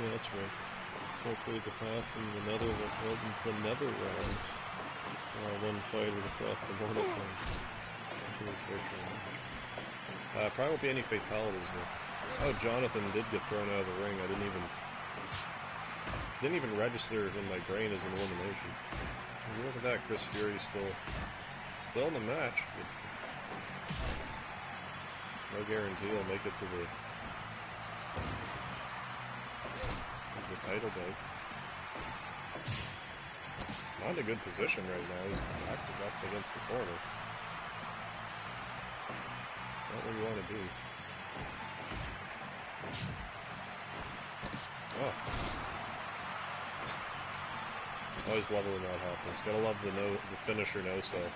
Yeah, that's right. Smoke cleared the path from the nether realms. One fighter across the border to this virtual match. Probably won't be any fatalities though. Oh, Jonathan did get thrown out of the ring. I didn't even register in my brain as an elimination. Look at that, Chris Fury still in the match. But no guarantee he'll make it to the title bout. Not in a good position right now. He's backed up against the corner. Not where you want to be. Oh. Always love it when that happens. Gotta love the finisher no-sell.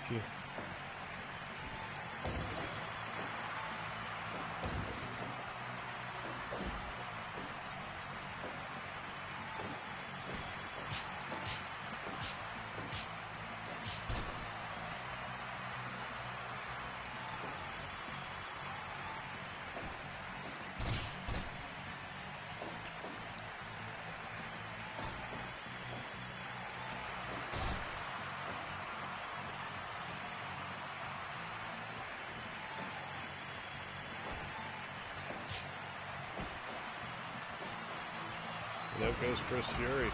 Phew. And out goes Chris Fury.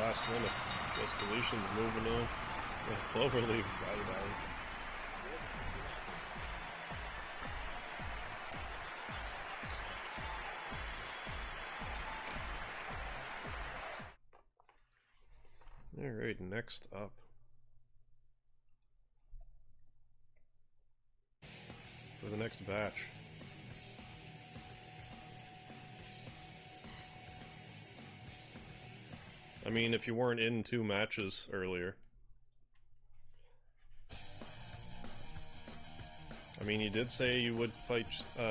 Last minute. Just deletion's moving on. Yeah, Cloverleaf got it out. Alright, next up. For the next batch. I mean, if you weren't in 2 matches earlier. I mean, you did say you would fight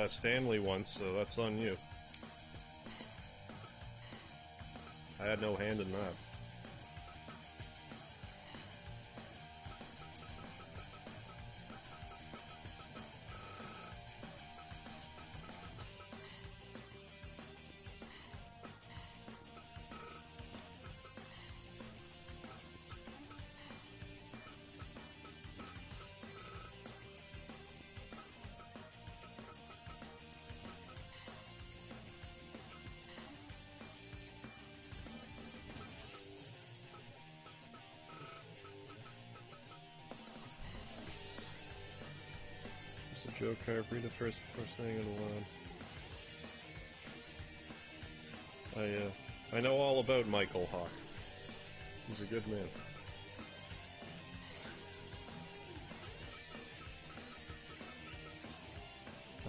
Stanley once, so that's on you. I had no hand in that. Just a joke, Harp. Read the first thing in the line. I know all about Michael Hawk. He's a good man.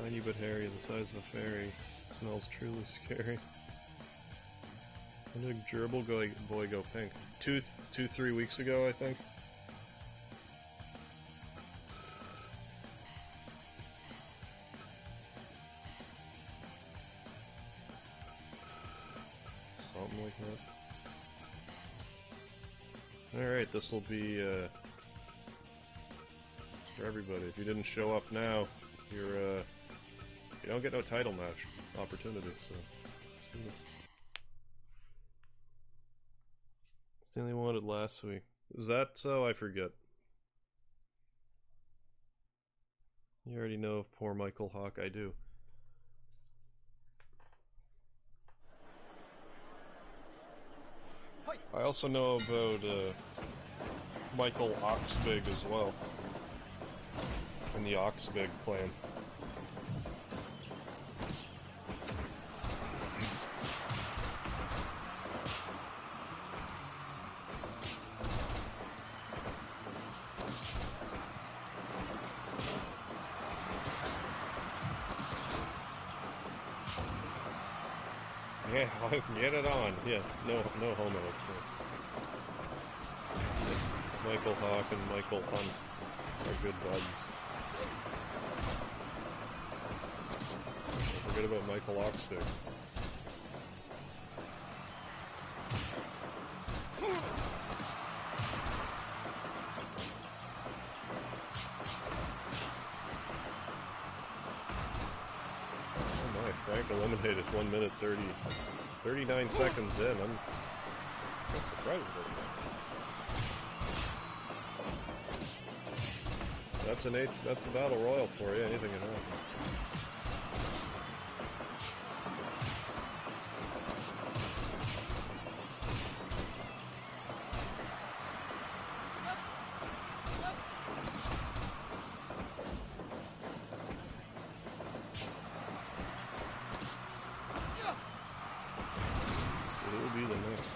Tiny but hairy, the size of a fairy. Smells truly scary. When did Gerbil boy go pink? 3 weeks ago, I think. Something like that. Alright, this will be for everybody. If you didn't show up now, you don't get no title match opportunity, so let's do this. Stanley wanted last week. Is that so? I forget. You already know of poor Michael Hawk, I do. I also know about Michael Oxbig as well, in the Oxbig clan. Yeah, let's get it on. Yeah, no homo, of course. Michael Hawk and Michael Hunt are good buds. Don't forget about Michael Oxbig. Oh my, Frank eliminated 1 minute 39 seconds in. I'm surprised about that. That's a battle royal for you. Anything can happen. It will be the next.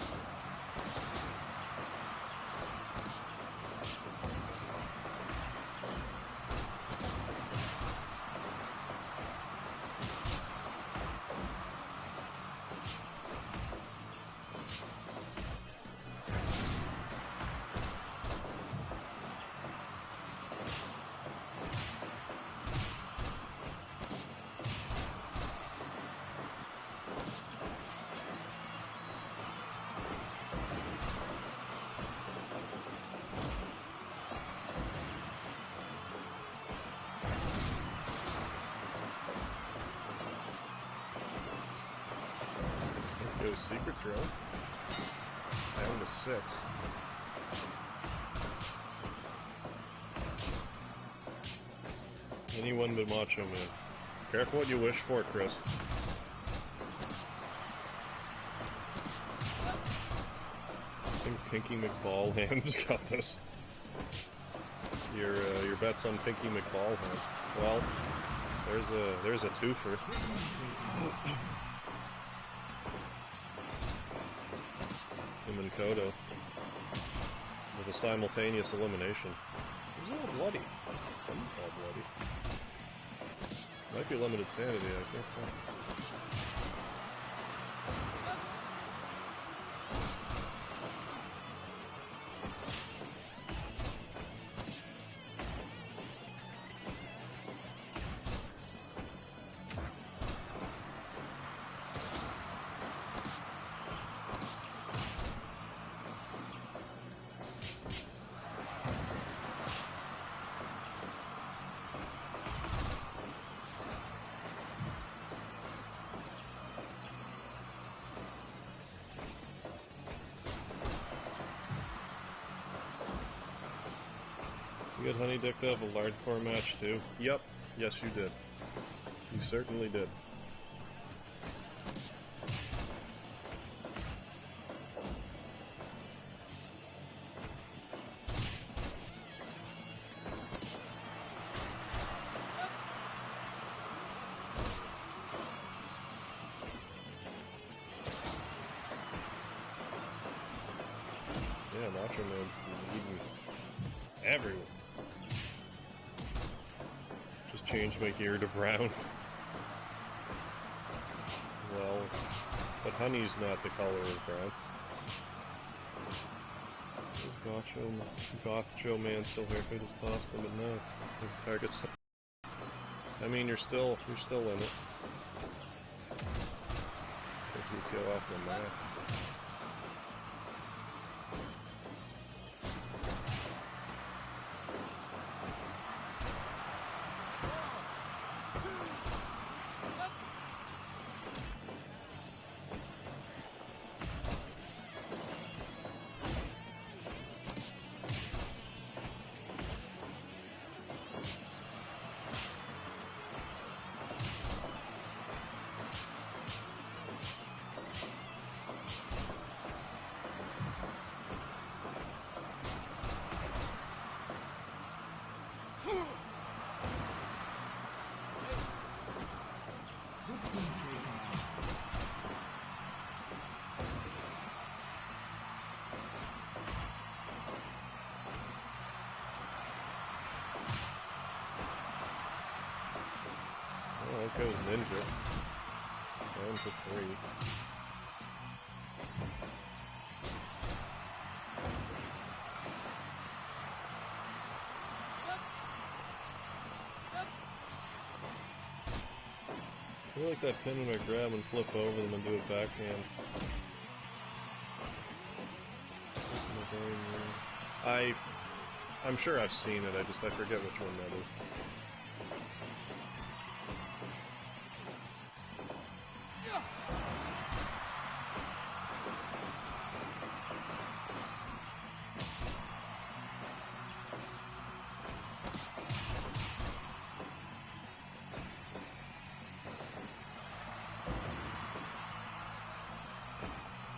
Yo, secret drill. Down to 6. Anyone but Macho Man. Careful what you wish for, Chris. I think Pinky McBall hands got this. Your bet's on Pinky McBall hands. Well, there's a twofer. Him and Kodo with a simultaneous elimination. He's all bloody. Someone's all bloody. Might be limited sanity, I can't tell. You got honey dicked up a Lard core match too? Yep. Yes, you did. You certainly did. Yeah, Macho Man's bleeding everywhere. Just changed my gear to brown. Well, but honey's not the color of brown. Is Gothcho Man still here? I just tossed him, but no. The target's... I mean, you're still in it. GTO off the mask. There goes Ninja. Down to 3. I feel like that pin when I grab and flip over them and do a backhand. I'm sure I've seen it, I forget which one that is.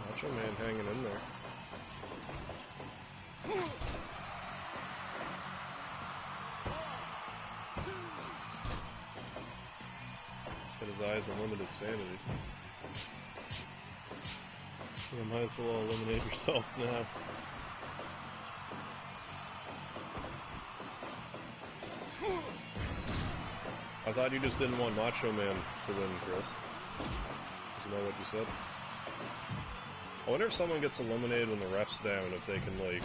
Macho Man hanging in there. Get his eyes on limited sanity. You might as well eliminate yourself now. I thought you just didn't want Macho Man to win, Chris. Isn't that what you said? I wonder if someone gets eliminated when the ref's down, if they can, like,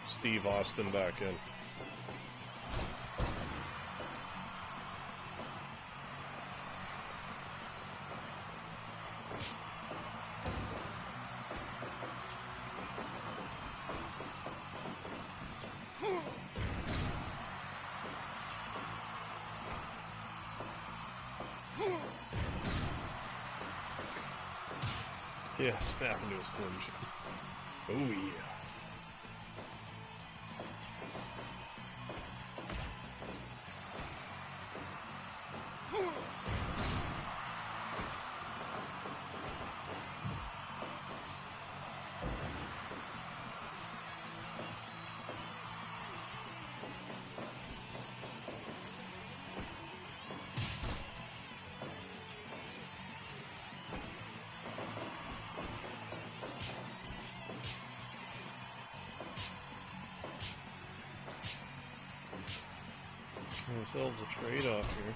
Steve Austin back in. Yeah, snap into a Slim Jim. Oh yeah. Ourselves a trade-off here.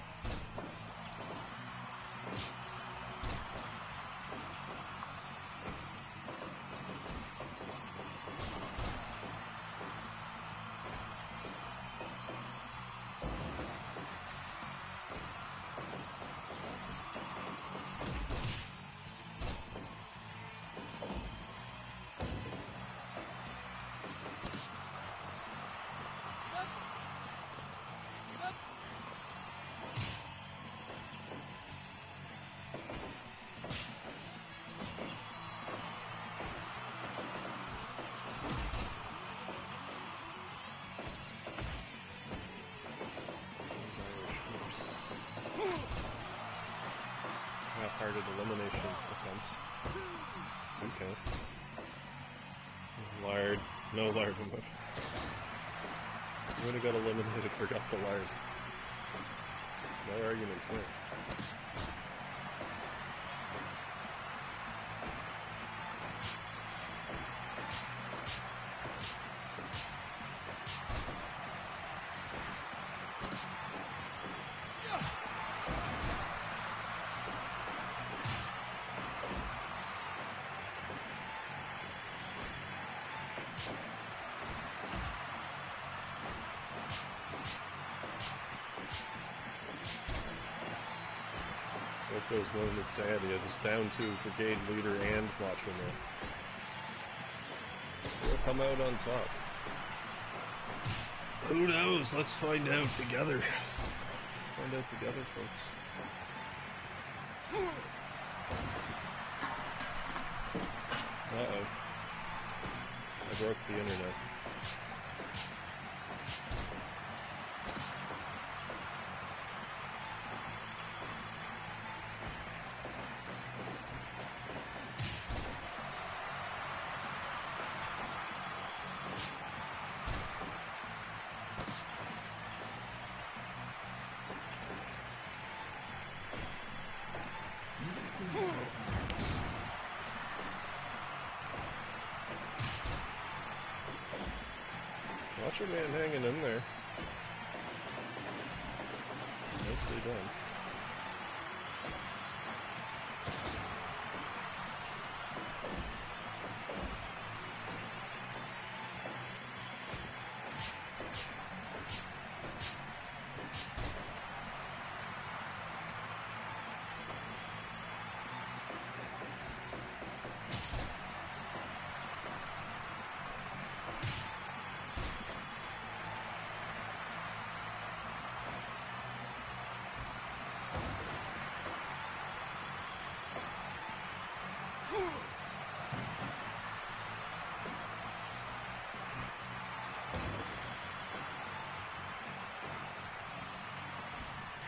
Half-hearted elimination attempts. Okay. Lard. No Lard move. Would have got eliminated, forgot the Lard. No arguments there. Goes Limited Sandy. It's down to Brigade Leader and Macho Man. We'll come out on top. Who knows? Let's find out together. Let's find out together, folks. Uh-oh. I broke the internet. Macho Man hanging in there. Nicely done.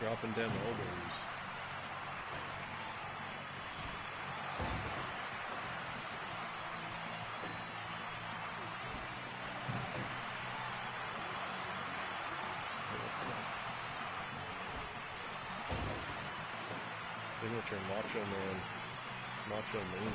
Dropping down elbows. Signature Macho Man. Macho Mania.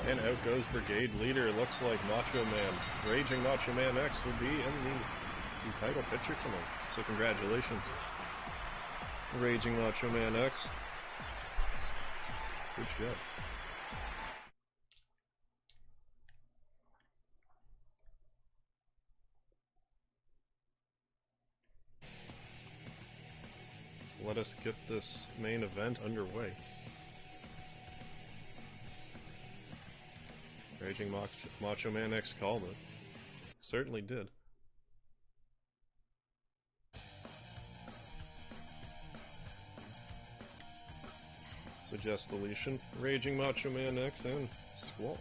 And out goes Brigade Leader. Looks like Macho Man, Raging Macho Man X, will be in the title picture tonight. So congratulations, Raging Macho Man X. Good job. So let us get this main event underway. Raging Macho Man X called it. Certainly did. Suggest deletion. Raging Macho Man X and Squall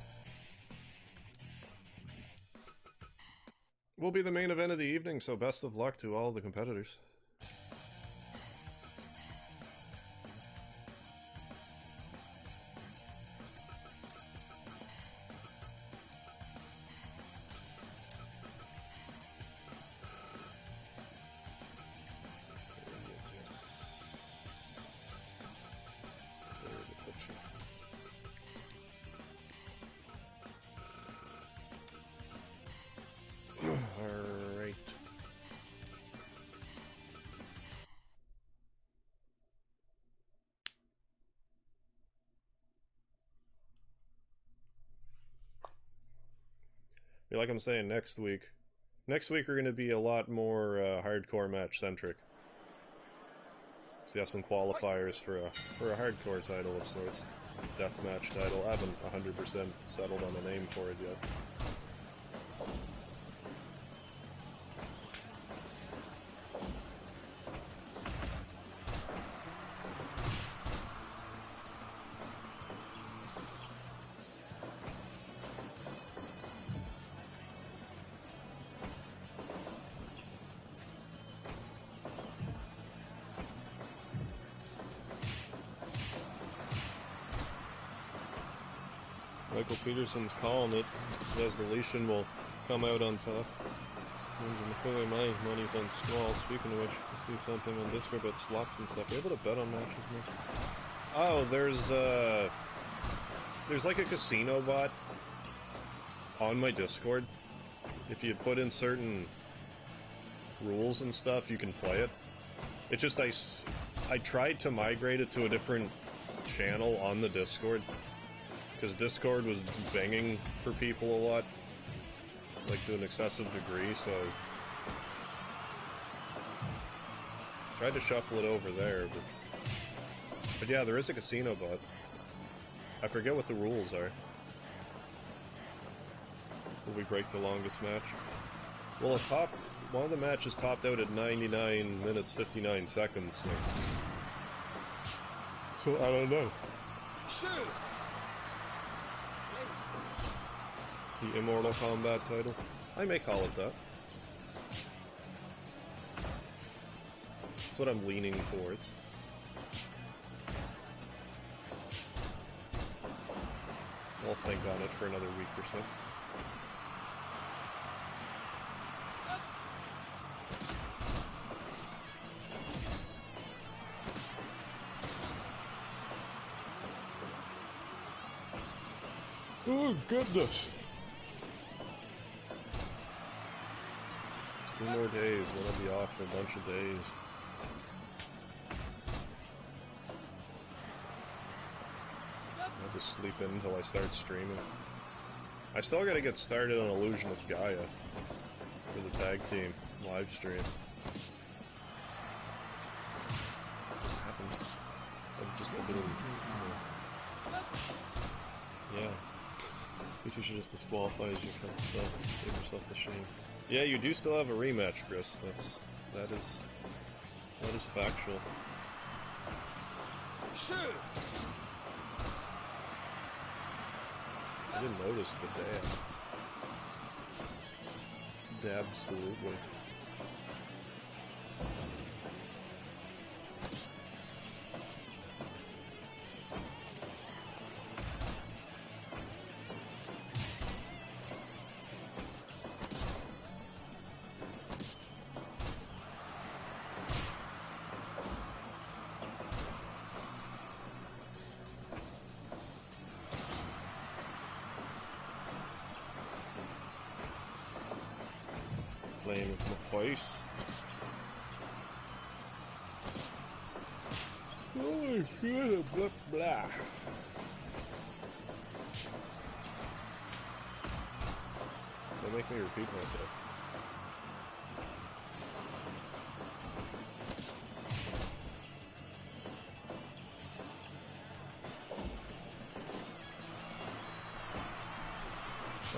will be the main event of the evening, so best of luck to all the competitors. Alright. Like I'm saying, next week we're going to be a lot more hardcore match centric. So we have some qualifiers for a hardcore title of sorts. Deathmatch title. I haven't 100% settled on a name for it yet. Michael Peterson's calling it. As the Legion will come out on top. My money's on Squall. Speaking of which, I see something on Discord about slots and stuff. Are you able to bet on matches now? Oh, there's like a casino bot on my Discord. If you put in certain rules and stuff, you can play it. It's just I tried to migrate it to a different channel on the Discord, because Discord was banging for people a lot, like to an excessive degree, so I tried to shuffle it over there, but yeah, there is a casino bot. I forget what the rules are. Will we break the longest match? Well, one of the matches topped out at 99 minutes 59 seconds, so I don't know. Shoot! The Immortal Kombat title? I may call it that. That's what I'm leaning towards. I'll think on it for another week or so. Oh, goodness! 2 more days, then I'll be off for a bunch of days. I'll just sleep in until I start streaming. I still gotta get started on Illusion of Gaia for the tag team live stream. What happened? I'm just a little... Yeah. You should just disqualify as you cut yourself, save yourself the shame. Yeah, you do still have a rematch, Chris. That is factual. Shoot! I didn't notice the dab. Absolutely. Playing with my face. Oh, shit, blah, blah. Don't make me repeat myself.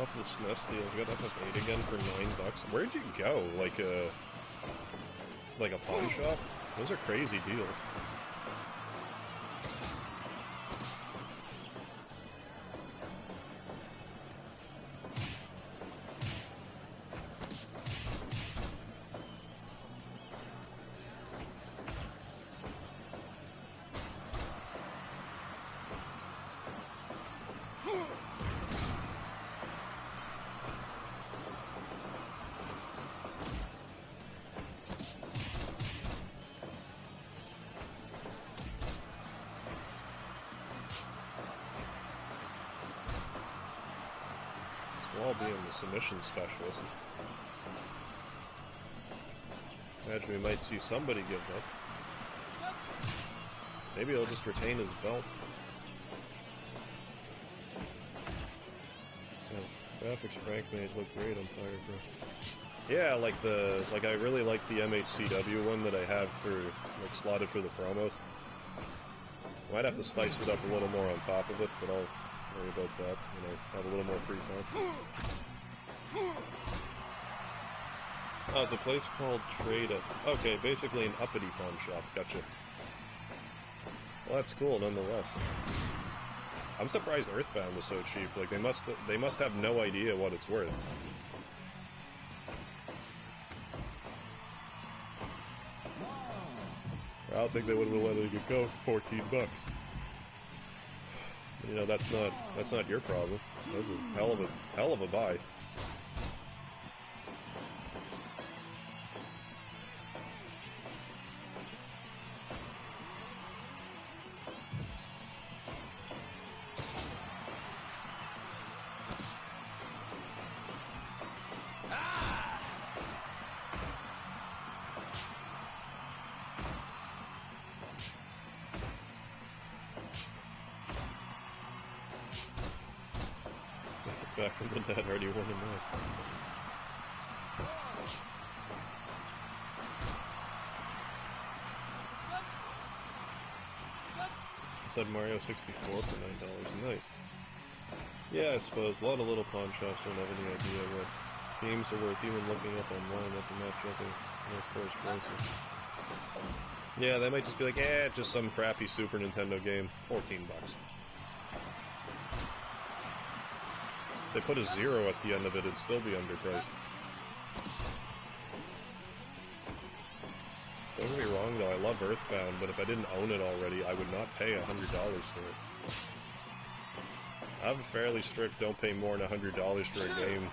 Up the SNES deals, got FF8 again for $9. Where'd you go? Like a pawn shop? Those are crazy deals. I'll be the submission specialist. Imagine we might see somebody give up. Maybe he'll just retain his belt. Yeah, graphics Frank made look great on Fire Pro. Yeah, like I really like the MHCW one that I have for slotted for the promos. Might have to spice it up a little more on top of it, but I'll worry about that when I have a little more free time. Oh, it's a place called Trade It. Okay, basically an uppity pawn shop. Gotcha. Well, that's cool nonetheless. I'm surprised Earthbound was so cheap. Like they must have no idea what it's worth. I don't think they would have let it go for $14. You know, that's not your problem. That was a hell of a buy. Back from the dead, already won him out. Said Mario 64 for $9. Nice. Yeah, I suppose. A lot of little pawn shops don't have any idea what games are worth even looking up online at the match up in stores prices. Yeah, they might just be like, eh, just some crappy Super Nintendo game. $14. If they put a 0 at the end of it, it'd still be underpriced. Don't get me wrong though, I love Earthbound, but if I didn't own it already, I would not pay $100 for it. I have a fairly strict don't pay more than $100 for a game.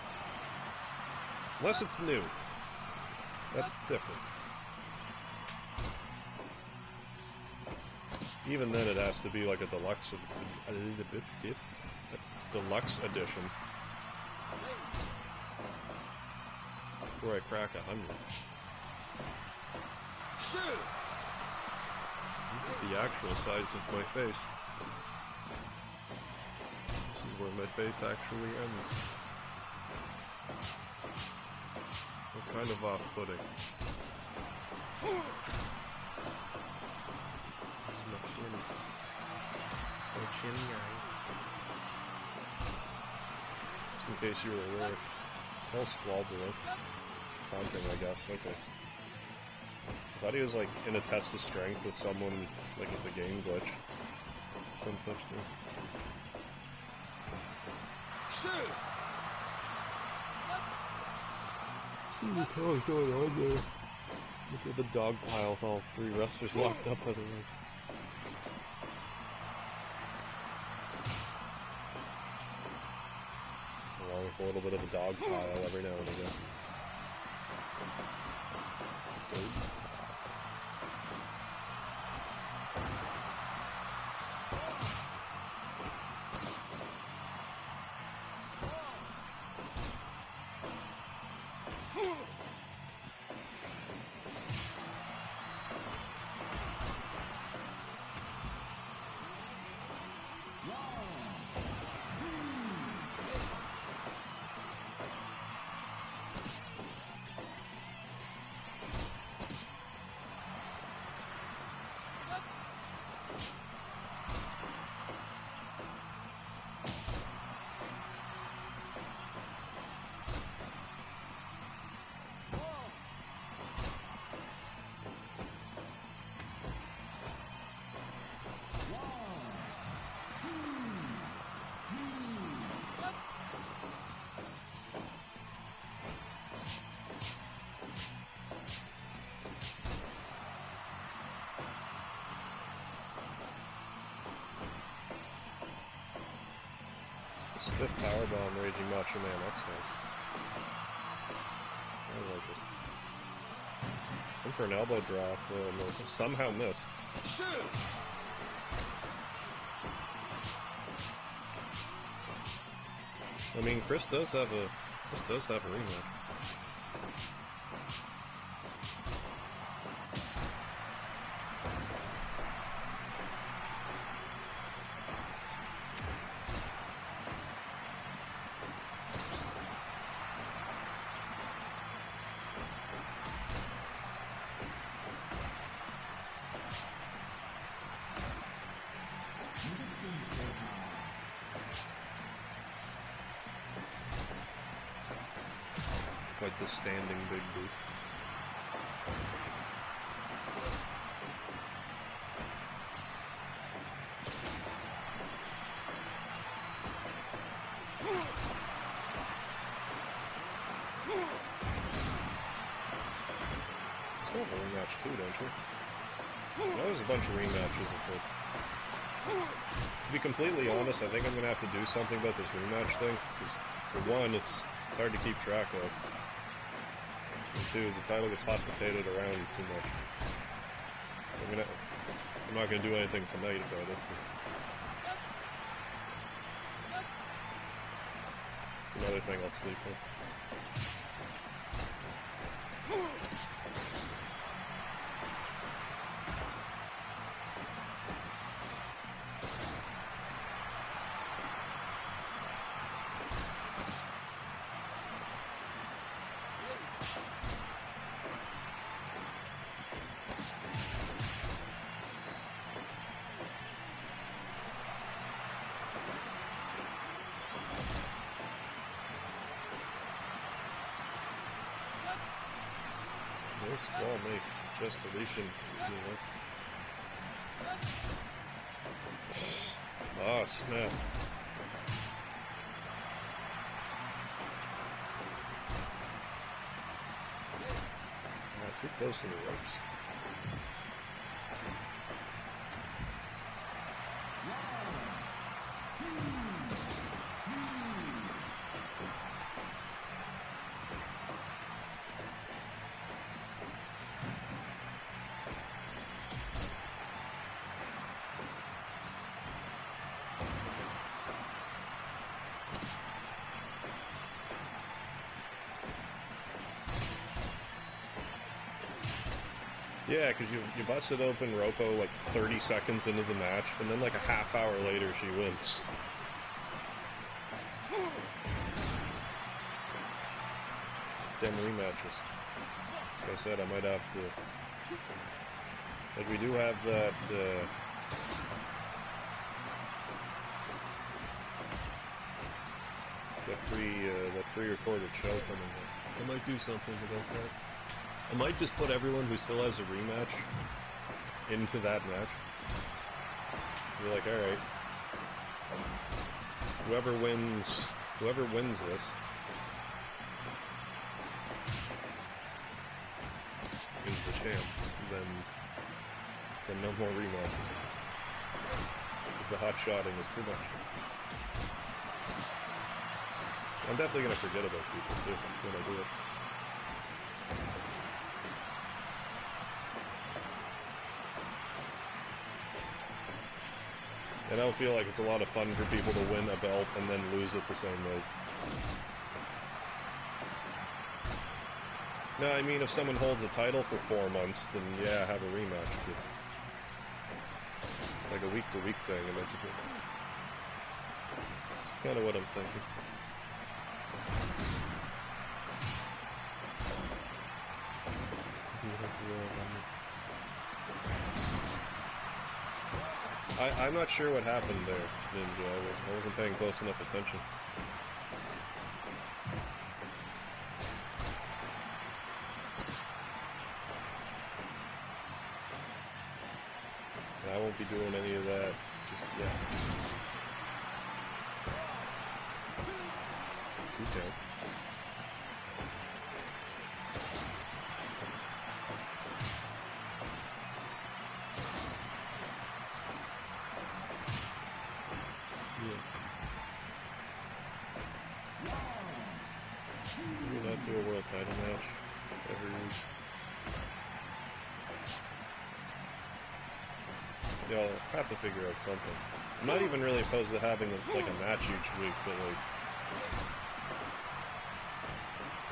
Unless it's new. That's different. Even then it has to be like a deluxe edition before I crack 100. This is the actual size of my face. This is where my face actually ends. It's kind of off-putting. This is my chin. My chin, guys. Just in case you were aware. I'll squall below. Taunting, I guess. Okay. I thought he was like in a test of strength with someone, like it's a game glitch. Some such thing. Shoot! What's going on there? Look at the dog pile with all 3 wrestlers locked up by the ring. Along with a little bit of a dog pile every now and again. Stiff powerbomb Raging Macho Man X has. I like it. And for an elbow drop, somehow missed. Shoot! I mean, Chris does have a rematch. Quite the standing big boot. You still have a rematch too, don't you? I know there's a bunch of rematches afoot. To be completely honest, I think I'm gonna have to do something about this rematch thing. Because for one, it's hard to keep track of. And two, the title gets hot potatoed around too much. I'm not gonna do anything tonight about it. Another thing I'll sleep with. This wall make just deletion. Oh snap. Not too close to the ropes. Yeah, because you busted open Ropo like 30 seconds into the match, and then like a half hour later she wins. Damn rematches. Like I said, I might have to... Like, we do have that, that pre-recorded show coming up. I might do something about that. I might just put everyone who still has a rematch into that match. Be like, alright. Whoever wins this is the champ. Then no more rematches. Because the hot shotting is too much. I'm definitely gonna forget about people too when I do it. And I don't feel like it's a lot of fun for people to win a belt and then lose it the same way. No, I mean, if someone holds a title for 4 months, then yeah, have a rematch. But it's like a week-to-week thing, and that's kind of what I'm thinking. I'm not sure what happened there, Ninja. I wasn't paying close enough attention. I won't be doing any of that just yet. 2 count. Do a world title match every week. Yeah, I'll have to figure out something. I'm not even really opposed to having like a match each week, but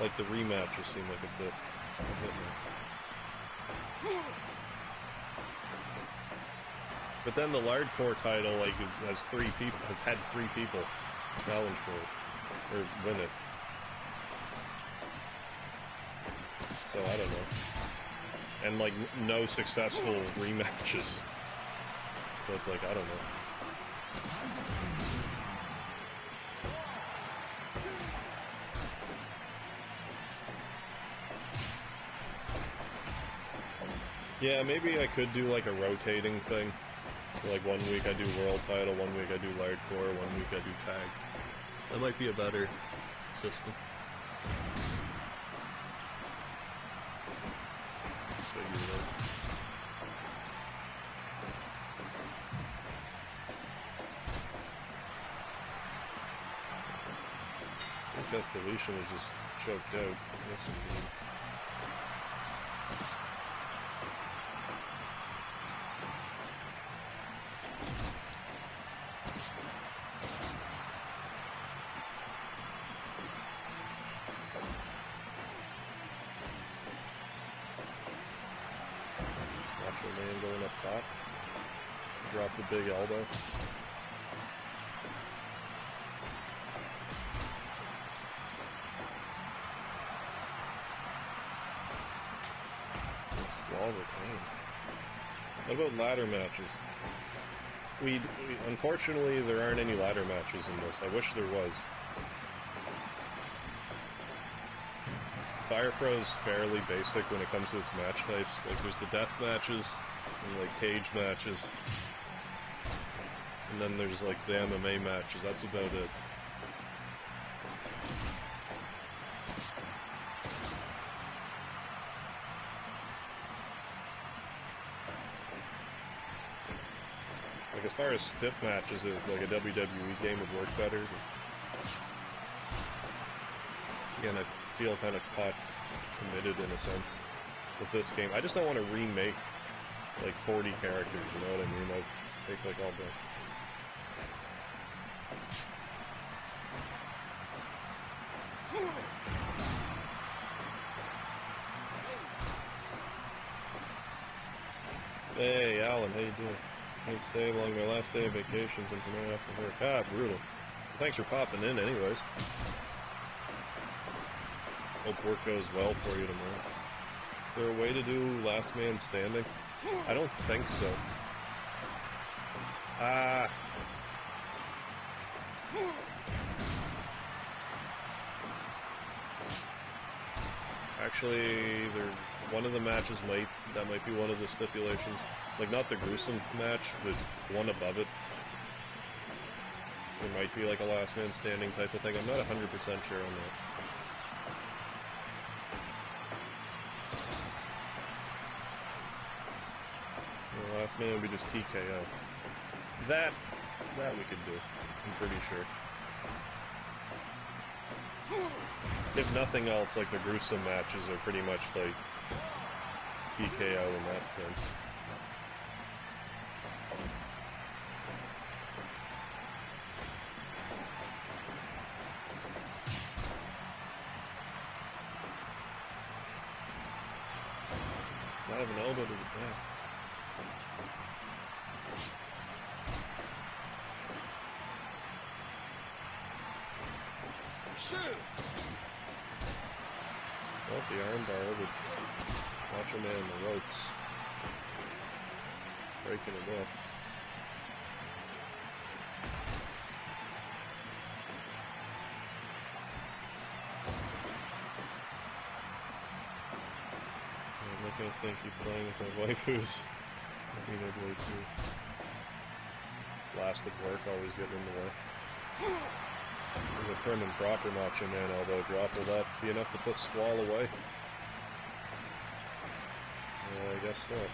like the rematch just seemed like a bit more. But then the Lard core title like has had 3 people challenge for it or win it. So I don't know. And like no successful rematches. So it's like, I don't know. Yeah, maybe I could do like a rotating thing. Like 1 week I do world title, 1 week I do Lard core, 1 week I do tag. That might be a better system. broadcast deletion was just choked out. Yes, indeed. Macho Man going up top. Drop the big elbow. Wall retained. What about ladder matches? We unfortunately there aren't any ladder matches in this. I wish there was. Fire Pro's fairly basic when it comes to its match types. Like there's the death matches and like cage matches. And then there's like the MMA matches. That's about it. Like as far as stip matches, like a WWE game would work better. But again, I feel kind of caught committed in a sense with this game. I just don't want to remake like 40 characters, you know what I mean? That would take like all day. Hey, Alan, how you doing? Can't stay along my last day of vacation since tonight I have to work. Ah, brutal. Thanks for popping in anyways. Hope work goes well for you tomorrow. Is there a way to do last man standing? I don't think so. Ah. Actually, one of the matches that might be one of the stipulations. Like, not the gruesome match, but one above it. There might be like a last man standing type of thing. I'm not 100% sure on that. The last man would be just TKO. That we could do. I'm pretty sure. If nothing else, like the gruesome matches are pretty much like TKO in that sense. I have an elbow to the back. Shoot! Well, the armbar would Macho Man in the ropes. Breaking it up. I'm not gonna stay and keep playing with my waifus. Xenoblade 2. Blasted work, always getting in the way. There's a prim and proper Macho Man elbow drop. Will that be enough to put Squall away? I guess not.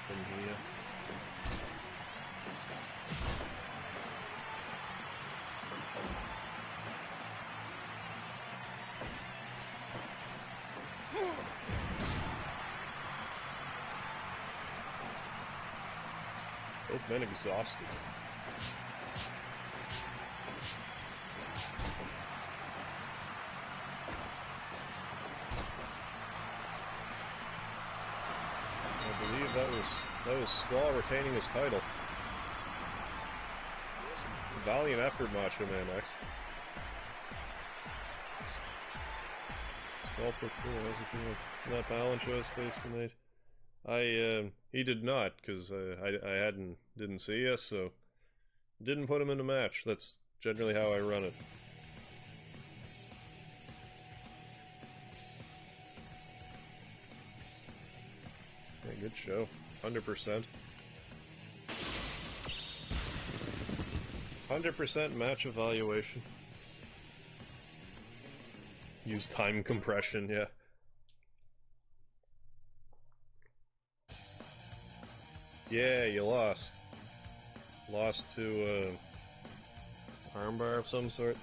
From here. Both men exhausted. I believe that was Squall retaining his title. Valiant effort, Macho Man X. Squall put through. How's it feeling? Not Balin show his face tonight. He did not, because I didn't see you, so didn't put him in a match. That's generally how I run it. Good show. 100%. 100% match evaluation. Use time compression, yeah. Yeah, you lost. Lost to, armbar of some sort.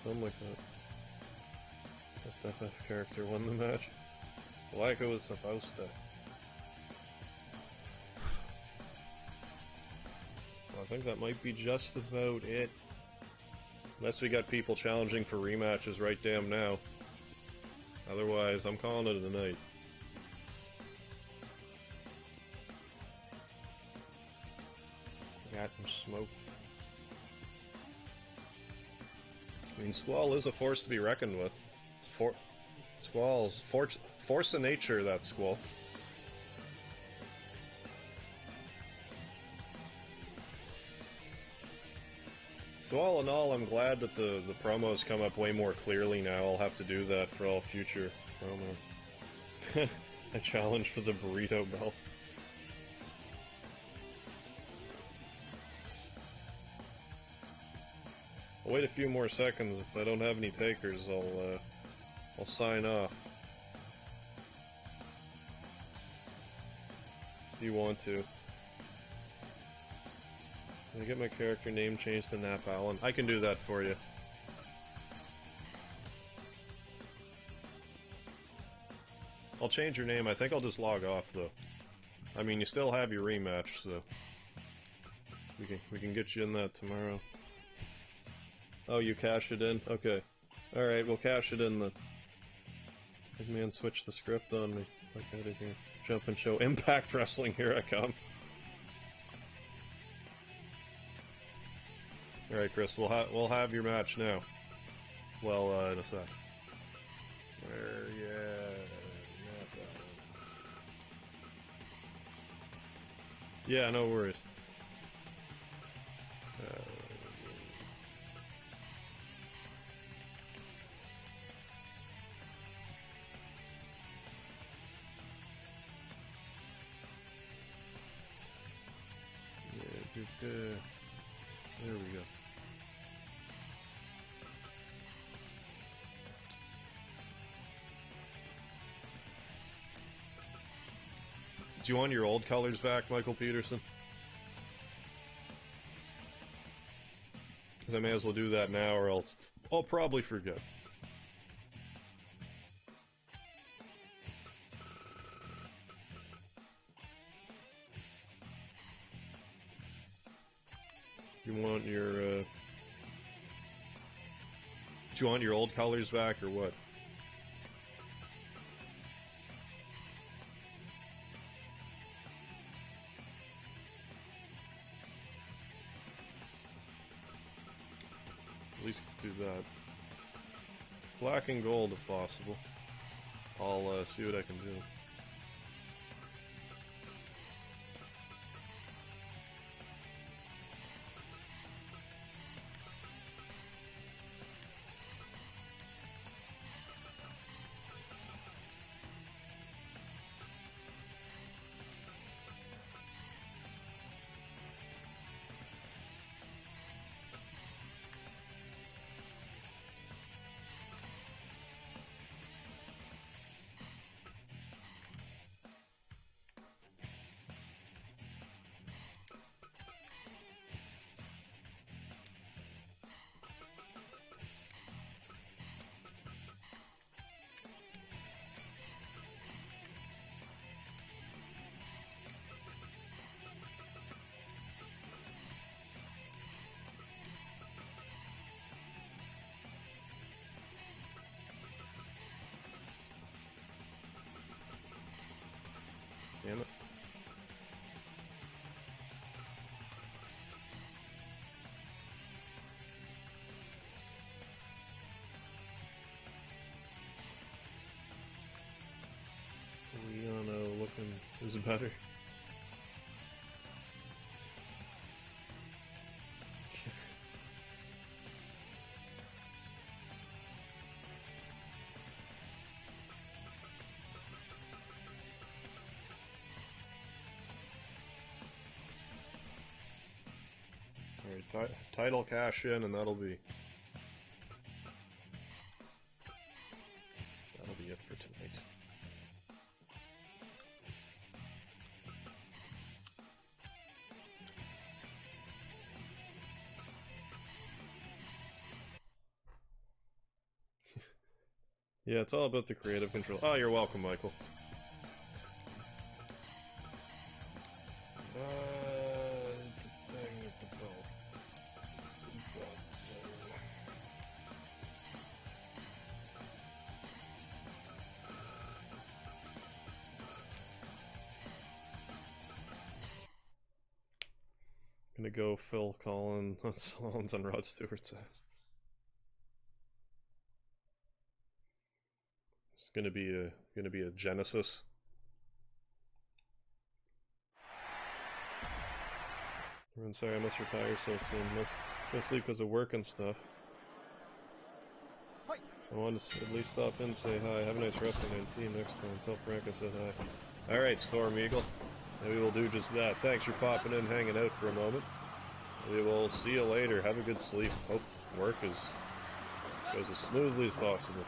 Something like that. Best FF character won the match. Like it was supposed to. Well, I think that might be just about it. Unless we got people challenging for rematches right damn now. Otherwise, I'm calling it a night. Got him smoked. I mean, Squall is a force to be reckoned with. Squall's force of nature, that Squall. So all in all, I'm glad that the promos come up way more clearly now. I'll have to do that for all future promo. A challenge for the burrito belt. I'll wait a few more seconds. If I don't have any takers, I'll sign off. If you want to. Can I get my character name changed to Nap Allen? I can do that for you. I'll change your name. I think I'll just log off, though. I mean, you still have your rematch, so... We can get you in that tomorrow. Oh, you cash it in? Okay. Alright, we'll cash it in then. Big man switched the script on me. Like out of here. Jump and show Impact Wrestling, here I come. Alright, Chris, we'll have your match now. Well, in a sec. Where, yeah, no worries. There we go. Do you want your old colors back, Michael Peterson? Because I may as well do that now, or else I'll probably forget. You want your, do you want your old colors back, or what? At least do that. Black and gold, if possible. I'll, see what I can do. Damn it. Leono looking is better. Alright, title cash in, and that'll be it for tonight. Yeah, it's all about the creative control. Oh, you're welcome, Michael. The thing with the belt. Gonna go Phil Collins on Salone's on Rod Stewart's ass. It's gonna be a Genesis. Everyone's sorry I must retire so soon. Must sleep because of work and stuff. I wanted to at least stop in and say hi. Have a nice wrestling night. See you next time. Tell Frank I said hi. Alright, Storm Eagle. Maybe we'll do just that. Thanks for popping in, hanging out for a moment. We will see you later. Have a good sleep. Hope work goes as smoothly as possible.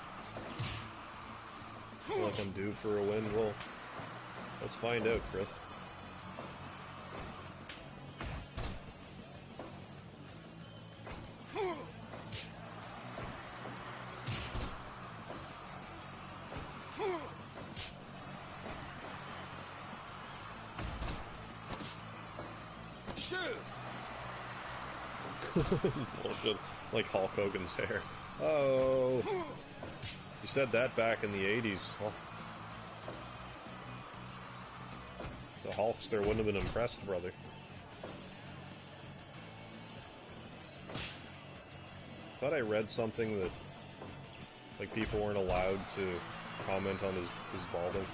I feel like I'm due for a win. Well, let's find out, Chris. Bullshit. Like Hulk Hogan's hair. Oh. You said that back in the 80s. Oh. The Hulkster wouldn't have been impressed, brother. Thought I read something that like people weren't allowed to comment on his balding.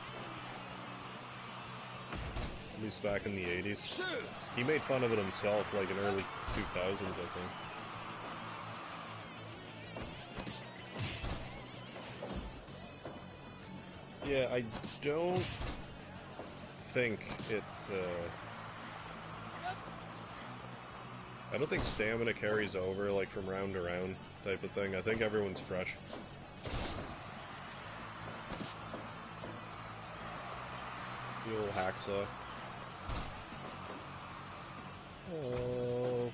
At least back in the 80s. He made fun of it himself, like in early 2000s, I think. Yeah, I don't think it, I don't think stamina carries over, like, from round to round type of thing. I think everyone's fresh. The old hacksaw. Oh.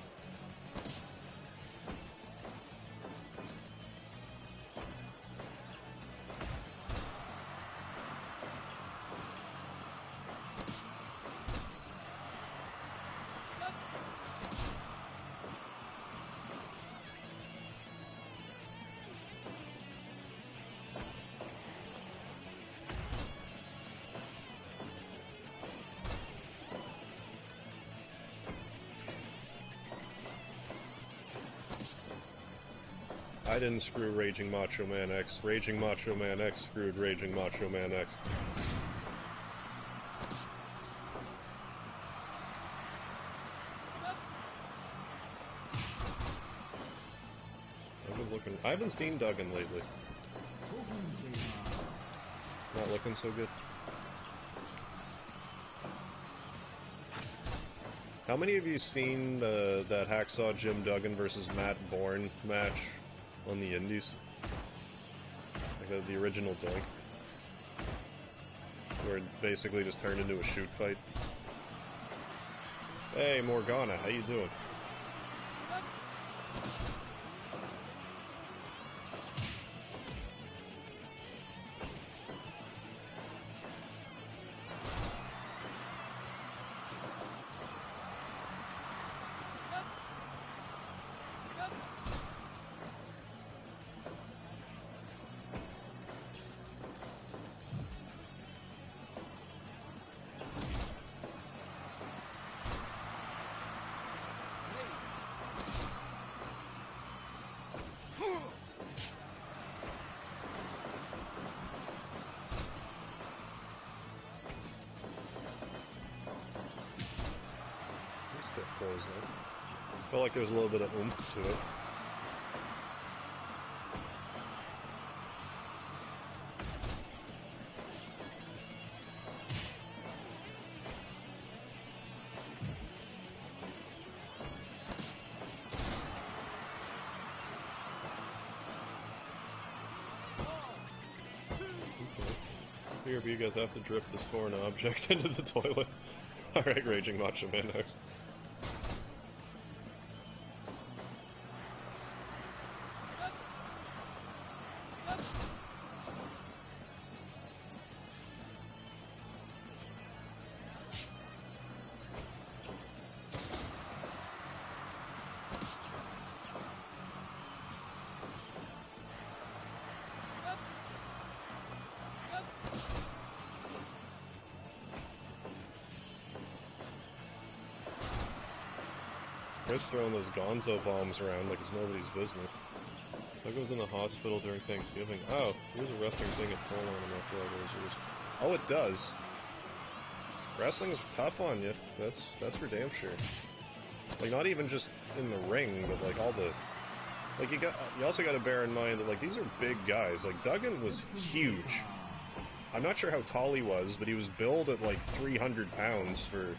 I didn't screw Raging Macho Man X. Raging Macho Man X screwed Raging Macho Man X. I haven't seen Duggan lately. Not looking so good. How many of you seen that Hacksaw Jim Duggan versus Matt Bourne match on the Indies? Like the original Doink. Where it basically just turned into a shoot fight. Hey Morgana, how you doing? Stiff close though. Felt like there was a little bit of oomph to it. Here, you guys have to drip this foreign object into the toilet. Alright, Raging Macho Man next. Just throwing those gonzo bombs around like it's nobody's business. That goes in the hospital during Thanksgiving. Oh, here's a wrestling thing at toll on him after all those years. Oh, it does. Wrestling's tough on you. That's for damn sure. Like, not even just in the ring, but like all the... Like, you also gotta bear in mind that, like, these are big guys. Like, Duggan was huge. I'm not sure how tall he was, but he was billed at like 300 pounds for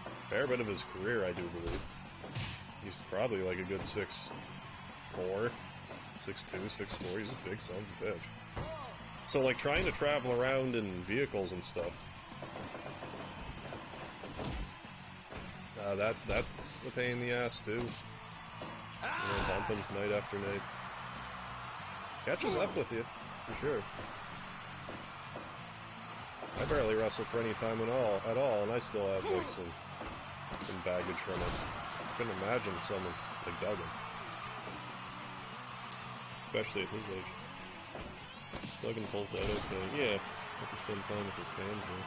a fair bit of his career, I do believe. He's probably like a good 6'4", 6'2", 6'4". He's a big son of a bitch. So, like, trying to travel around in vehicles and stuff, that's a pain in the ass too. You know, bumping night after night. Catches up with you, for sure. I barely wrestled for any time at all, and I still have like some baggage from it. Couldn't imagine someone like Duggan, especially at his age. Duggan pulls out okay. Yeah, have to spend time with his fans here.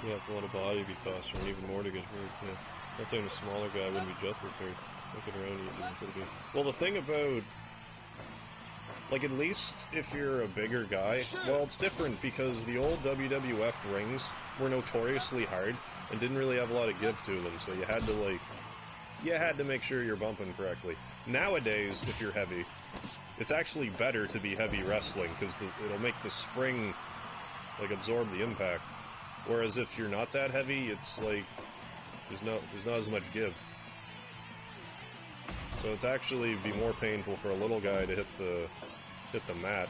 Yeah, it's a lot of body to be tossed around, even more to get hurt. Yeah, not saying a smaller guy wouldn't be just as hurt. Looking around easier instead of being... Well, the thing about... Like, at least if you're a bigger guy... Well, it's different because the old WWF rings were notoriously hard and didn't really have a lot of give to them, so you had to, like... You had to make sure you're bumping correctly. Nowadays, if you're heavy, it's actually better to be heavy wrestling, because it'll make the spring, like, absorb the impact. Whereas if you're not that heavy, it's like... There's not as much give. So it's actually be more painful for a little guy to hit the mat.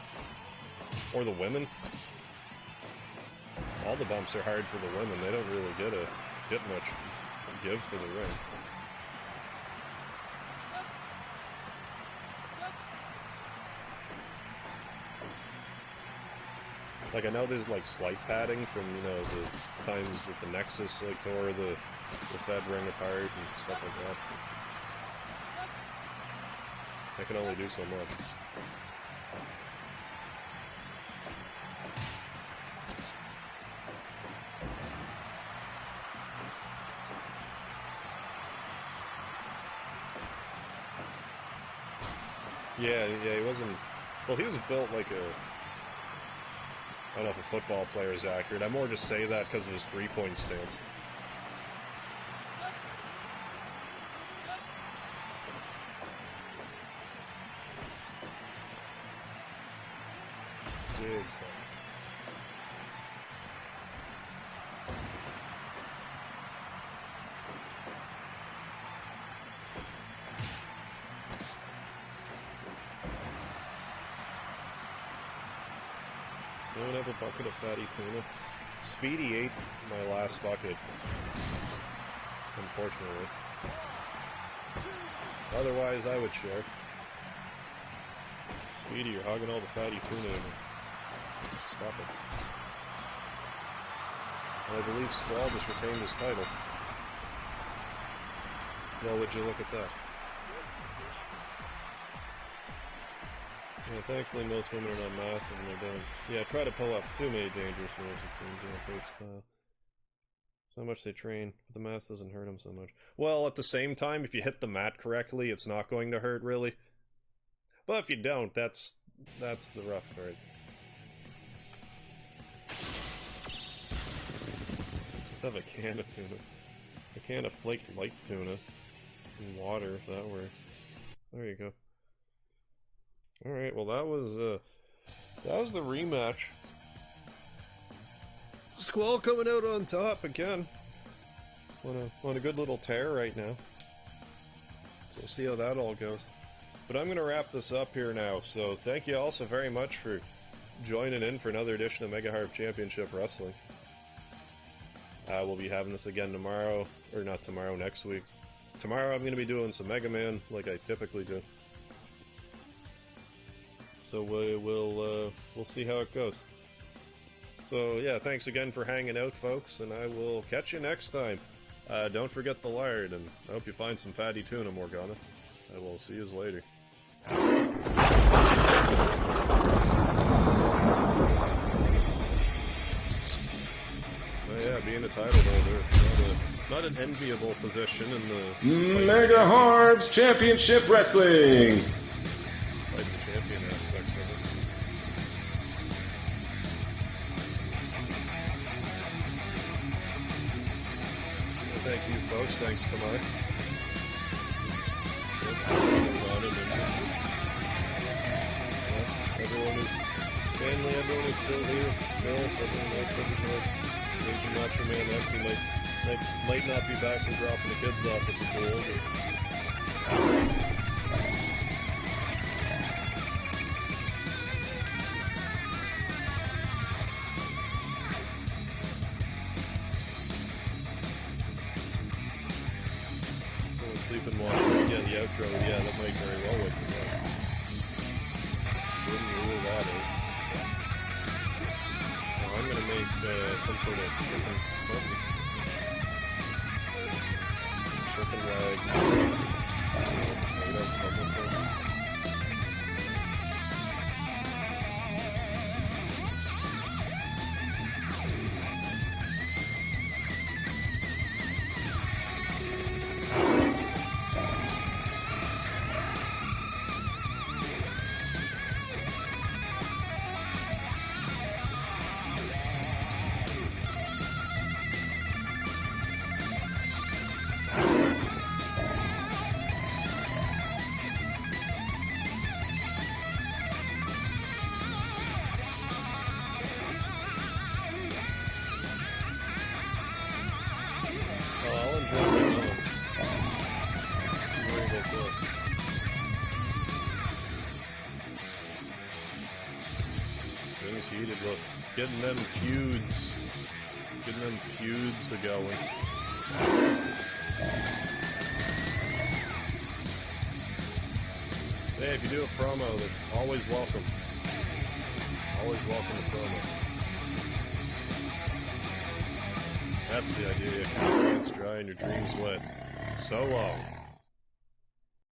Or the women. All the bumps are hard for the women. They don't really get much give for the ring. Like, I know there's like slight padding from, you know, the times that the Nexus like tore the Fed ring apart and stuff like that. I can only do so much. Yeah, he wasn't... Well, he was built like a... I don't know if a football player is accurate. I more just say that because of his three-point stance. Big time. Does anyone have a bucket of fatty tuna? Speedy ate my last bucket, unfortunately. Otherwise, I would share. Speedy, you're hogging all the fatty tuna. Stop it. And I believe Squall just retained his title. Well, would you look at that? Yeah, thankfully most women are not massive and they're done. Yeah, try to pull off too many dangerous moves, it seems. Yeah, great style. So much they train, but the mass doesn't hurt them so much. Well, at the same time, if you hit the mat correctly, it's not going to hurt, really. But if you don't, that's the rough part. Just have a can of tuna. A can of flaked light tuna. And water, if that works. There you go. Alright, well that was the rematch. Squall coming out on top again. on a good little tear right now. So we'll see how that all goes. But I'm going to wrap this up here now. So thank you all so very much for joining in for another edition of MegaHarv Championship Wrestling. We'll be having this again tomorrow, or not tomorrow, next week. Tomorrow I'm going to be doing some Mega Man like I typically do. So we'll see how it goes. So yeah, thanks again for hanging out, folks, and I will catch you next time. Don't forget the lard, and I hope you find some fatty tuna, Morgana. I will see you later. Oh yeah, being a title holder, it's not an enviable position in the MegaHarv's Championship Wrestling. Like the champion aspect of it. Well, thank you, folks. Thanks, Kamar. Everyone is family. Everyone is still here. Still, everyone likes everything. Major Macho Man actually might not be back from dropping the kids off at the pool. Sleeping watching, yeah, the outro, yeah, that might very well look good. Wouldn't rule that out. Now I'm gonna make some sort of chicken leg. Things heated, look. Getting them feuds a-going. Hey, if you do a promo, that's always welcome. Always welcome a promo. That's the idea. If your pants dry and your dreams wet. So long.